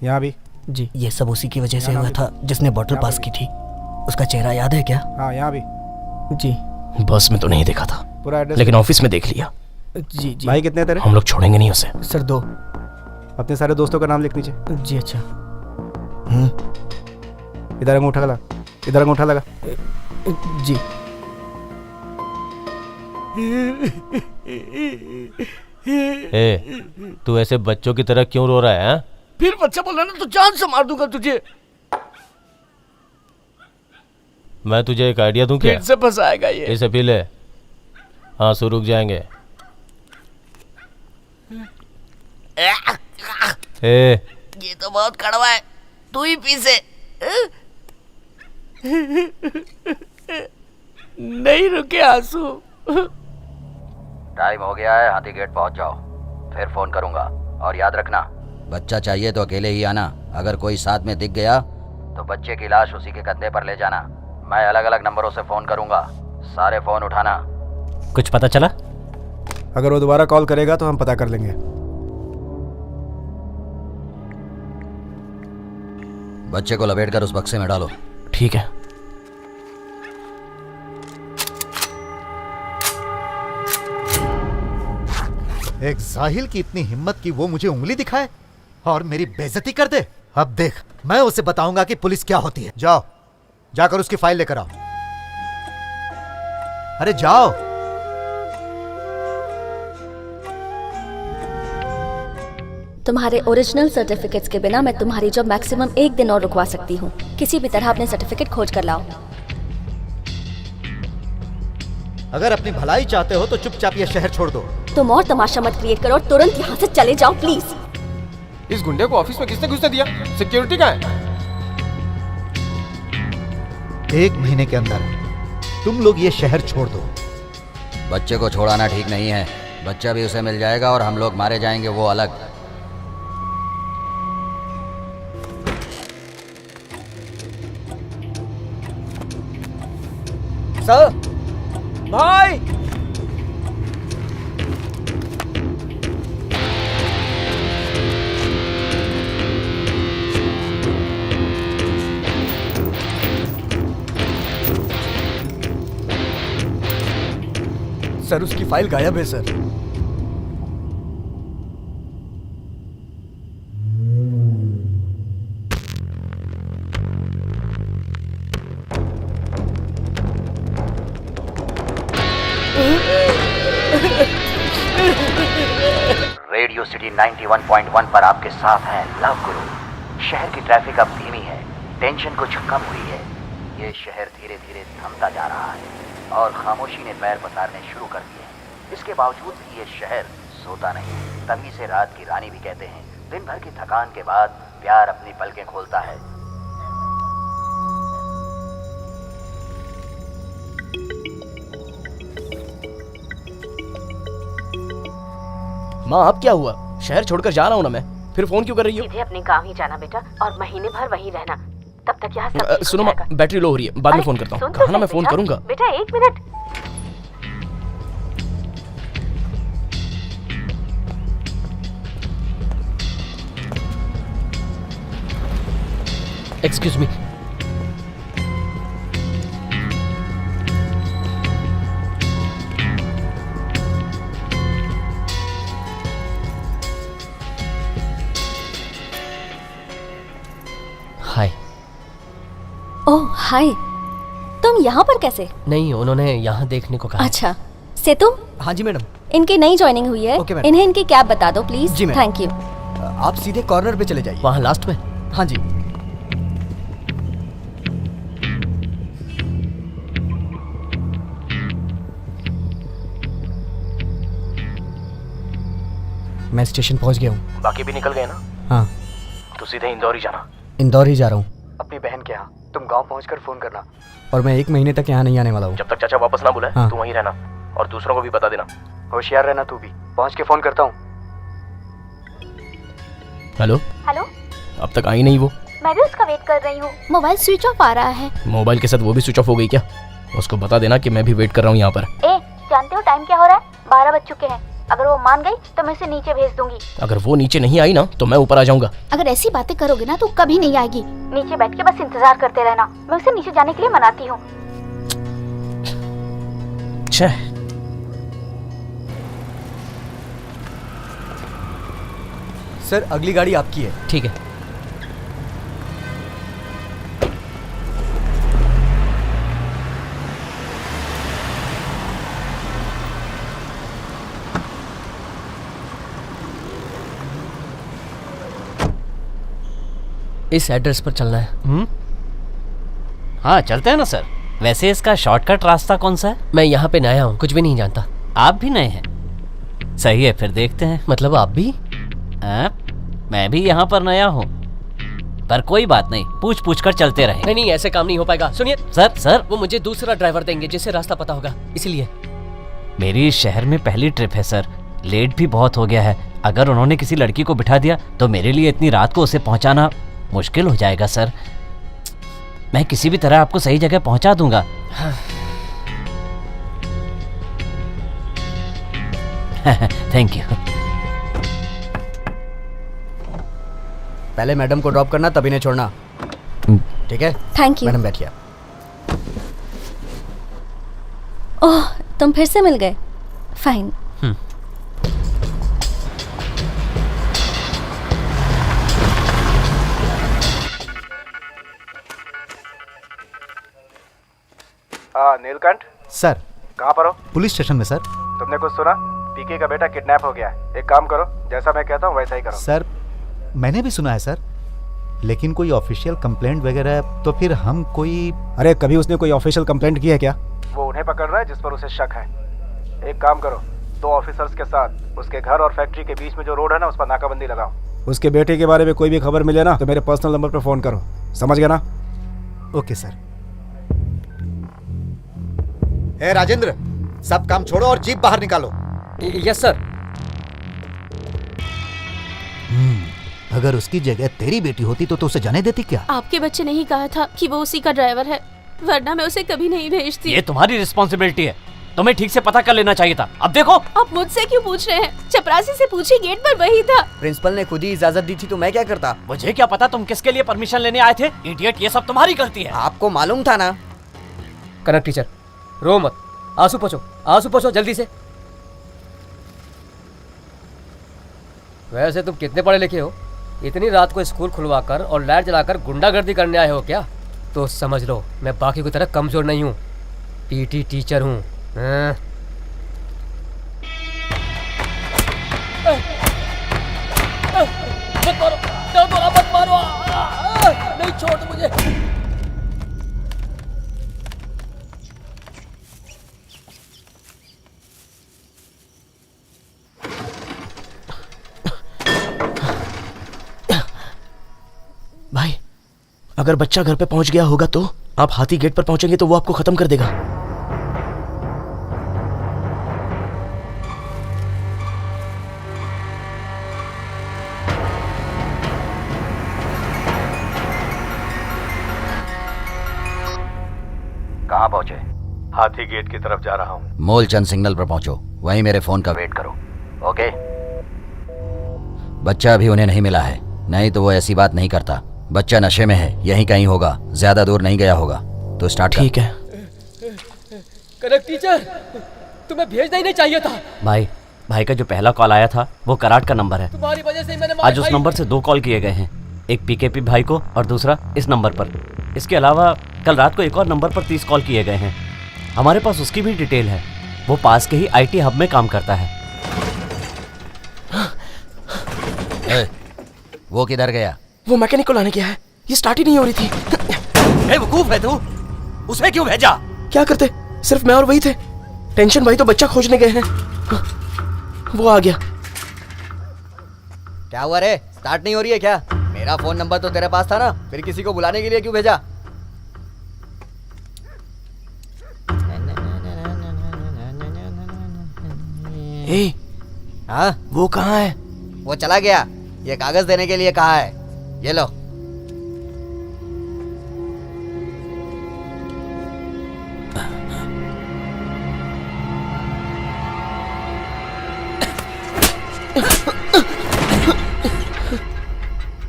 Speaker 4: यहाँ भी।
Speaker 9: जी। ये सब उसी की वजह से हुआ था जिसने बॉटल पास की थी। उसका चेहरा याद है क्या?
Speaker 4: हाँ, यहाँ भी।
Speaker 9: जी।
Speaker 7: बस में तो नहीं देखा था,
Speaker 4: पूरा एड्रेस
Speaker 7: लेकिन ऑफिस में देख लिया।
Speaker 9: जी जी।
Speaker 4: भाई कितने तेरे?
Speaker 7: हम लोग छोड़ेंगे नहीं उसे।
Speaker 9: सर 2।
Speaker 4: अपने सारे दोस्तों का नाम लिख नीचे।
Speaker 9: जी अच्छा।
Speaker 4: इधर अंगूठा लगा, इधर अंगूठा लगा।
Speaker 9: जी।
Speaker 3: तू ऐसे बच्चों की तरह क्यों रो रहा है? हा?
Speaker 7: फिर बच्चा बोला ना तो जान से मार दूंगा तुझे।
Speaker 3: मैं तुझे एक आइडिया दूं क्या?
Speaker 7: फिर से फंसाएगा ये।
Speaker 3: इसे पी ले, आंसू रुक जाएंगे।
Speaker 5: ये तो बहुत कड़वा है, तू ही पी से। नहीं रुके आंसू।
Speaker 17: टाइम हो गया है, हाथी गेट पहुंच जाओ, फिर फोन करूंगा। और याद रखना, बच्चा चाहिए तो अकेले ही आना। अगर कोई साथ में दिख गया तो बच्चे की लाश उसी के कंधे पर ले जाना। मैं अलग अलग नंबरों से फोन करूंगा, सारे फोन उठाना।
Speaker 2: कुछ पता चला?
Speaker 4: अगर वो दोबारा कॉल करेगा तो हम पता कर लेंगे।
Speaker 17: बच्चे को लपेटकर उस बक्से में डालो।
Speaker 7: ठीक है।
Speaker 14: एक जाहिल की इतनी हिम्मत कि वो मुझे उंगली दिखाए और मेरी बेइज्जती कर दे। अब देख, मैं उसे बताऊंगा कि पुलिस क्या होती है। जाओ, जाकर उसकी फाइल लेकर आओ। अरे जाओ।
Speaker 1: तुम्हारे ओरिजिनल सर्टिफिकेट्स के बिना मैं तुम्हारी जॉब मैक्सिमम 1 दिन और रुकवा सकती हूँ। किसी भी तरह अपने सर्टिफिकेट खोज कर लाओ।
Speaker 14: अगर अपनी भलाई चाहते हो तो चुपचाप ये शहर छोड़ दो।
Speaker 1: तुम और तमाशा मत क्रिएट करो और तुरंत यहाँ से चले जाओ प्लीज।
Speaker 18: इस गुंडे को ऑफिस में किसने घुसने दिया? सिक्योरिटी कहाँ है?
Speaker 14: 1 महीने के अंदर तुम लोग ये शहर छोड़ दो।
Speaker 17: बच्चे को छोड़ाना ठीक नहीं है। बच्चा भी उसे मिल जाएगा और हम लोग मारे जाएंगे, वो अलग।
Speaker 2: सर, भाई,
Speaker 9: सर उसकी फाइल गायब है सर।
Speaker 12: रेडियो सिटी 91.1 पर आपके साथ हैं लव गुरु। शहर की ट्रैफिक अब धीमी है, टेंशन कुछ कम हुई है। ये शहर धीरे धीरे थमता जा रहा है और खामोशी ने पैर पसारने शुरू कर दिए हैं। इसके बावजूद भी ये शहर सोता नहीं। तभी से रात की रानी भी कहते हैं। दिन भर की थकान के बाद प्यार अपनी पलकें खोलता है।
Speaker 7: माँ अब क्या हुआ? शहर छोड़कर जा रहा हूँ ना मैं, फिर फोन क्यों कर रही हो?
Speaker 13: सीधे अपने गांव ही जाना बेटा, और महीने भर वहीं रहना। तब तक यहाँ सब ठीक
Speaker 7: सुनो
Speaker 13: हो
Speaker 7: माँ,
Speaker 13: जाएगा।
Speaker 7: बैटरी लो हो रही है, बाद में फोन करता हूँ।
Speaker 13: सुन तो
Speaker 7: कहा ना
Speaker 13: सही
Speaker 7: मैं फोन
Speaker 13: बेटा।
Speaker 7: करूंगा।
Speaker 13: बेटा 1 मिनट।
Speaker 2: Excuse me. हाय।
Speaker 1: ओह हाय, तुम यहाँ पर कैसे?
Speaker 2: नहीं, उन्होंने यहाँ देखने को कहा।
Speaker 1: अच्छा, से तुम?
Speaker 9: हाँ जी मैडम।
Speaker 1: इनकी नई ज्वाइनिंग हुई है।
Speaker 9: Okay madam.
Speaker 1: इन्हें इनकी कैब बता दो प्लीज।
Speaker 9: जी मैडम।
Speaker 1: Thank you.
Speaker 9: आप सीधे कॉर्नर पे चले जाइए।
Speaker 2: वहाँ लास्ट में?
Speaker 9: हाँ जी। मैं स्टेशन पहुंच गया हूँ।
Speaker 7: बाकी भी निकल गए ना?
Speaker 9: हाँ।
Speaker 7: तो सीधे इंदौर ही जाना।
Speaker 9: इंदौर ही जा रहा हूँ अपनी बहन के यहाँ। तुम गांव पहुंचकर फोन करना। और मैं 1 महीने तक यहाँ नहीं आने वाला हूँ।
Speaker 7: जब तक चाचा वापस ना बुलाए
Speaker 9: हाँ।
Speaker 7: तू वहीं रहना, और दूसरों को भी बता देना।
Speaker 9: होशियार रहना तू भी। पहुंच के फोन करता हूँ।
Speaker 7: हेलो।
Speaker 15: हेलो,
Speaker 7: अब तक आई नहीं वो?
Speaker 15: मैं भी उसका वेट कर रही हूँ। मोबाइल स्विच ऑफ आ रहा है।
Speaker 7: मोबाइल के साथ वो भी स्विच ऑफ हो गई क्या? उसको बता देना कि मैं भी वेट कर रहा हूँ यहाँ पर।
Speaker 15: ए, जानते हो टाइम क्या हो रहा है? 12 बज चुके हैं। अगर वो मान गई तो मैं उसे नीचे भेज दूंगी।
Speaker 7: अगर वो नीचे नहीं आई ना तो मैं ऊपर आ जाऊंगा।
Speaker 6: अगर ऐसी बातें करोगे ना तो कभी नहीं आएगी।
Speaker 15: नीचे बैठ के बस इंतजार करते रहना। मैं उसे नीचे जाने के लिए मनाती हूँ।
Speaker 9: सर अगली गाड़ी आपकी है।
Speaker 2: ठीक है। इस एड्रेस पर चलना है।
Speaker 8: हाँ चलते हैं ना सर। वैसे इसका शॉर्टकट रास्ता कौन सा है?
Speaker 2: मैं यहाँ पे नया हूँ, कुछ भी नहीं जानता।
Speaker 8: आप भी नए हैं? सही है, फिर देखते हैं।
Speaker 2: मतलब आप भी?
Speaker 8: मैं भी यहाँ पर नया हूँ, पर कोई बात नहीं, पूछ पूछ कर चलते रहें।
Speaker 2: नहीं नहीं, ऐसे काम नहीं हो पाएगा। सुनिए
Speaker 8: सर,
Speaker 2: वो मुझे दूसरा ड्राइवर देंगे जिसे रास्ता पता होगा, इसलिए।
Speaker 8: मेरी इस शहर में पहली ट्रिप है सर, लेट भी बहुत हो गया है। अगर उन्होंने किसी लड़की को बिठा दिया तो मेरे लिए इतनी रात को उसे पहुंचाना मुश्किल हो जाएगा सर। मैं किसी भी तरह आपको सही जगह पहुंचा दूंगा। Thank you.
Speaker 9: पहले मैडम को ड्रॉप करना, तभी नहीं छोड़ना, ठीक है?
Speaker 1: Thank you.
Speaker 9: मैडम बैठिए।
Speaker 1: ओह, तुम फिर से मिल गए। फाइन।
Speaker 4: नीलकंठ
Speaker 14: सर।
Speaker 4: कहाँ पर हो?
Speaker 14: पुलिस स्टेशन में सर।
Speaker 4: तुमने कुछ सुना? पीके का बेटा किडनैप हो गया है। एक काम करो, जैसा मैं कहता हूँ वैसा ही करो।
Speaker 14: सर मैंने भी सुना है सर, लेकिन कोई ऑफिशियल कंप्लेंट वगैरह तो फिर हम कोई।
Speaker 4: अरे कभी उसने कोई ऑफिशियल कंप्लेंट की है क्या? वो उन्हें पकड़ रहा है जिस पर उसे शक है। एक काम करो, 2 ऑफिसर्स के साथ उसके घर और फैक्ट्री के बीच में जो रोड है ना, उस पर नाकाबंदी लगाओ। उसके बेटे के बारे में कोई भी खबर मिले ना तो मेरे पर्सनल नंबर पर फोन करो, समझ गए ना?
Speaker 14: Okay sir. ए राजेंद्र, सब काम छोड़ो और जीप बाहर निकालो।
Speaker 2: Yes sir.
Speaker 14: अगर उसकी जगह तेरी बेटी होती तो उसे जाने देती क्या?
Speaker 13: आपके बच्चे ने ही कहा था कि वो उसी का ड्राइवर है, वरना मैं उसे कभी नहीं भेजती।
Speaker 8: ये तुम्हारी रिस्पॉन्सिबिलिटी है, तुम्हें ठीक से पता कर लेना चाहिए था। अब देखो,
Speaker 13: आप मुझसे क्यों पूछ रहे हैं? चपरासी से पूछिए, गेट पर वही था।
Speaker 2: प्रिंसिपल ने खुद ही इजाजत दी थी तो मैं क्या करता?
Speaker 8: मुझे क्या पता तुम किसके लिए परमिशन लेने आए थे? इडियट, ये सब तुम्हारी गलती है।
Speaker 2: आपको मालूम था ना। कनक टीचर, रो मत, आंसू पोछो जल्दी से। वैसे तुम कितने पढ़े लिखे हो? इतनी रात को स्कूल खुलवाकर और लाइट जलाकर गुंडागर्दी करने आए हो क्या? तो समझ लो मैं बाकी की तरह कमजोर नहीं हूँ, पीटी टीचर हूँ। मत मारो, नहीं छोड़ मुझे।
Speaker 7: भाई, अगर बच्चा घर पे पहुंच गया होगा तो आप हाथी गेट पर पहुंचेंगे तो वो आपको खत्म कर देगा।
Speaker 17: कहाँ पहुंचे?
Speaker 11: हाथी गेट की तरफ जा रहा हूँ।
Speaker 17: मूलचंद सिग्नल पर पहुंचो, वहीं मेरे फोन का वेट करो। ओके? बच्चा अभी उन्हें नहीं मिला है, नहीं तो वो ऐसी बात नहीं करता। बच्चा नशे में है, यहीं कहीं होगा, ज्यादा दूर नहीं गया होगा। तो स्टार्ट कर।
Speaker 7: ठीक है।
Speaker 2: कनक टीचर, तुम्हें भेजना ही नहीं चाहिए था।
Speaker 8: भाई का जो पहला कॉल आया था वो कराट का नंबर है।
Speaker 2: तुम्हारी वजह से मैंने
Speaker 8: आज उस नंबर से 2 कॉल किए गए हैं, एक पीकेपी भाई को और दूसरा इस नंबर पर। इसके अलावा कल रात को एक और नंबर पर 30 कॉल किए गए हैं। हमारे पास उसकी भी डिटेल है, वो पास के ही आईटी हब में काम करता है।
Speaker 17: वो किधर गया?
Speaker 7: वो मैकेनिक को लाने गया है, ये स्टार्ट ही नहीं हो रही थी।
Speaker 17: बेवकूफ है तू, उसे क्यों भेजा?
Speaker 7: क्या करते, सिर्फ मैं और वही थे। टेंशन भाई तो बच्चा खोजने गए हैं। वो आ गया।
Speaker 2: क्या हुआ रे, स्टार्ट नहीं हो रही है क्या? मेरा फोन नंबर तो तेरे पास था ना, फिर किसी को बुलाने के लिए क्यों भेजा?
Speaker 7: ए,
Speaker 2: हाँ,
Speaker 7: वो कहाँ है?
Speaker 2: वो चला गया, ये कागज देने के लिए कहा है, ये लो।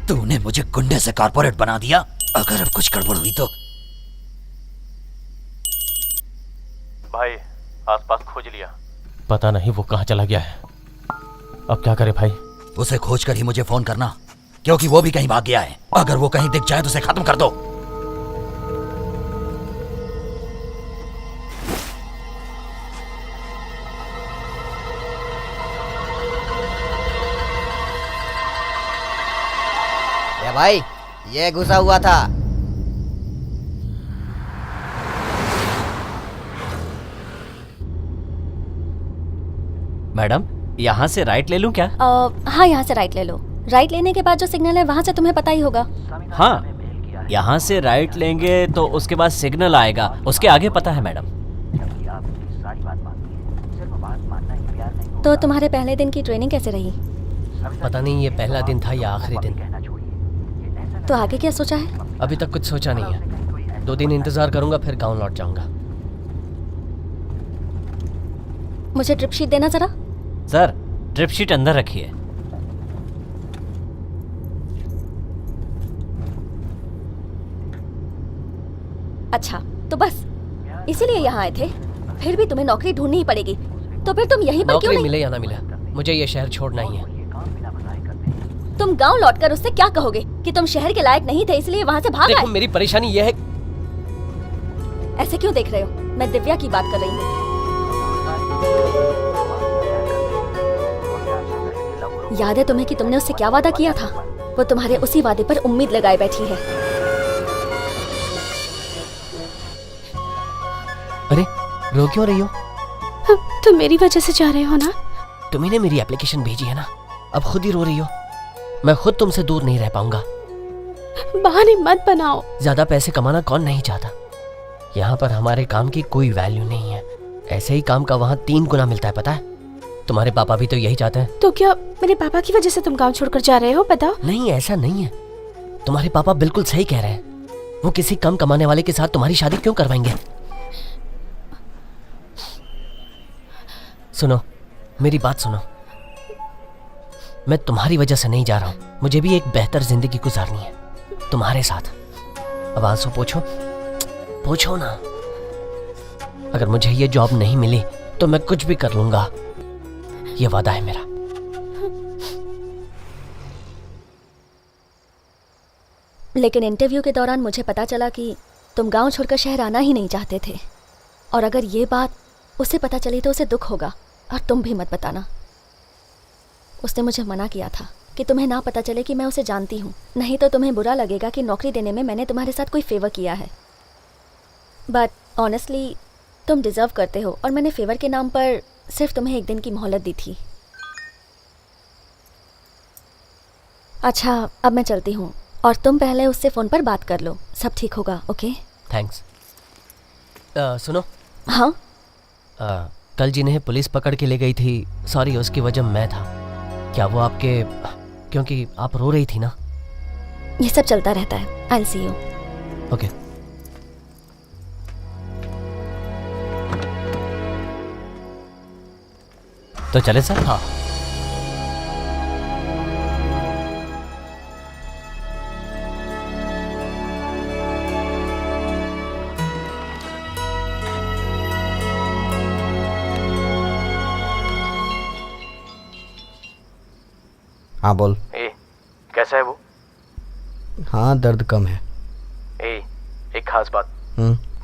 Speaker 17: तूने मुझे गुंडे से कारपोरेट बना दिया, अगर अब कुछ गड़बड़ हुई तो।
Speaker 11: भाई, आसपास खोज लिया, पता नहीं वो कहाँ चला गया है। अब क्या करे भाई?
Speaker 17: उसे खोज कर ही मुझे फोन करना, क्योंकि वो भी कहीं भाग गया है। अगर वो कहीं दिख जाए तो उसे खत्म कर दो।
Speaker 2: ये भाई, ये घुसा हुआ था।
Speaker 8: मैडम, यहाँ से राइट ले लूँ क्या?
Speaker 1: हाँ, यहाँ से राइट ले लो। राइट लेने के बाद जो सिग्नल है वहाँ से तुम्हें पता ही होगा।
Speaker 8: हाँ, यहाँ से राइट लेंगे तो उसके बाद सिग्नल आएगा, उसके आगे पता है मैडम।
Speaker 1: तो तुम्हारे पहले दिन की ट्रेनिंग कैसे रही?
Speaker 2: पता नहीं ये पहला दिन था या आखिरी दिन।
Speaker 1: तो आगे क्या सोचा है?
Speaker 2: अभी तक कुछ सोचा नहीं है, 2 दिन इंतजार करूंगा, फिर गांव लौट जाऊंगा।
Speaker 1: मुझे ट्रिप शीट देना जरा।
Speaker 8: सर, ट्रिप शीट अंदर रखिए।
Speaker 1: अच्छा, तो बस इसीलिए यहाँ आए थे? फिर भी तुम्हें नौकरी ढूंढनी ही पड़ेगी, तो फिर तुम यहीं पर क्यों नहीं?
Speaker 2: मिले या ना मिले, मुझे ये शहर छोड़ना ही है।
Speaker 1: तुम गांव लौटकर उससे क्या कहोगे कि तुम शहर के लायक नहीं थे इसलिए वहाँ से भाग आए?
Speaker 2: मेरी परेशानी ये है।
Speaker 1: ऐसे क्यों देख रहे हो? मैं दिव्या की बात कर रही हूँ। याद है तुम्हें कि तुमने उससे क्या वादा किया था? वो तुम्हारे उसी वादे पर उम्मीद लगाए बैठी है।
Speaker 2: अरे, रो क्यों रही हो?
Speaker 13: तुम मेरी वजह से जा रहे हो ना?
Speaker 2: तुम्ही ने मेरी एप्लीकेशन भेजी है ना, अब खुद ही रो रही हो। मैं खुद तुमसे दूर नहीं रह पाऊंगा।
Speaker 13: बहाने मत बनाओ।
Speaker 2: ज्यादा पैसे कमाना कौन नहीं चाहता? यहाँ पर हमारे काम की कोई वैल्यू नहीं है। ऐसे ही काम का वहाँ 3 गुना मिलता है, पता है? तुम्हारे पापा भी तो यही चाहते हैं।
Speaker 13: तो क्या मेरे पापा की वजह से तुम गांव छोड़कर जा रहे हो? बताओ।
Speaker 2: नहीं, ऐसा नहीं है। तुम्हारे पापा बिल्कुल सही कह रहे हैं। वो किसी कम कमाने वाले के साथ तुम्हारी शादी क्यों करवाएंगे? सुनो, मेरी बात सुनो। मैं तुम्हारी वजह से नहीं जा रहा हूँ। मुझे भी एक बेहतर जिंदगी गुजारनी है तुम्हारे साथ। अब आंसू पोछो, पोछो ना। अगर मुझे ये जॉब नहीं मिली तो मैं कुछ भी कर लूंगा, ये वादा है मेरा।
Speaker 1: लेकिन इंटरव्यू के दौरान मुझे पता चला कि तुम गांव छोड़कर शहर आना ही नहीं चाहते थे, और अगर ये बात उसे पता चली तो उसे दुख होगा, और तुम भी मत बताना। उसने मुझे मना किया था कि तुम्हें ना पता चले कि मैं उसे जानती हूँ, नहीं तो तुम्हें बुरा लगेगा कि नौकरी देने में मैंने तुम्हारे साथ कोई फेवर किया है। बट ऑनेस्टली तुम डिज़र्व करते हो, और मैंने फेवर के नाम पर सिर्फ तुम्हें 1 दिन की मोहलत दी थी। अच्छा, अब मैं चलती हूँ, और तुम पहले उससे फ़ोन पर बात कर लो, सब ठीक होगा। Okay,
Speaker 2: thanks. सुनो।
Speaker 1: हाँ?
Speaker 2: कल जिन्हें पुलिस पकड़ के ले गई थी, सॉरी, उसकी वजह मैं था। क्या वो आपके, क्योंकि आप रो रही थी ना?
Speaker 1: ये सब चलता रहता है। I will see you.
Speaker 2: Okay.
Speaker 8: तो चले सर?
Speaker 2: हाँ।
Speaker 9: हाँ बोल।
Speaker 7: ए, कैसा है वो?
Speaker 9: हाँ, दर्द कम है।
Speaker 7: ए, एक खास बात।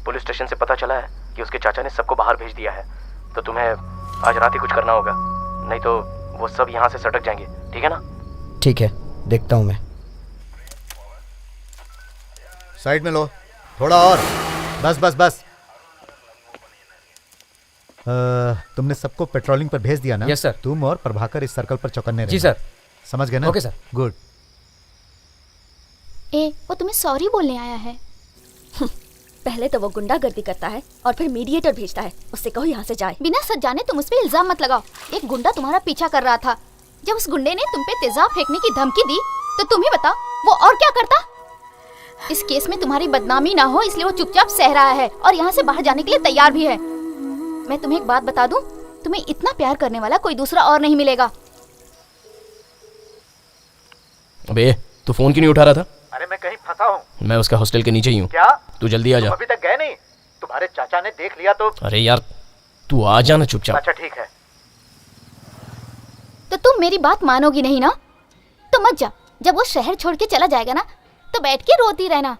Speaker 7: पुलिस स्टेशन से पता चला है कि उसके चाचा ने सबको बाहर भेज दिया है, तो तुम्हें आज रात ही कुछ करना होगा, नहीं तो वो सब यहाँ से सटक जाएंगे। ठीक है ना?
Speaker 9: ठीक है, देखता हूँ मैं।
Speaker 14: साइड में लो, थोड़ा और। बस बस बस। तुमने सबको पेट्रोलिंग पर भेज दिया ना?
Speaker 7: Yes sir.
Speaker 14: तुम और प्रभाकर इस सर्कल पर चौकन्ने
Speaker 7: जी
Speaker 14: रहना।
Speaker 7: सर।
Speaker 14: समझ गए ना?
Speaker 7: Okay sir.
Speaker 14: गुड।
Speaker 6: ए, वो तुम्हें सॉरी बोलने आया है।
Speaker 1: पहले तो वो गुंडागर्दी करता है और फिर मीडिएटर भेजता है। उससे कहो यहाँ से जाए।
Speaker 6: बिना सच जाने तुम उस पे इल्जाम मत लगाओ। एक गुंडा तुम्हारा पीछा कर रहा था। जब उस गुंडे ने तुम पे तेजाब फेंकने की धमकी दी तो तुम ही बताओ वो और क्या करता। इस केस में तुम्हारी बदनामी ना हो इसलिए वो चुपचाप सह रहा है और यहाँ से बाहर जाने के लिए तैयार भी है। मैं तुम्हें एक बात बता दूं, तुम्हें इतना प्यार करने वाला कोई दूसरा और नहीं मिलेगा।
Speaker 7: अबे, तू फोन क्यों नहीं उठा रहा था?
Speaker 14: अरे मैं कहीं फंसा हूँ।
Speaker 7: मैं उसका हॉस्टल के नीचे ही हूँ।
Speaker 14: क्या?
Speaker 7: तू जल्दी आ जा।
Speaker 14: तुम अभी तक गए नहीं? तुम्हारे चाचा ने देख लिया तो।
Speaker 7: अरे यार, तू आ जाना चुपचाप।
Speaker 14: अच्छा ठीक है।
Speaker 6: तो तुम मेरी बात मानोगी नहीं ना? तो मत जा। जब वो शहर छोड़ के चला जाएगा ना तो बैठ के रोती रहना।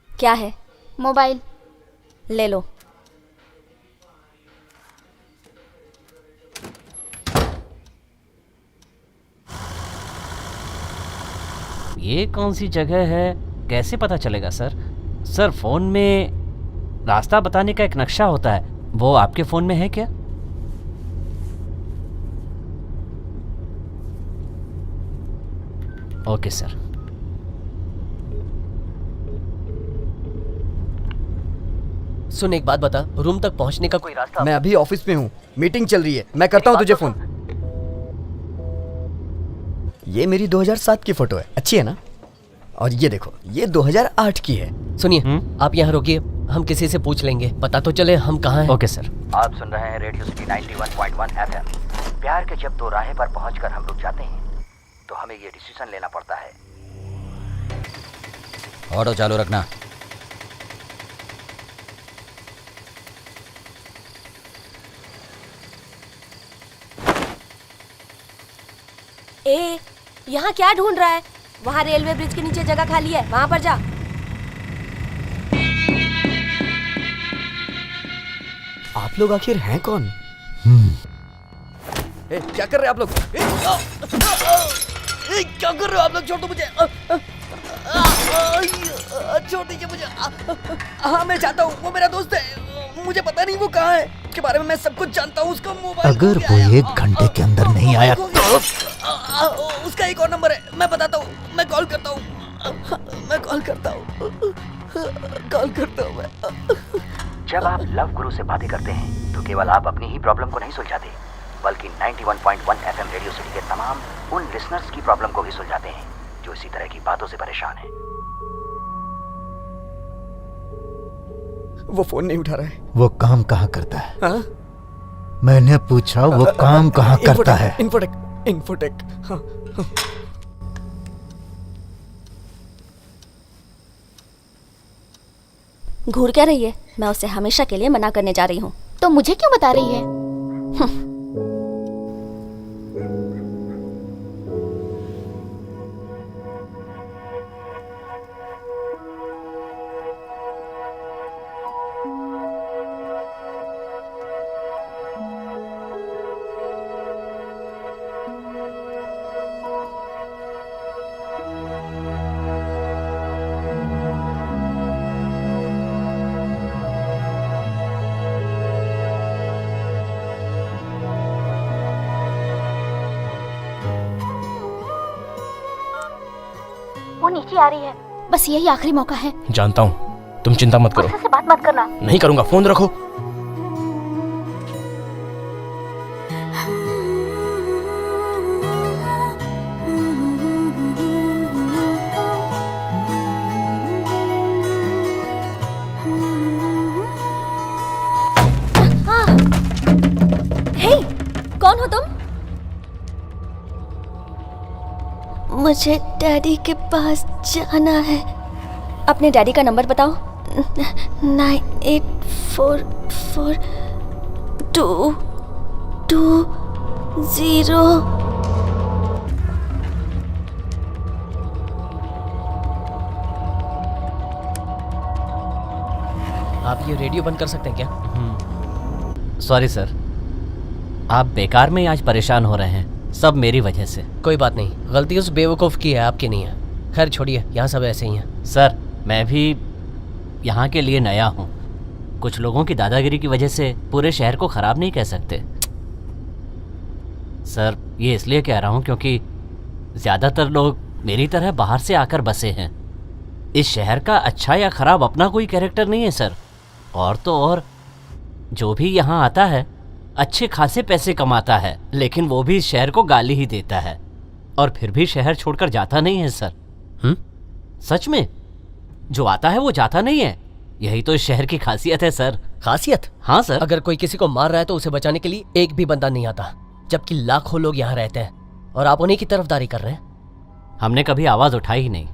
Speaker 1: क्या है?
Speaker 6: मोबाइल।
Speaker 1: ले लो।
Speaker 8: ये कौन सी जगह है, कैसे पता चलेगा सर? सर, फोन में रास्ता बताने का एक नक्शा होता है, वो आपके फोन में है क्या? Okay sir.
Speaker 2: सुन, एक बात बता, रूम तक पहुंचने का कोई रास्ता?
Speaker 9: मैं अभी ऑफिस में हूँ, मीटिंग चल रही है, मैं करता हूँ तुझे फोन। ये मेरी 2007 की फोटो है, अच्छी है ना? और ये देखो, ये 2008 की है।
Speaker 2: सुनिए, आप यहाँ रोकिए, हम किसी से पूछ लेंगे, पता तो चले हम कहाँ हैं।
Speaker 8: Okay sir.
Speaker 12: आप सुन रहे हैं रेडियो सिटी 91.1 FM। प्यार के जब दो राहें पर पहुंचकर हम रुक जाते हैं तो हमें ये डिसीजन लेना पड़ता है।
Speaker 17: ऑटो चालू रखना।
Speaker 1: ए, यहाँ क्या ढूंढ रहा है? वहाँ रेलवे ब्रिज के नीचे जगह खाली है, वहाँ पर जा।
Speaker 9: आप लोग आखिर हैं कौन? ए, क्या कर रहे हैं आप लोग? क्या कर रहे हो आप लोग? छोड़ दो मुझे।
Speaker 2: छोड़ दीजिए मुझे। हाँ मैं चाहता हूँ, वो मेरा दोस्त है, मुझे पता नहीं वो कहाँ है, उसके बारे में मैं सब कुछ जानता हूँ। उसका मोबाइल
Speaker 14: अगर वो 1 घंटे के अंदर नहीं आया तो
Speaker 2: उसका एक और नंबर है, मैं बताता हूँ, मैं कॉल करता हूँ, मैं कॉल करता हूँ मैं।
Speaker 12: जब आप लव गुरु से बातें करते हैं तो केवल आप अपनी ही प्रॉब्लम को नहीं सुलझाते, बल्कि 91.1 FM रेडियो सिटी के तमाम उन लिसनर्स की प्रॉब्लम को भी सुलझाते हैं जो इसी तरह की बातों से परेशान हैं।
Speaker 2: वो फोन नहीं उठा रहा है।
Speaker 14: वो काम कहाँ करता है?
Speaker 2: हाँ?
Speaker 14: मैंने पूछा वो काम कहाँ करता है?
Speaker 2: इन्फोटेक। हाँ, हाँ।
Speaker 1: घूर क्या रही है? मैं उसे हमेशा के लिए मना करने जा रही हूँ।
Speaker 6: तो मुझे क्यों बता रही है? वो नीचे आ रही है, बस यही आखिरी मौका है।
Speaker 7: जानता हूँ, तुम चिंता मत करो।
Speaker 6: उससे बात मत करना।
Speaker 7: नहीं करूंगा, फोन रखो।
Speaker 1: हे, कौन हो तुम? मुझे डैडी के पास जाना है। अपने डैडी का नंबर बताओ। 98442220।
Speaker 2: आप ये रेडियो बंद कर सकते हैं क्या?
Speaker 8: सॉरी सर, आप बेकार में आज परेशान हो रहे हैं, सब मेरी वजह से।
Speaker 2: कोई बात नहीं, गलती उस बेवकूफ़ की है, आपकी नहीं है। खैर छोड़िए, यहाँ सब ऐसे ही हैं।
Speaker 8: सर मैं भी यहाँ के लिए नया हूँ, कुछ लोगों की दादागिरी की वजह से पूरे शहर को ख़राब नहीं कह सकते। सर ये इसलिए कह रहा हूँ क्योंकि ज़्यादातर लोग मेरी तरह बाहर से आकर बसे हैं। इस शहर का अच्छा या ख़राब अपना कोई कैरेक्टर नहीं है सर। और तो और जो भी यहाँ आता है अच्छे खासे पैसे कमाता है, लेकिन वो भी इस शहर को गाली ही देता है और फिर भी शहर छोड़कर जाता नहीं है सर। सच में, जो आता है वो जाता नहीं है, यही तो इस शहर की खासियत है सर।
Speaker 2: खासियत?
Speaker 8: हाँ सर।
Speaker 2: अगर कोई किसी को मार रहा है तो उसे बचाने के लिए एक भी बंदा नहीं आता, जबकि लाखों लोग यहाँ रहते हैं और आप उन्हीं की तरफदारी कर रहे हैं।
Speaker 8: हमने कभी आवाज़ उठाई ही नहीं।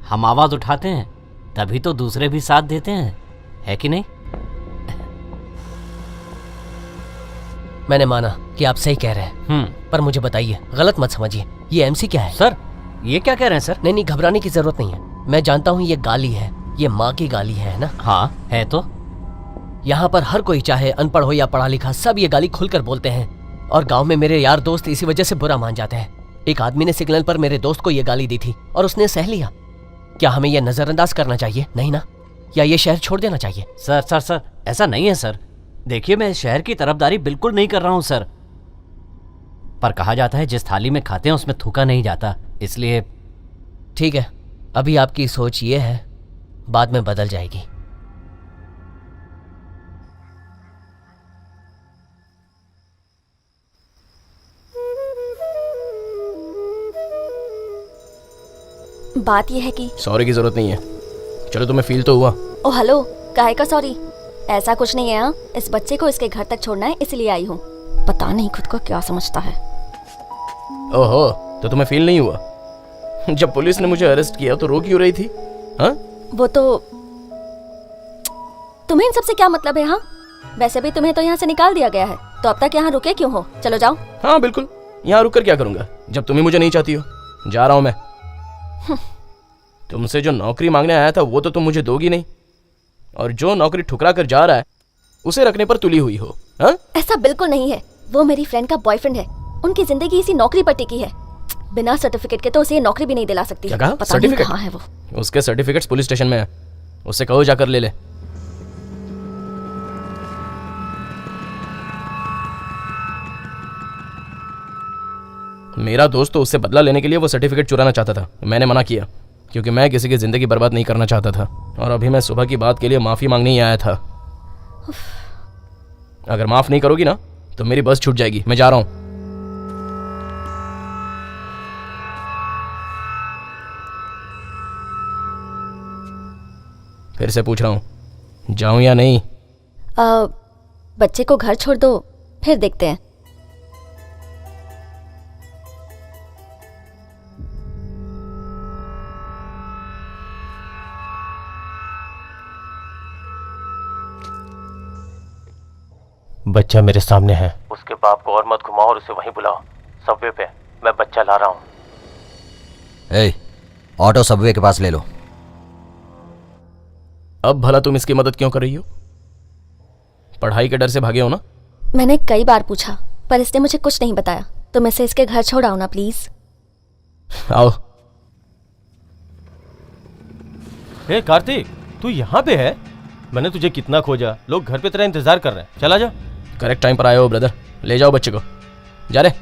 Speaker 8: हम आवाज़ उठाते हैं तभी तो दूसरे भी साथ देते हैं, है कि नहीं?
Speaker 2: मैंने माना कि आप सही कह रहे हैं, पर मुझे बताइए, गलत मत समझिए, ये एमसी क्या है?
Speaker 8: सर ये क्या कह रहे हैं सर?
Speaker 2: नहीं, घबराने की जरूरत नहीं है। मैं जानता हूँ ये गाली है, ये माँ की गाली है ना?
Speaker 8: हाँ है तो।
Speaker 2: यहाँ पर हर कोई, चाहे अनपढ़ हो या पढ़ा लिखा, सब ये गाली खुलकर बोलते हैं और गांव में मेरे यार दोस्त इसी वजह से बुरा मान जाते हैं। एक आदमी ने सिग्नल पर मेरे दोस्त को ये गाली दी थी और उसने सह लिया। क्या हमें यह नजरअंदाज करना चाहिए? नहीं ना? या ये शहर छोड़ देना चाहिए?
Speaker 8: सर सर सर ऐसा नहीं है सर। देखिए मैं इस शहर की तरफदारी बिल्कुल नहीं कर रहा हूँ सर, पर कहा जाता है जिस थाली में खाते हैं उसमें थूका नहीं जाता, इसलिए।
Speaker 2: ठीक है, अभी आपकी सोच ये है, बाद में बदल जाएगी।
Speaker 1: बात यह है कि
Speaker 7: सॉरी की जरूरत नहीं है, चलो तुम्हें फील तो हुआ।
Speaker 1: ओ हेलो, काहे का सॉरी? ऐसा कुछ नहीं है। हाँ, इस बच्चे को इसके घर तक छोड़ना है, इसलिए आई हूँ। पता नहीं खुद को क्या समझता है।
Speaker 7: ओहो, तो तुम्हें फील नहीं हुआ? जब पुलिस ने मुझे अरेस्ट किया तो रो क्यों रही थी? हाँ?
Speaker 1: वो तो तुम्हें इन सबसे क्या मतलब है? हाँ, वैसे भी तुम्हें तो यहाँ से निकाल दिया गया है, तो अब तक यहाँ रुके क्यों हो? चलो जाओ।
Speaker 7: हाँ बिल्कुल, यहाँ रुक कर क्या करूंगा जब तुम्हें मुझे नहीं चाहती हो। जा रहा हूँ मैं। तुमसे जो नौकरी मांगने आया था वो तो तुम मुझे दोगी नहीं, और जो नौकरी ठुकरा कर जा रहा है उसे रखने पर तुली हुई हो। हाँ?
Speaker 1: ऐसा बिल्कुल नहीं है। वो मेरी फ्रेंड का बॉयफ्रेंड है, उनकी जिंदगी इसी नौकरी पर टिकी है। बिना सर्टिफिकेट के तो उसे ये नौकरी भी नहीं दिला सकती।
Speaker 7: क्या कहा?
Speaker 1: पता नहीं कहाँ है वो।
Speaker 7: उसके सर्टिफिकेट्स पुलिस स्टेशन में है, उससे कहो जाकर ले ले। मेरा दोस्त तो उससे बदला लेने के लिए वो सर्टिफिकेट चुराना चाहता था। मैंने मना किया क्योंकि मैं किसी की जिंदगी बर्बाद नहीं करना चाहता था। और अभी मैं सुबह की बात के लिए माफी मांगने ही आया था। अगर माफ नहीं करोगी ना तो मेरी बस छूट जाएगी। मैं जा रहा हूं। फिर से पूछ रहा हूं, जाऊं या नहीं?
Speaker 1: बच्चे को घर छोड़ दो, फिर देखते हैं।
Speaker 3: बच्चा मेरे सामने है। उसके बाप को और मत घुमाओ और उसे वहीं बुलाओ। सबवे पे मैं बच्चा ला रहा हूँ।
Speaker 17: ए, ऑटो सबवे के पास ले लो।
Speaker 7: अब भला तुम इसकी मदद क्यों कर रही हो? पढ़ाई के डर से भागे हो ना?
Speaker 1: मैंने कई बार पूछा पर इसने मुझे कुछ नहीं बताया। तुम इसे इसके घर छोड़ाओ ना प्लीज।
Speaker 7: आओ।
Speaker 3: हे कार्तिक, तू यहाँ पे है? मैंने तुझे कितना खोजा। लोग घर पे तेरा इंतजार कर रहे हैं। चला जा।
Speaker 7: करेक्ट टाइम पर आए हो ब्रदर। ले जाओ बच्चे को। जा रे।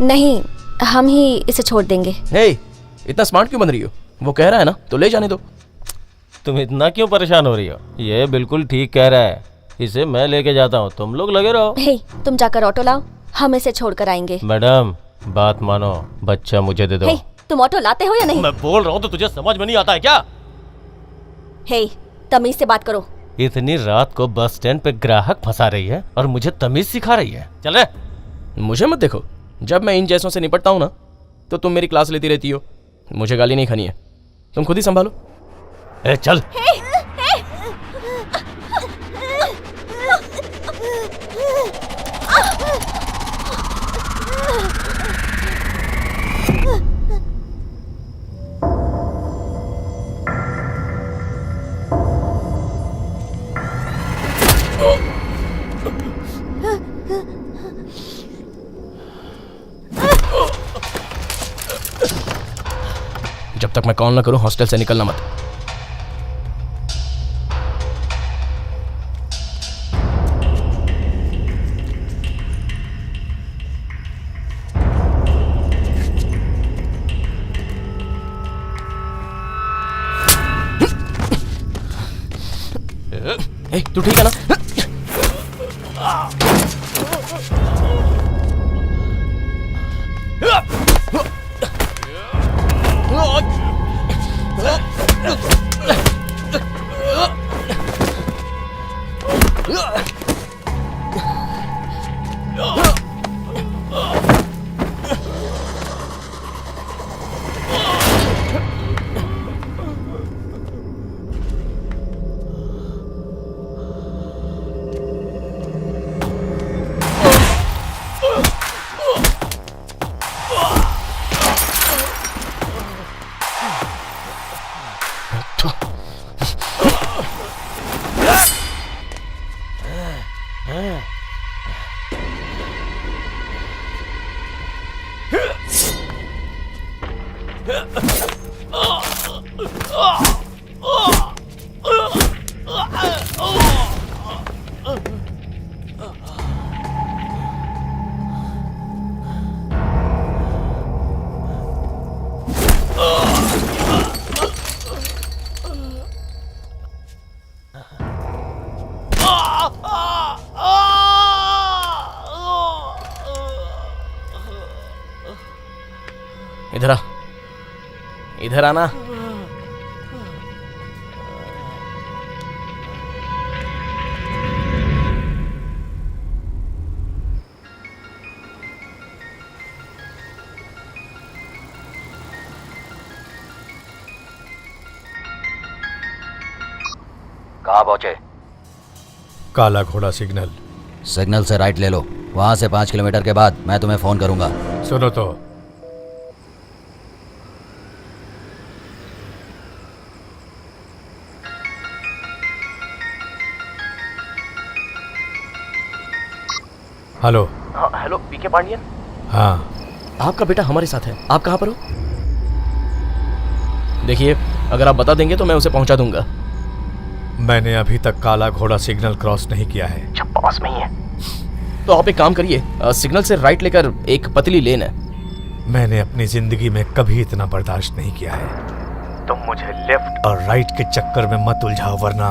Speaker 1: नहीं, हम ही इसे छोड़ देंगे।
Speaker 7: हे, इतना स्मार्ट क्यों बन रही हो? वो कह रहा है ना तो ले जाने दो।
Speaker 3: तुम इतना क्यों परेशान हो रही हो? ये बिल्कुल ठीक कह रहा है। इसे मैं लेके जाता हूँ, तुम लोग लगे रहो।
Speaker 1: हे, तुम जाकर ऑटो लाओ, हम इसे छोड़ कर आएंगे।
Speaker 3: मैडम बात मानो, बच्चा मुझे दे दो।
Speaker 1: हे, तुम ऑटो लाते हो या नहीं?
Speaker 3: मैं बोल रहा हूँ तो तुझे समझ में नहीं आता है क्या?
Speaker 1: हे, तमीज से बात करो।
Speaker 3: इतनी रात को बस स्टैंड पे ग्राहक फंसा रही है और मुझे तमीज सिखा रही है। चल रे।
Speaker 7: मुझे मत देखो। जब मैं इन जैसों से निपटता हूँ ना तो तुम मेरी क्लास लेती रहती हो। मुझे गाली नहीं खानी है, तुम खुद ही संभालो।
Speaker 3: ए, चल।
Speaker 7: जब तक मैं कॉल ना करूं हॉस्टल से निकलना मत। ए, तू ठीक है ना? इधर आ, इधर आना।
Speaker 17: कहाँ पहुंचे?
Speaker 11: काला घोड़ा सिग्नल।
Speaker 17: सिग्नल से राइट ले लो। वहां से 5 किलोमीटर के बाद मैं तुम्हें फोन करूंगा।
Speaker 11: सुनो तो, हेलो।
Speaker 7: हेलो पीके पांडियन।
Speaker 11: हाँ।
Speaker 7: आपका बेटा हमारे साथ है, आप कहाँ पर हो? देखिए, अगर आप बता देंगे तो मैं उसे पहुंचा दूंगा।
Speaker 11: मैंने अभी तक काला घोड़ा सिग्नल क्रॉस नहीं किया है।
Speaker 7: अच्छा, पास में ही है। तो आप एक काम करिए, सिग्नल से राइट लेकर एक पतली लेन है।
Speaker 11: मैंने अपनी जिंदगी में कभी इतना बर्दाश्त नहीं किया है। तुम मुझे लेफ्ट और राइट के चक्कर में मत उलझाओ, वरना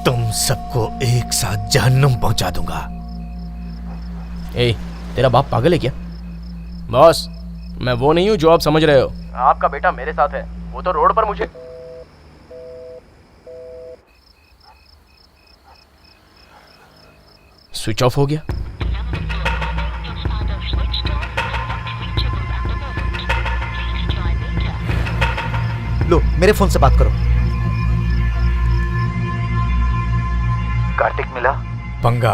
Speaker 11: तुम सबको एक साथ जहन्नुम पहुंचा दूंगा।
Speaker 7: ए, तेरा बाप पागल है क्या? बॉस, मैं वो नहीं हूँ जो आप समझ रहे हो। आपका बेटा मेरे साथ है, वो तो रोड पर मुझे। स्विच ऑफ हो गया।
Speaker 14: लो, मेरे फोन से बात करो। कार्तिक मिला?
Speaker 11: पंगा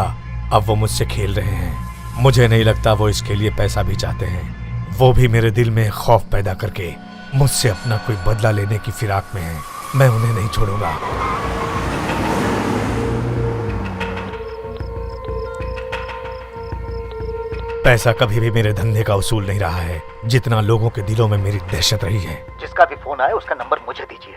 Speaker 11: अब वो मुझसे खेल रहे हैं। मुझे नहीं लगता वो इसके लिए पैसा भी चाहते हैं। वो भी मेरे दिल में खौफ पैदा करके मुझसे अपना कोई बदला लेने की फिराक में है। मैं उन्हें नहीं छोड़ूंगा। पैसा कभी भी मेरे धंधे का उसूल नहीं रहा है, जितना लोगों के दिलों में मेरी दहशत रही है।
Speaker 14: जिसका भी फोन आए उसका नंबर मुझे दीजिए।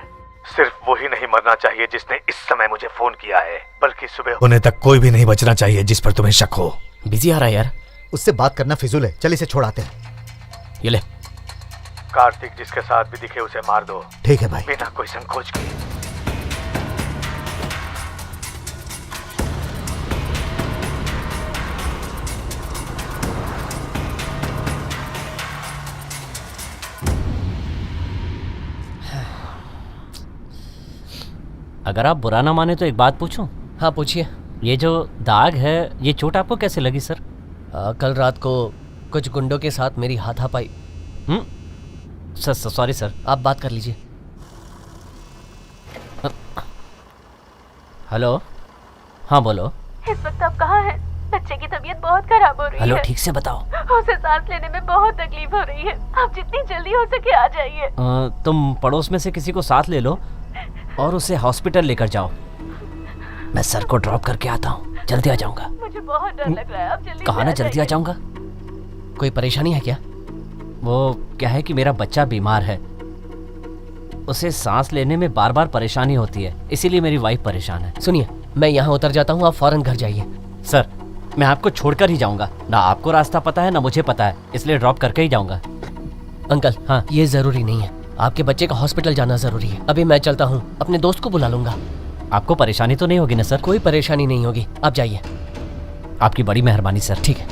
Speaker 11: सिर्फ वही नहीं मरना चाहिए जिसने इस समय मुझे फोन किया है, बल्कि सुबह होने तक कोई भी नहीं बचना चाहिए जिस पर तुम्हें शक हो।
Speaker 7: बिजी आ रहा है यार।
Speaker 14: उससे बात करना फिजूल है, चल इसे छोड़ाते हैं।
Speaker 7: ये ले।
Speaker 11: कार्तिक जिसके साथ भी दिखे उसे मार दो।
Speaker 14: ठीक है भाई।
Speaker 11: बिना कोई संकोच के।
Speaker 8: अगर आप बुरा ना माने तो एक बात पूछूं?
Speaker 2: हाँ पूछिए।
Speaker 8: ये जो दाग है, ये चोट आपको कैसे लगी सर?
Speaker 2: कल रात को कुछ गुंडों के साथ मेरी हाथापाई।
Speaker 8: Sir sorry sir.
Speaker 2: आप बात कर लीजिए।
Speaker 8: हेलो, हाँ बोलो।
Speaker 19: इस वक्त आप कहाँ हैं? बच्चे की तबीयत बहुत खराब हो रही है।
Speaker 8: हेलो, ठीक से बताओ।
Speaker 19: उसे सांस लेने में बहुत तकलीफ हो रही है। आप जितनी जल्दी हो सके आ जाइए।
Speaker 8: तुम पड़ोस में से किसी को साथ ले लो और उसे हॉस्पिटल लेकर जाओ। मैं सर को ड्रॉप करके आता हूँ, जल्दी आ जाऊंगा।
Speaker 19: मुझे बहुत डर लग रहा है, आप जल्दी
Speaker 8: कहा ना जल्दी आ जाऊंगा।
Speaker 2: कोई परेशानी है क्या?
Speaker 8: वो क्या है कि मेरा बच्चा बीमार है, उसे सांस लेने में बार बार परेशानी होती है, इसीलिए मेरी वाइफ परेशान है।
Speaker 2: सुनिए, मैं यहाँ उतर जाता हूँ, आप फौरन घर जाइए।
Speaker 8: सर, मैं आपको छोड़कर ही जाऊंगा। ना आपको रास्ता पता है ना मुझे पता है, इसलिए ड्रॉप करके ही जाऊंगा।
Speaker 2: अंकल, हाँ ये जरूरी नहीं है, आपके बच्चे का हॉस्पिटल जाना जरूरी है। अभी मैं चलता हूँ, अपने दोस्त को बुला लूंगा।
Speaker 8: आपको परेशानी तो नहीं होगी ना सर?
Speaker 2: कोई परेशानी नहीं होगी, आप जाइए।
Speaker 8: आपकी बड़ी मेहरबानी सर।
Speaker 2: ठीक है।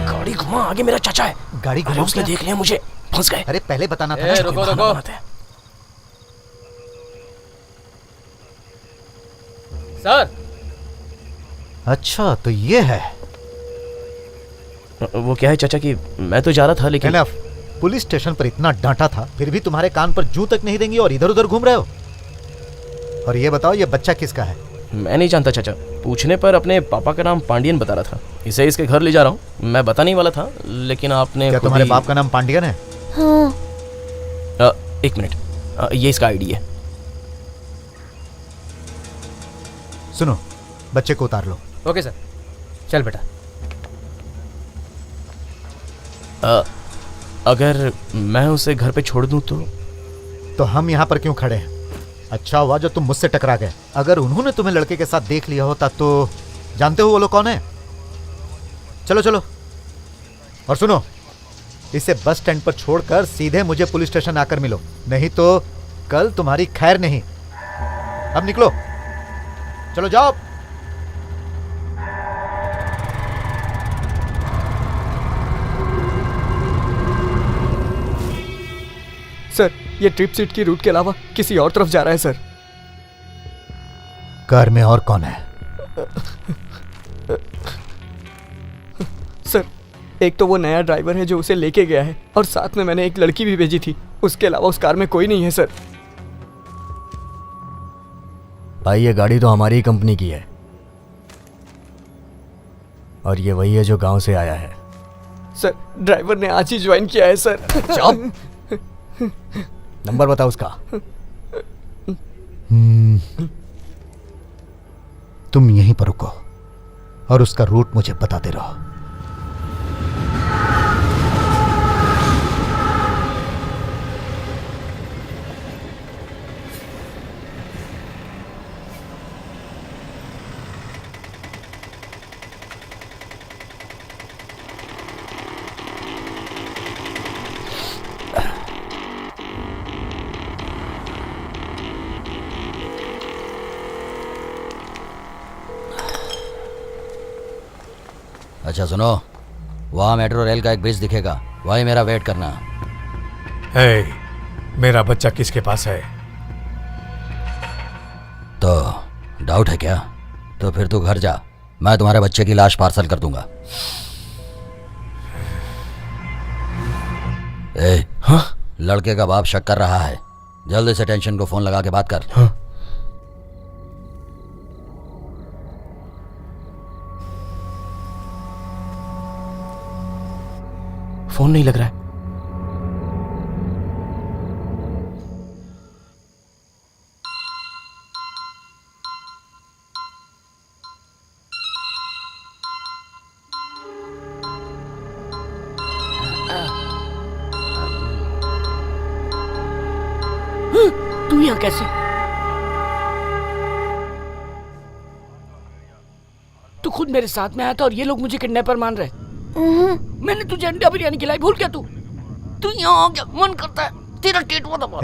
Speaker 7: गाड़ी घुमा, आगे मेरा चाचा है।
Speaker 14: गाड़ी
Speaker 7: अरे
Speaker 14: घुमा,
Speaker 7: उसने देख लिया मुझे, फंस गए।
Speaker 14: अरे पहले बताना था ना।
Speaker 7: रुको रुको।
Speaker 2: सर।
Speaker 14: अच्छा तो ये है।
Speaker 7: वो क्या है चाचा कि मैं तो जा रहा था लेकिन
Speaker 14: पुलिस स्टेशन पर इतना डांटा था, फिर भी तुम्हारे कान पर जूं तक नहीं देंगी और इधर उधर घूम रहे हो। और ये बताओ, ये बच्चा किसका है?
Speaker 7: मैं नहीं जानता चाचा, पूछने पर अपने पापा का नाम पांडियन बता रहा था। इसे इसके घर ले जा रहा हूँ। मैं बता नहीं वाला था, लेकिन आपने
Speaker 14: क्या तुम्हारे बाप का नाम पांडियन है?
Speaker 6: हाँ।
Speaker 7: एक मिनट, ये इसका आईडी है।
Speaker 14: सुनो, बच्चे को उतार लो।
Speaker 2: ओके सर, चल बेटा।
Speaker 7: अगर मैं उसे घर पे छोड़ दूं तो
Speaker 14: हम यहाँ पर क्यों खड़े हैं? अच्छा हुआ जो तुम मुझसे टकरा गए। अगर उन्होंने तुम्हें लड़के के साथ देख लिया होता तो जानते हो वो लोग कौन है? चलो चलो। और सुनो, इसे बस स्टैंड पर छोड़कर सीधे मुझे पुलिस स्टेशन आकर मिलो, नहीं तो कल तुम्हारी खैर नहीं। अब निकलो, चलो जाओ।
Speaker 20: सर, ये ट्रिप सीट की रूट के अलावा किसी और तरफ जा रहा है सर।
Speaker 14: कार में और कौन है?
Speaker 20: सर, एक तो वो नया ड्राइवर है जो उसे लेके गया है, और साथ में मैंने एक लड़की भी भेजी थी। उसके अलावा उस कार में कोई नहीं है सर।
Speaker 9: भाई ये गाड़ी तो हमारी कंपनी की है, और ये वही है जो गांव से आया है।
Speaker 20: सर ड्राइवर ने आज ही ज्वाइन किया है सर।
Speaker 14: चुप। नंबर बताओ उसका। तुम यहीं पर रुको और उसका रूट मुझे बताते रहो।
Speaker 17: अच्छा सुनो, वहाँ मेट्रो रेल का एक ब्रिज दिखेगा, वहीं मेरा वेट करना।
Speaker 11: मेरा बच्चा किसके पास है?
Speaker 17: तो डाउट है क्या? तो फिर तू घर जा, मैं तुम्हारे बच्चे की लाश पार्सल कर दूंगा।
Speaker 7: हाँ?
Speaker 17: लड़के का बाप शक कर रहा है, जल्दी से टेंशन को फोन लगा के बात कर।
Speaker 7: हाँ? फोन नहीं लग रहा है।
Speaker 5: तू यहाँ कैसे? तू खुद मेरे साथ में आया था और ये लोग मुझे किडनैपर मान रहे। मैंने तुझे अंडा बिरयानी खिलाई, भूल गया तू यहाँ आ गया, मन करता है तेरा टेटवा दबा।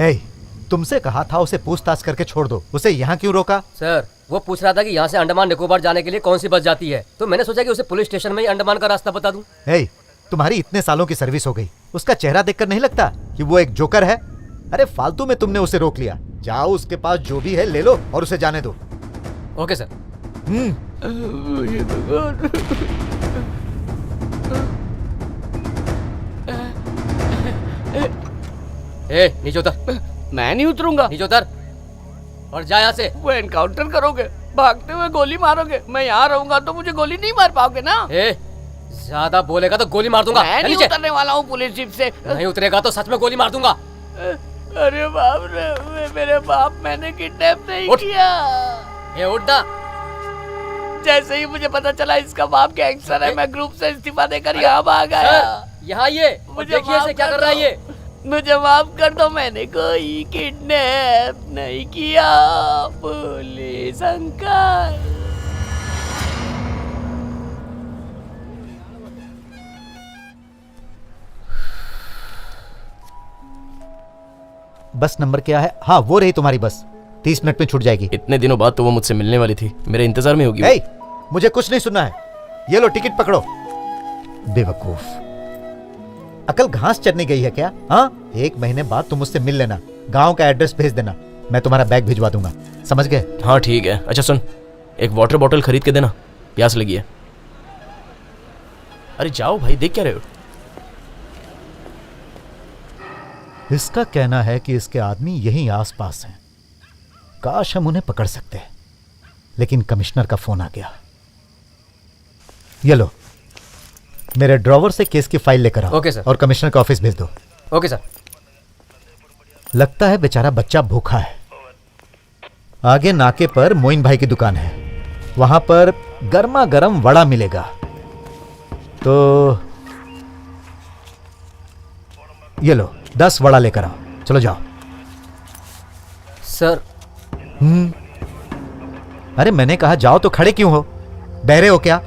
Speaker 14: तुमसे कहा था उसे पूछताछ करके छोड़ दो, उसे यहाँ क्यों रोका?
Speaker 2: सर वो पूछ रहा था कि यहाँ से अंडमान निकोबार जाने के लिए कौन सी बस जाती है, तो मैंने सोचा कि उसे पुलिस स्टेशन में ही अंडमान का रास्ता बता दूं।
Speaker 14: तुम्हारी इतने सालों की सर्विस हो गई, उसका चेहरा देखकर नहीं लगता कि वो एक जोकर है? अरे फालतू में तुमने उसे रोक लिया। जाओ उसके पास जो भी है ले लो और उसे जाने दो।
Speaker 2: Okay sir. नीचे उतर।
Speaker 5: मैं नहीं उतरूंगा।
Speaker 2: नीचे उतर और जा यहाँ से।
Speaker 5: वो एनकाउंटर करोगे, भागते हुए गोली मारोगे, मैं यहाँ रहूंगा तो मुझे गोली नहीं मार पाओगे ना।
Speaker 2: ज्यादा बोलेगा तो गोली मार दूंगा।
Speaker 5: मैं नहीं उतरने वाला हूँ पुलिस जीप से।
Speaker 2: नहीं उतरेगा तो सच में गोली मार दूंगा।
Speaker 5: अरे बाप रे, मेरे बाप मैंने किडनैप नहीं किया।
Speaker 2: उठ ना।
Speaker 5: जैसे ही मुझे पता चला इसका बाप गैंगस्टर है, मैं ग्रुप से इस्तीफा देकर यहाँ भाग आया।
Speaker 2: यहाँ ये मुझे देखिए इसे क्या कर रहा है ये।
Speaker 5: मुझे माफ कर दो, मैंने कोई किडनैप नहीं किया पुलिस अंकल।
Speaker 14: बस नंबर क्या है? हाँ वो रही तुम्हारी बस, 30 मिनट में छूट जाएगी।
Speaker 7: इतने दिनों बाद तो वो मुझसे मिलने वाली थी, मेरे इंतजार में होगी।
Speaker 14: मुझे कुछ नहीं सुनना है, ये लो टिकट पकड़ो। बेवकूफ, अकल घास चरने गई है क्या? हाँ, 1 महीने बाद तुम मुझसे मिल लेना, गांव का एड्रेस भेज देना, मैं तुम्हारा बैग भिजवा दूंगा, समझ गए?
Speaker 7: हाँ ठीक है। अच्छा सुन, एक वाटर बॉटल खरीद के देना, प्यास लगी है। अरे जाओ भाई, देख क्या रहे हो?
Speaker 14: इसका कहना है कि इसके आदमी यहीं आसपास हैं। काश हम उन्हें पकड़ सकते, लेकिन कमिश्नर का फोन आ गया। ये लो, मेरे ड्रॉवर से केस की फाइल लेकर आओ।
Speaker 2: Okay sir.
Speaker 14: और कमिश्नर का ऑफिस भेज दो।
Speaker 2: Okay sir.
Speaker 14: लगता है बेचारा बच्चा भूखा है। आगे नाके पर मोइन भाई की दुकान है, वहां पर गर्मा गर्म वड़ा मिलेगा। तो ये लो, 10 वड़ा लेकर आओ, चलो जाओ।
Speaker 2: सर।
Speaker 14: अरे मैंने कहा जाओ तो खड़े क्यों हो? बहरे हो क्या?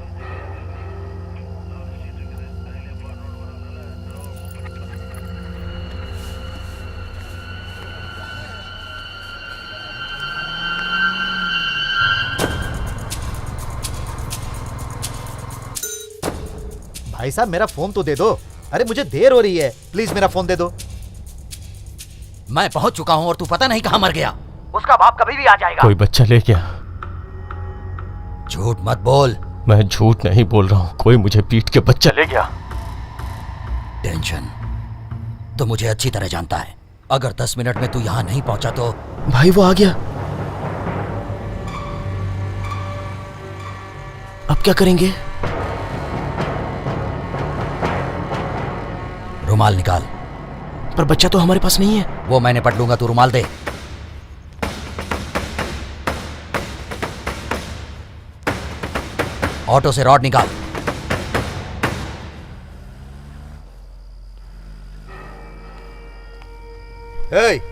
Speaker 14: भाई साहब मेरा फोन तो दे दो। अरे मुझे देर हो रही है, प्लीज मेरा फोन दे दो।
Speaker 17: मैं पहुंच चुका हूं और तू पता नहीं कहां मर गया।
Speaker 12: उसका बाप कभी भी आ जाएगा।
Speaker 16: कोई बच्चा ले गया।
Speaker 17: झूठ मत बोल।
Speaker 16: मैं झूठ नहीं बोल रहा हूं, कोई मुझे पीट के बच्चा ले गया।
Speaker 17: टेंशन तो मुझे अच्छी तरह जानता है, अगर 10 मिनट में तू यहां नहीं पहुंचा तो।
Speaker 7: भाई वो आ गया, अब क्या करेंगे?
Speaker 17: रुमाल निकाल।
Speaker 7: पर बच्चा तो हमारे पास नहीं है।
Speaker 17: वो मैं निपट लूंगा, तू रुमाल दे। ऑटो से रॉड निकाल।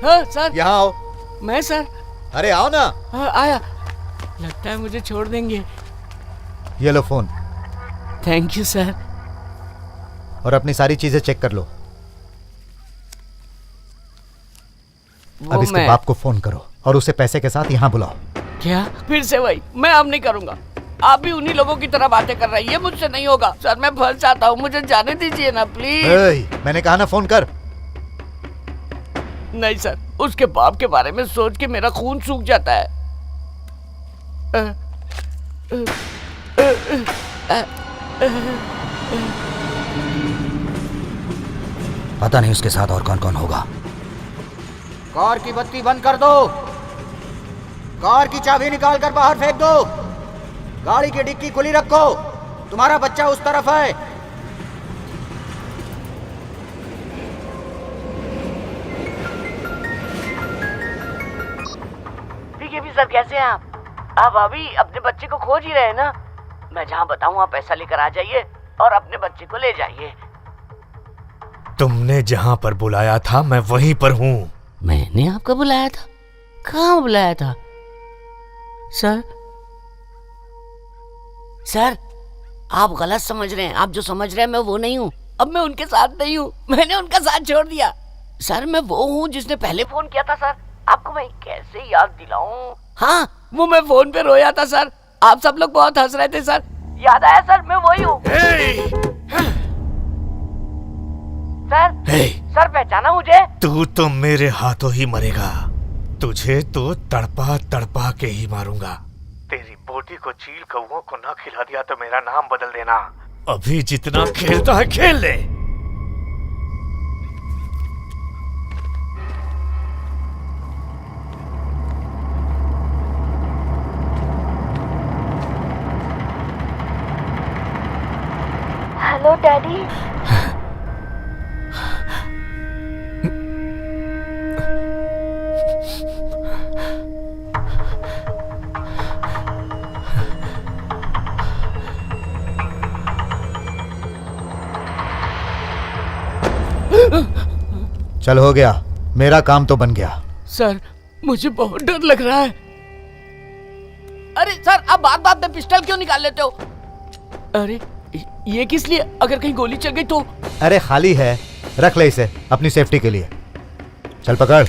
Speaker 20: हाँ सर।
Speaker 14: यहाँ आओ।
Speaker 20: मैं सर।
Speaker 14: अरे आओ ना।
Speaker 20: हाँ आया। लगता है मुझे छोड़ देंगे।
Speaker 14: ये लो फोन।
Speaker 20: Thank you sir.
Speaker 14: और अपनी सारी चीजें चेक कर लो। अब इसके बाप को फोन करो और उसे पैसे के साथ यहाँ बुलाओ।
Speaker 20: क्या? फिर से वही? मैं अब नहीं करूँगा। आप भी उन्हीं लोगों की तरह बातें कर रही है, मुझसे नहीं होगा सर। मैं फंस जाता हूँ, मुझे जाने दीजिए ना प्लीज।
Speaker 14: मैंने कहा ना फोन कर।
Speaker 20: नहीं सर, उसके बाप के बारे में सोच के मेरा खून सूख जाता है।
Speaker 17: पता नहीं उसके साथ और कौन कौन होगा।
Speaker 14: कार की बत्ती बंद कर दो। कार की चाबी निकाल कर बाहर फेंक दो। गाड़ी की डिक्की खुली रखो। तुम्हारा बच्चा उस तरफ है।
Speaker 20: पीकेपी सर, कैसे हैं आप अभी अपने बच्चे को खोज ही रहे हैं ना? मैं जहाँ बताऊँ आप पैसा लेकर आ जाइए और अपने बच्चे को ले जाइए।
Speaker 11: तुमने जहाँ पर बुलाया था मैं वहीं पर हूँ।
Speaker 20: मैंने आपको बुलाया था? कहाँ बुलाया था सर? सर आप गलत समझ रहे हैं। आप जो समझ रहे हैं मैं वो नहीं हूँ। अब मैं उनके साथ नहीं हूँ, मैंने उनका साथ छोड़ दिया। सर मैं वो हूँ जिसने पहले फोन किया था सर। आपको मैं कैसे याद दिलाऊं? हाँ, वो मैं फोन पे रोया था सर। आप सब लोग बहुत हंस रहे थे सर। याद आया सर, मैं वही हूँ। सर पहचाना मुझे?
Speaker 11: तू तो मेरे हाथों ही मरेगा। तुझे तो तड़पा तड़पा के ही मारूंगा। तेरी बोटी को चील कौओं को ना खिला दिया तो मेरा नाम बदल देना। अभी जितना खेलता है खेल ले।
Speaker 19: Hello daddy.
Speaker 14: चल हो गया, मेरा काम तो बन गया।
Speaker 20: सर मुझे बहुत डर लग रहा है। अरे सर आप बात बात में पिस्टल क्यों निकाल लेते हो? अरे ये किस लिए? अगर कहीं गोली चल गई तो?
Speaker 14: अरे खाली है, रख ले इसे अपनी सेफ्टी के लिए। चल पकड़।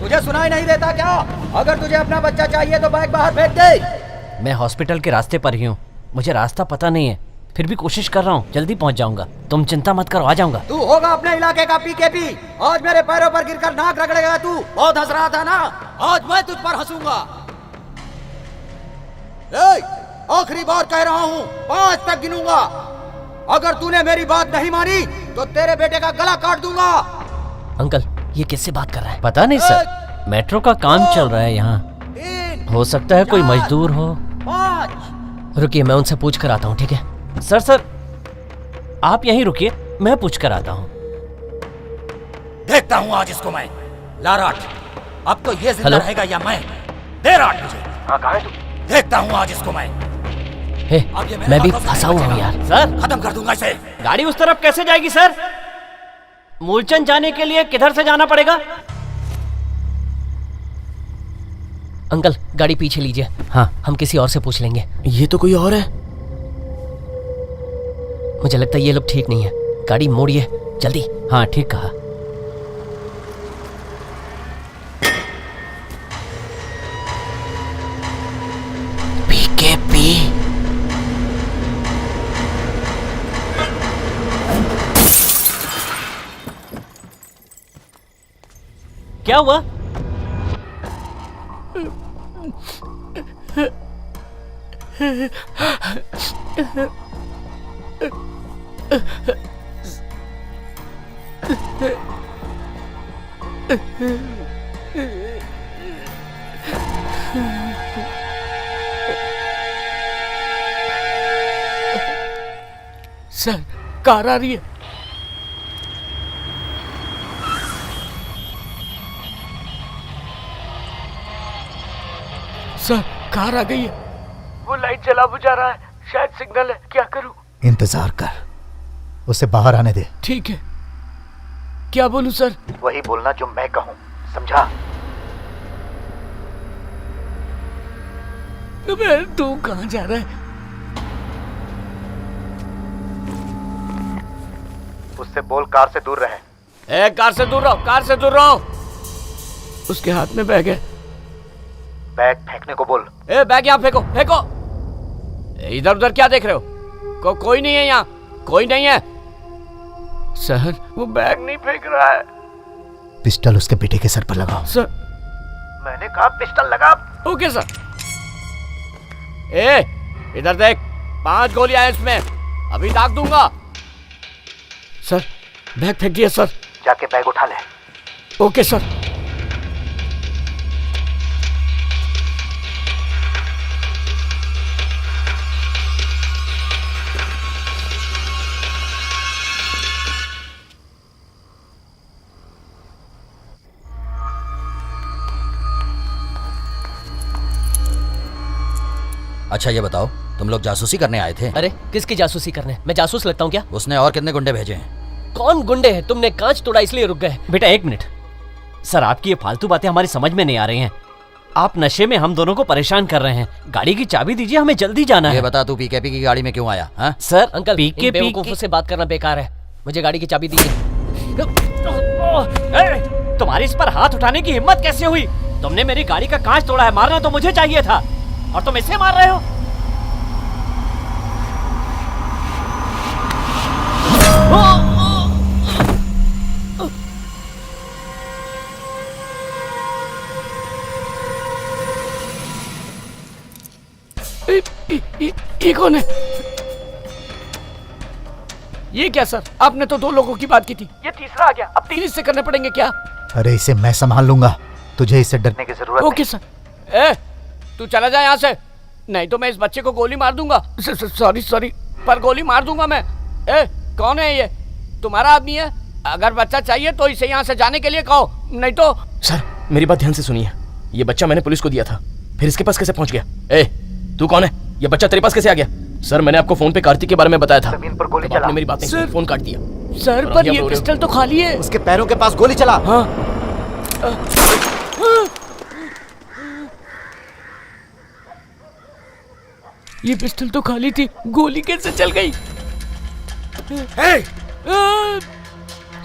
Speaker 14: तुझे सुनाई नहीं देता क्या? अगर तुझे अपना बच्चा चाहिए तो बैग बाहर फेंक दे।
Speaker 2: मैं हॉस्पिटल के रास्ते पर ही हूँ, मुझे रास्ता पता नहीं है, फिर भी कोशिश कर रहा हूँ, जल्दी पहुँच जाऊंगा। तुम चिंता मत करो, आ जाऊंगा।
Speaker 14: तू होगा अपने इलाके का पीकेपी। आज मेरे पैरों पर गिरकर नाक रगड़ेगा तू। बहुत हंस रहा था ना, आज मैं तुझ पर हंसूंगा। आखिरी बार कह रहा हूँ, 5 तक गिनूंगा। अगर तूने मेरी बात नहीं मानी तो तेरे बेटे का गला काट दूंगा।
Speaker 2: अंकल ये किससे बात कर रहा है? पता नहीं सर, मेट्रो का काम चल रहा है यहाँ, हो सकता है कोई मजदूर हो। रुकिए मैं उनसे पूछ कर आता हूँ, ठीक है? सर आप यहीं रुकिए, मैं पूछ कर आता हूँ।
Speaker 17: देखता हूँ आज इसको मैं। ला राट, अब तो ये जिंदा रहेगा या मैं? दे राट मुझे। कहाँ है तू? देखता हूँ आज इसको मैं।
Speaker 2: हे, मैं भी फंसा हुआ हूँ यार। सर
Speaker 17: खत्म कर दूंगा इसे।
Speaker 2: गाड़ी उस तरफ कैसे जाएगी सर? मूलचंद जाने के लिए किधर से जाना पड़ेगा? अंकल गाड़ी पीछे लीजिए। हाँ हम किसी और से पूछ लेंगे।
Speaker 7: ये तो कोई और है।
Speaker 2: मुझे लगता है ये लोग ठीक नहीं है, गाड़ी मोड़िए जल्दी। हाँ ठीक कहा। पीकेपी क्या हुआ?
Speaker 5: सर कार आ रही है। सर कार आ गई है। वो लाइट जला बुझा रहा है, शायद सिग्नल है। क्या करूं?
Speaker 14: इंतजार कर, उसे बाहर आने दे।
Speaker 5: ठीक है। क्या बोलूं सर?
Speaker 14: वही बोलना जो मैं कहूं, समझा?
Speaker 5: तू कहाँ जा रहा है?
Speaker 14: उससे बोल कार से दूर रहे।
Speaker 5: कार से दूर रहो, कार से दूर रहो। उसके हाथ में बैग है।
Speaker 14: बैग फेंकने को बोल।
Speaker 5: बैग यहाँ फेंको, फेंको। इधर उधर क्या देख रहे हो? कोई नहीं है यहाँ, कोई नहीं है। सर वो बैग नहीं फेंक रहा है।
Speaker 14: पिस्टल उसके बेटे के सर पर लगाओ।
Speaker 5: सर
Speaker 14: मैंने कहा पिस्टल लगा।
Speaker 5: Okay sir. इधर देख, 5 गोलियां हैं इसमें, अभी दाग दूंगा। सर बैग फेंक दिया सर।
Speaker 14: जाके बैग उठा ले।
Speaker 5: Okay sir.
Speaker 17: अच्छा ये बताओ, तुम लोग जासूसी करने आए थे?
Speaker 2: अरे किसकी जासूसी करने? मैं जासूस लगता हूँ क्या?
Speaker 17: उसने और कितने गुंडे भेजे हैं?
Speaker 2: कौन गुंडे हैं? तुमने कांच तोड़ा इसलिए रुक गए।
Speaker 8: बेटा 1 मिनट सर, आपकी ये फालतू बातें हमारी समझ में नहीं आ रही हैं। आप नशे में हम दोनों को परेशान कर रहे हैं। गाड़ी की चाबी दीजिए, हमें जल्दी जाना है।
Speaker 17: ये बता, तू पीकेपी की गाड़ी में क्यों आया? हाँ
Speaker 2: सर अंकल, इन बेवकूफों से बात करना बेकार है। मुझे गाड़ी की चाबी दीजिए।
Speaker 8: तुम्हारी इस पर हाथ उठाने की हिम्मत कैसे हुई? तुमने मेरी गाड़ी का कांच तोड़ा है, मारना तो मुझे चाहिए था और तुम इसे मार रहे हो।
Speaker 5: ये कौन है? ये क्या सर? आपने तो 2 लोगों की बात की थी, ये तीसरा आ गया। अब 3 इससे करने पड़ेंगे क्या?
Speaker 14: अरे इसे मैं संभाल लूंगा, तुझे इससे डरने की जरूरत
Speaker 5: ओके सर। तू चला जा यहाँ से, नहीं तो मैं इस बच्चे को गोली मार दूंगा। सॉरी पर गोली मार दूंगा मैं। कौन है ये? तुम्हारा आदमी है? अगर बच्चा चाहिए तो इसे यहाँ से जाने के लिए कहो, नहीं तो।
Speaker 7: सर मेरी बात ध्यान से सुनिए, ये बच्चा मैंने पुलिस को दिया था, फिर इसके पास कैसे पहुंच गया? तू कौन है? ये बच्चा तेरे पास कैसे आ गया? सर मैंने आपको फोन पे कार्तिक के बारे में बताया था।
Speaker 14: जमीन पर गोली चला।
Speaker 7: आपने मेरी बात नहीं सुनी, फोन काट दिया।
Speaker 5: सर पर ये पिस्टल तो खाली है।
Speaker 14: उसके पैरों के पास गोली चला।
Speaker 5: हाँ। ये पिस्टल तो खाली थी, गोली कैसे चल गई?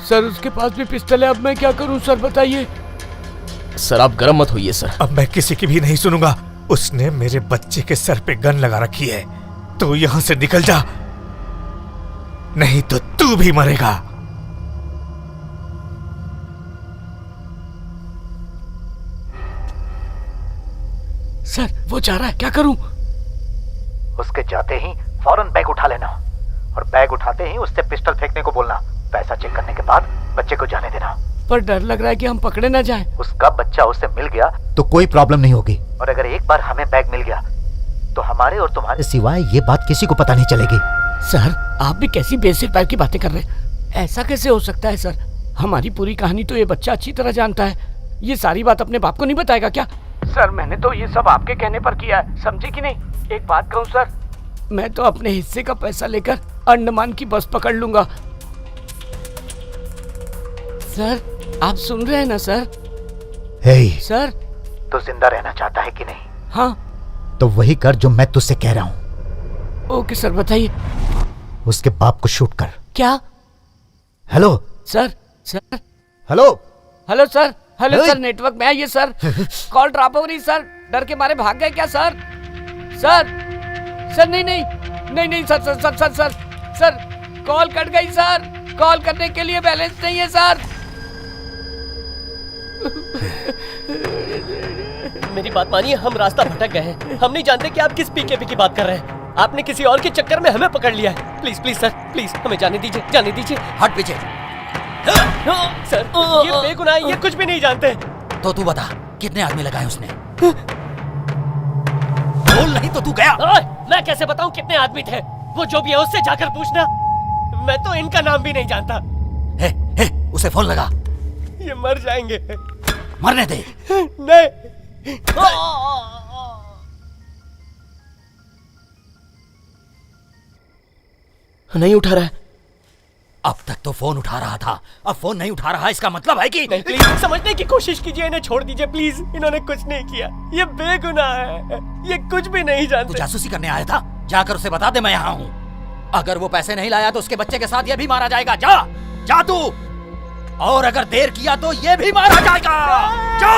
Speaker 5: सर उसके पास भी पिस्टल है, अब मैं क्या करूं सर बताइए।
Speaker 7: सर आप गर्म मत होइए सर।
Speaker 11: अब मैं किसी की भी नहीं सुनूंगा। उसने मेरे बच्चे के सर पे गन लगा रखी है, तो यहां से निकल जा, नहीं तो तू भी मरेगा।
Speaker 5: सर वो जा रहा है, क्या करूं?
Speaker 14: उसके जाते ही फौरन बैग उठा लेना और बैग उठाते ही उससे पिस्टल फेंकने को बोलना। पैसा चेक करने के बाद बच्चे को जाने देना।
Speaker 5: पर डर लग रहा है कि हम पकड़े ना जाएं।
Speaker 14: उसका बच्चा उससे मिल गया तो कोई प्रॉब्लम नहीं होगी, और अगर एक बार हमें बैग मिल गया तो हमारे और तुम्हारे सिवाय ये बात किसी को पता नहीं चलेगी।
Speaker 5: सर आप भी कैसी बेसिक टाइप की बातें कर रहे हैं? ऐसा कैसे हो सकता है सर? हमारी पूरी कहानी तो ये बच्चा अच्छी तरह जानता है। ये सारी बात अपने बाप को नहीं बताएगा क्या? सर मैंने तो ये सब आपके कहने पर किया है, समझे कि नहीं? एक बात कहूँ सर, मैं तो अपने हिस्से का पैसा लेकर अंडमान की बस पकड़ लूंगा। सर आप सुन रहे हैं ना सर?
Speaker 14: सर तो जिंदा रहना चाहता है कि नहीं?
Speaker 5: हाँ।
Speaker 14: तो वही कर जो मैं तुझसे कह रहा हूँ।
Speaker 5: ओके सर बताइए।
Speaker 14: उसके बाप को शूट कर।
Speaker 5: क्या?
Speaker 14: Hello
Speaker 5: sir. Sir
Speaker 14: hello
Speaker 5: hello sir. Hello sir, network में आइए सर। कॉल ड्रॉप हो रही सर, डर के मारे भाग गए क्या सर? सर सर नहीं sir sir sir sir sir sir call cut गई सर। कॉल करने के लिए बैलेंस नहीं है सर।
Speaker 2: मेरी बात मानिए, हम रास्ता भटक गए हैं। हम नहीं जानते कि आप किस पीके की बात कर रहे हैं। आपने किसी और के चक्कर में हमें पकड़ लिया है। प्लीज प्लीज सर, प्लीज हमें जाने दीजिए, जाने दीजिए।
Speaker 17: हट पीछे।
Speaker 2: सर ये बेगुनाह है, ये कुछ भी नहीं जानते।
Speaker 17: तो तू बता, कितने आदमी लगाए उसने? बोल नहीं तो तू गया।
Speaker 2: मैं कैसे बताऊं कितने आदमी थे? वो जो भी है उससे जाकर पूछना। मैं तो इनका नाम भी नहीं जानता।
Speaker 17: उसे फोन लगा।
Speaker 2: ये मर जाएंगे।
Speaker 17: मरने दे।
Speaker 2: नहीं।
Speaker 7: नहीं उठा रहा है।
Speaker 17: अब तक तो फोन उठा रहा था, अब फोन नहीं उठा रहा। इसका मतलब है कि
Speaker 2: प्लीज समझने की कोशिश कीजिए, इन्हें छोड़ दीजिए प्लीज। इन्होंने कुछ नहीं किया, ये बेगुनाह है, ये कुछ भी नहीं जानते।
Speaker 17: तू जासूसी करने आया था? जाकर उसे बता दे मैं यहाँ हूँ। अगर वो पैसे नहीं लाया तो उसके बच्चे के साथ ये भी मारा जाएगा। जा जा तू। और अगर देर किया तो ये भी मारा जाएगा। जा।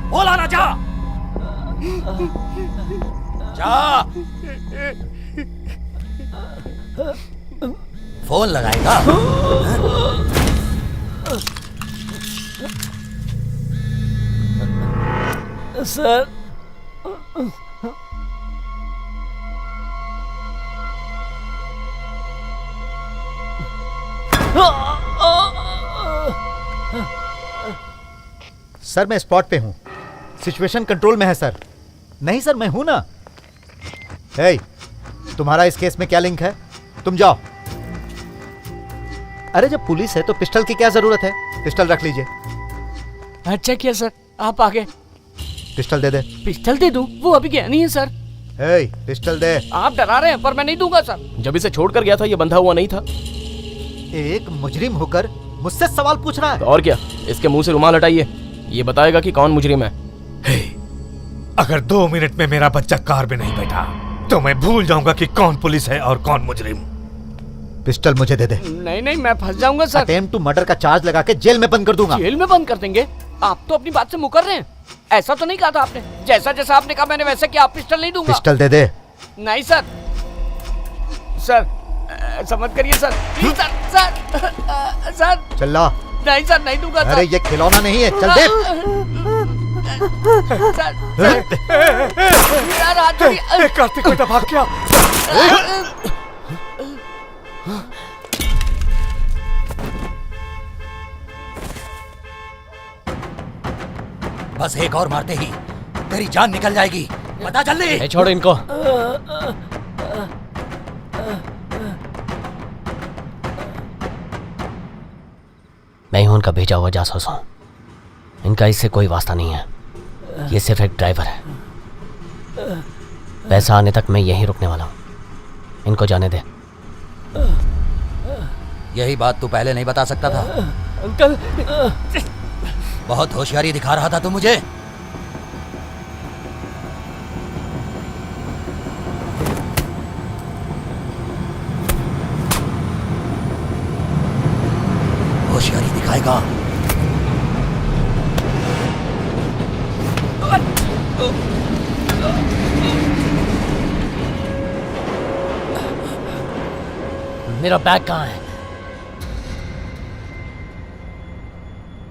Speaker 17: बोला ना, जा जा। फोन लगाएगा।
Speaker 2: सर
Speaker 14: सर मैं स्पॉट पे हूँ, सिचुएशन कंट्रोल में है सर। नहीं सर मैं हूँ ना। हे, तुम्हारा इस केस में क्या लिंक है? तुम जाओ। अरे जब पुलिस है तो पिस्टल की क्या जरूरत है? पिस्टल रख लीजिए।
Speaker 20: अच्छा किया सर, आप आ गए।
Speaker 14: पिस्टल दे दे।
Speaker 20: पिस्टल दे दूं? वो अभी गया नहीं है सर।
Speaker 14: हे, पिस्टल दे।
Speaker 20: आप डरा रहे हैं पर मैं नहीं दूंगा सर।
Speaker 7: जब इसे छोड़कर गया था ये बंधा हुआ नहीं था।
Speaker 14: एक मुजरिम होकर मुझसे सवाल पूछ रहा है।
Speaker 7: तो और क्या, इसके मुंह से रुमाल हटाइए, ये बताएगा कि कौन मुजरिम है।
Speaker 11: अगर 2 मिनट में मेरा बच्चा कार में नहीं बैठा तो मैं भूल जाऊंगा कि कौन पुलिस है और कौन मुजरिम।
Speaker 14: पिस्टल मुझे दे दे।
Speaker 20: नहीं नहीं मैं फंस जाऊंगा सर।
Speaker 14: अटेम्प्ट टू मर्डर का चार्ज लगा के जेल में बंद कर दूंगा।
Speaker 20: जेल में बंद कर देंगे? आप तो अपनी बात से मुकर रहे हैं। ऐसा तो नहीं कहा था आपने। जैसा जैसा आपने कहा मैंने वैसा किया। आप पिस्टल नहीं दूंगा।
Speaker 14: पिस्टल दे दे।
Speaker 20: नहीं सर, सर ऐसा मत करिए sir, please sir. Sir sir
Speaker 14: चला।
Speaker 20: नहीं सर, नहीं दूंगा।
Speaker 14: अरे ये खिलौना नहीं है, चल दे।
Speaker 11: कार्तिक बेटा भाग गया।
Speaker 17: बस एक और मारते ही तेरी जान निकल जाएगी। बता जल्दी।
Speaker 2: छोड़ो इनको। मैं हूं उनका भेजा हुआ जासूस हूं। इनका इससे कोई वास्ता नहीं है, ये सिर्फ एक ड्राइवर है। पैसा आने तक मैं यहीं रुकने वाला हूं। इनको जाने दे।
Speaker 17: यही बात तू पहले नहीं बता सकता था?
Speaker 2: अंकल
Speaker 17: बहुत होशियारी दिखा रहा था तू मुझे। होशियारी दिखाएगा।
Speaker 2: मेरा बैग कहाँ है?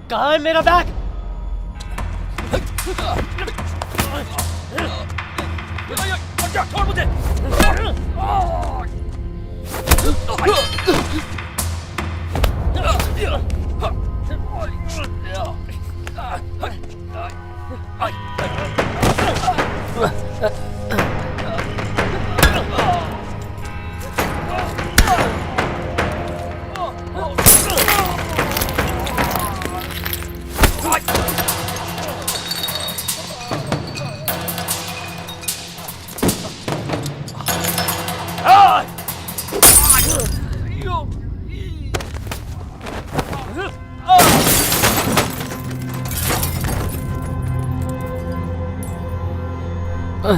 Speaker 2: कहाँ है मेरा बैग? छोड़ मुझे।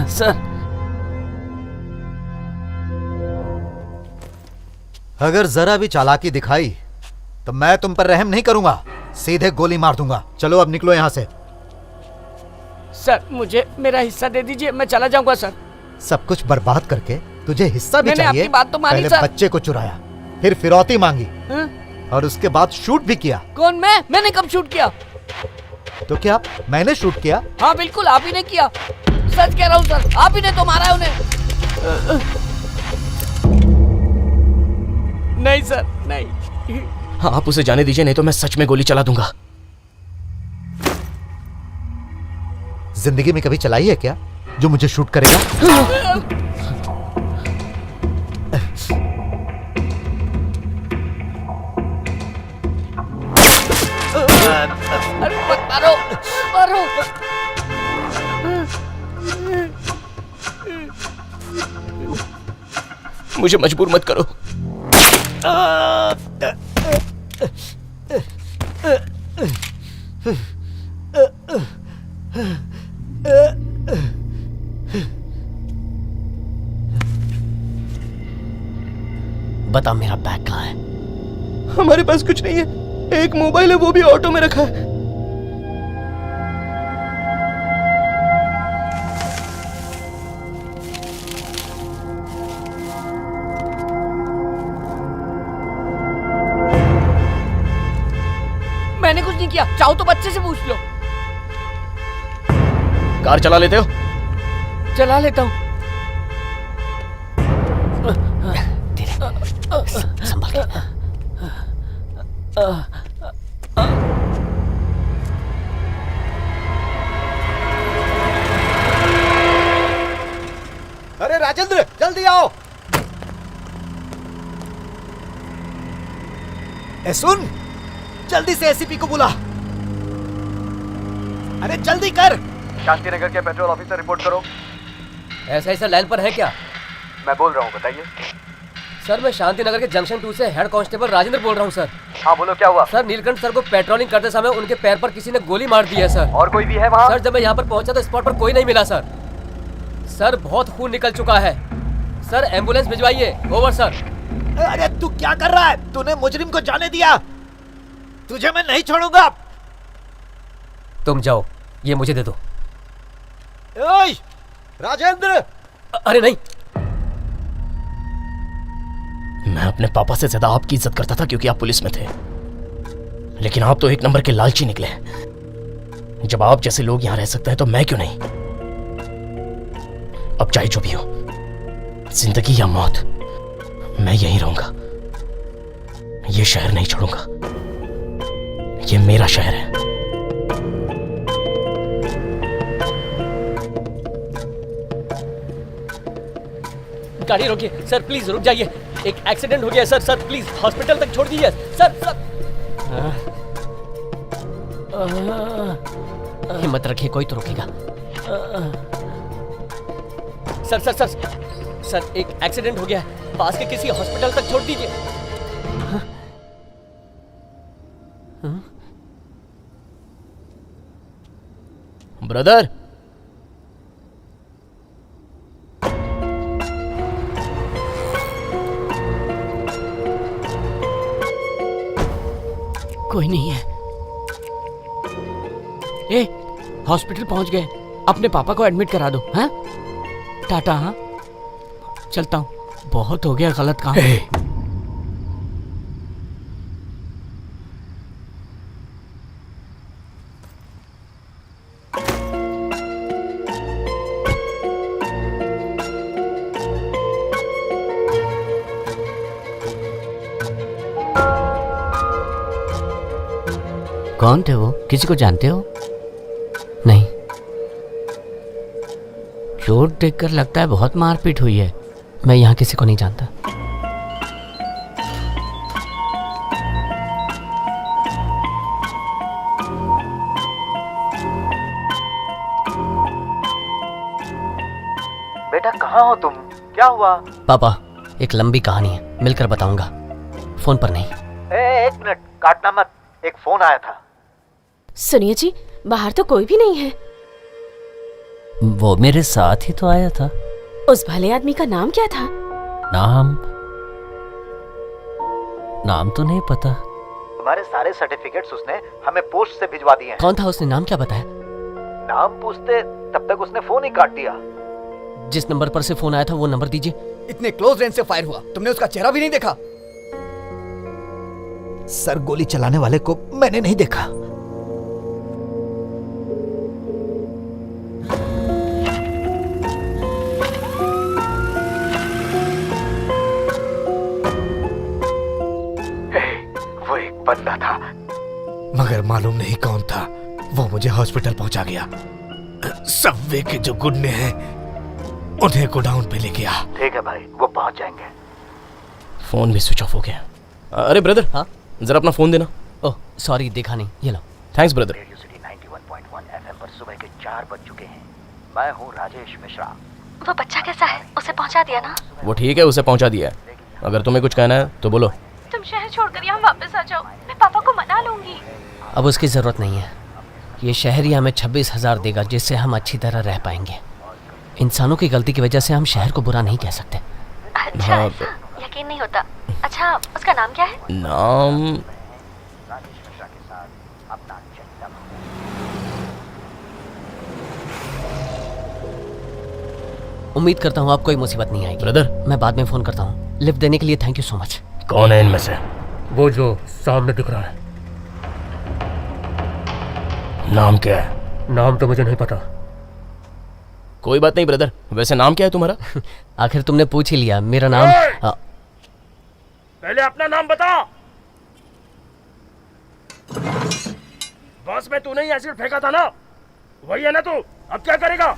Speaker 2: सर
Speaker 14: अगर जरा भी चालाकी दिखाई तो मैं तुम पर रहम नहीं करूंगा, सीधे गोली मार दूंगा। चलो अब निकलो यहाँ से।
Speaker 20: सर मुझे मेरा हिस्सा दे दीजिए, मैं चला जाऊंगा सर।
Speaker 14: सब कुछ बर्बाद करके तुझे हिस्सा भी
Speaker 20: मैंने
Speaker 14: चाहिए?
Speaker 20: आपकी बात तो मानी
Speaker 14: पहले
Speaker 20: सर।
Speaker 14: बच्चे को चुराया, फिर फिरौती मांगी, और उसके बाद शूट भी किया।
Speaker 5: कौन? मैंने कब शूट किया?
Speaker 14: तो क्या मैंने शूट किया?
Speaker 5: हाँ बिल्कुल आप ही ने किया। सच कह रहा हूँ सर, आप ही ने तो मारा है उन्हें। नहीं सर नहीं।
Speaker 7: हाँ आप उसे जाने दीजिए, नहीं तो मैं सच में गोली चला दूंगा।
Speaker 14: जिंदगी में कभी चलाई है क्या जो मुझे शूट करेगा?
Speaker 5: अरे मत मारो, मारो।
Speaker 7: मुझे मजबूर मत करो।
Speaker 2: बता मेरा बैग कहाँ है?
Speaker 7: हमारे पास कुछ नहीं है, एक मोबाइल है वो भी ऑटो में रखा है।
Speaker 5: मैंने कुछ नहीं किया, चाहो तो बच्चे से पूछ लो।
Speaker 7: कार चला लेते हो?
Speaker 5: चला लेता हूँ।
Speaker 2: संभल के।
Speaker 14: अरे राजेंद्र जल्दी आओ। सुन, जल्दी से एसीपी को बुला। अरे जल्दी कर।
Speaker 4: शांतिनगर के पेट्रोल ऑफिसर रिपोर्ट करो।
Speaker 2: ऐसा लाइन पर है क्या?
Speaker 4: मैं बोल रहा हूँ, बताइए।
Speaker 2: सर मैं शांतिनगर के जंक्शन 2 से हेड कांस्टेबल राजेंद्र बोल रहा हूँ सर।
Speaker 4: हाँ बोलो, क्या हुआ?
Speaker 2: सर नीलकंठ सर को पेट्रोलिंग करते समय उनके पैर पर किसी ने गोली मार दी है सर।
Speaker 4: और कोई भी है वहाँ?
Speaker 2: सर जब मैं यहाँ पर पहुँचा तो स्पॉट पर कोई नहीं मिला सर। सर बहुत खून निकल चुका है सर, एम्बुलेंस भिजवाइए। Over sir.
Speaker 14: अरे तू क्या कर रहा है? तूने मुजरिम को जाने दिया, तुझे मैं नहीं छोड़ूंगा।
Speaker 2: तुम जाओ, ये मुझे दे दो।
Speaker 14: ओए राजेंद्र।
Speaker 7: अरे नहीं, मैं अपने पापा से ज्यादा आपकी इज्जत करता था क्योंकि आप पुलिस में थे, लेकिन आप तो एक नंबर के लालची निकले। जब आप जैसे लोग यहां रह सकते हैं तो मैं क्यों नहीं? अब चाहे जो भी हो, जिंदगी या मौत, मैं यहीं रहूंगा। ये शहर नहीं छोड़ूंगा, ये मेरा शहर है।
Speaker 2: गाड़ी रोकिए सर, प्लीज रुक जाइए। एक एक्सीडेंट हो गया सर। सर प्लीज हॉस्पिटल तक छोड़ दीजिए सर। हिम्मत रखिए, कोई तो रोकेगा। सर एक एक्सीडेंट हो गया है, पास के किसी हॉस्पिटल तक छोड़ दीजिए।
Speaker 7: ब्रदर,
Speaker 5: कोई नहीं है। ए, हॉस्पिटल पहुंच गए, अपने पापा को एडमिट करा दो। हाँ टाटा। हाँ चलता हूँ, बहुत हो गया गलत काम।
Speaker 8: कौन थे वो? किसी को जानते हो?
Speaker 2: नहीं।
Speaker 8: चोट देखकर लगता है बहुत मारपीट हुई है।
Speaker 2: मैं यहाँ किसी को नहीं जानता।
Speaker 4: बेटा कहाँ हो तुम? क्या हुआ?
Speaker 2: पापा एक लंबी कहानी है, मिलकर बताऊंगा, फोन पर नहीं।
Speaker 14: एक मिनट, काटना मत, एक फोन आया था।
Speaker 13: सुनिए जी, बाहर तो कोई भी नहीं है।
Speaker 8: वो मेरे साथ ही तो आया था।
Speaker 13: उस भले आदमी का नाम क्या था?
Speaker 8: नाम तो नहीं पता।
Speaker 14: तुम्हारे सारे सर्टिफिकेट्स उसने हमें पोस्ट से भिजवा दिए हैं।
Speaker 2: कौन था उसने? नाम क्या बताया?
Speaker 14: नाम पूछते तब तक उसने फोन ही काट दिया।
Speaker 2: जिस नंबर पर से फोन आया था वो नंबर दीजिए।
Speaker 9: इतने क्लोज रेंज से फायर हुआ, तुमने उसका चेहरा भी नहीं देखा?
Speaker 14: सर गोली चलाने वाले को मैंने नहीं देखा।
Speaker 11: वो एक बंदा था, मगर मालूम नहीं कौन था। वो मुझे हॉस्पिटल पहुंचा गया। सबवे के जो गुंडे हैं उन्हें गोडाउन पे ले गया। ठीक है भाई, वो पहुंच जाएंगे।
Speaker 7: फोन भी स्विच ऑफ हो गया। अरे ब्रदर, हाँ जरा अपना फोन देना।
Speaker 2: ओह सॉरी, देखा नहीं, ये लो।
Speaker 7: Thanks brother.
Speaker 12: Radio city 91.1 FM पर सुबह के 4 बज चुके हैं। मैं हूँ राजेश मिश्रा।
Speaker 1: वो बच्चा कैसा है? उसे पहुंचा दिया ना?
Speaker 7: वो ठीक है, उसे पहुंचा दिया है। अगर तुम्हें कुछ कहना है तो बोलो।
Speaker 19: तुम शहर छोड़कर यहाँ वापस आ जाओ, मैं पापा को मना लूंगी।
Speaker 2: अब उसकी ज़रूरत नहीं है। ये शहर ही हमें 26,000 देगा, जिससे हम अच्छी तरह रह पाएंगे। इंसानों की गलती की वजह से हम शहर को बुरा नहीं कह सकते।
Speaker 1: अच्छा, ऐसा? यकीन नहीं होता। अच्छा, उसका नाम क्या है?
Speaker 7: नाम
Speaker 2: उम्मीद करता हूँ आप कोई मुसीबत नहीं आएगी।
Speaker 7: ब्रदर,
Speaker 2: मैं बाद में फ़ोन करता हूँ। लिफ्ट देने के लिए थैंक यू सो मच।
Speaker 16: कौन है इनमें से? वो जो सामने दिख रहा है। नाम क्या है? नाम तो मुझे नहीं पता।
Speaker 7: कोई बात नहीं ब्रदर, वैसे नाम क्या है तुम्हारा?
Speaker 2: आखिर तुमने पूछ ही लिया। मेरा नाम
Speaker 16: पहले अपना नाम बता। बस में तूने ही एसिड फेंका था ना, वही है ना तू? अब क्या करेगा?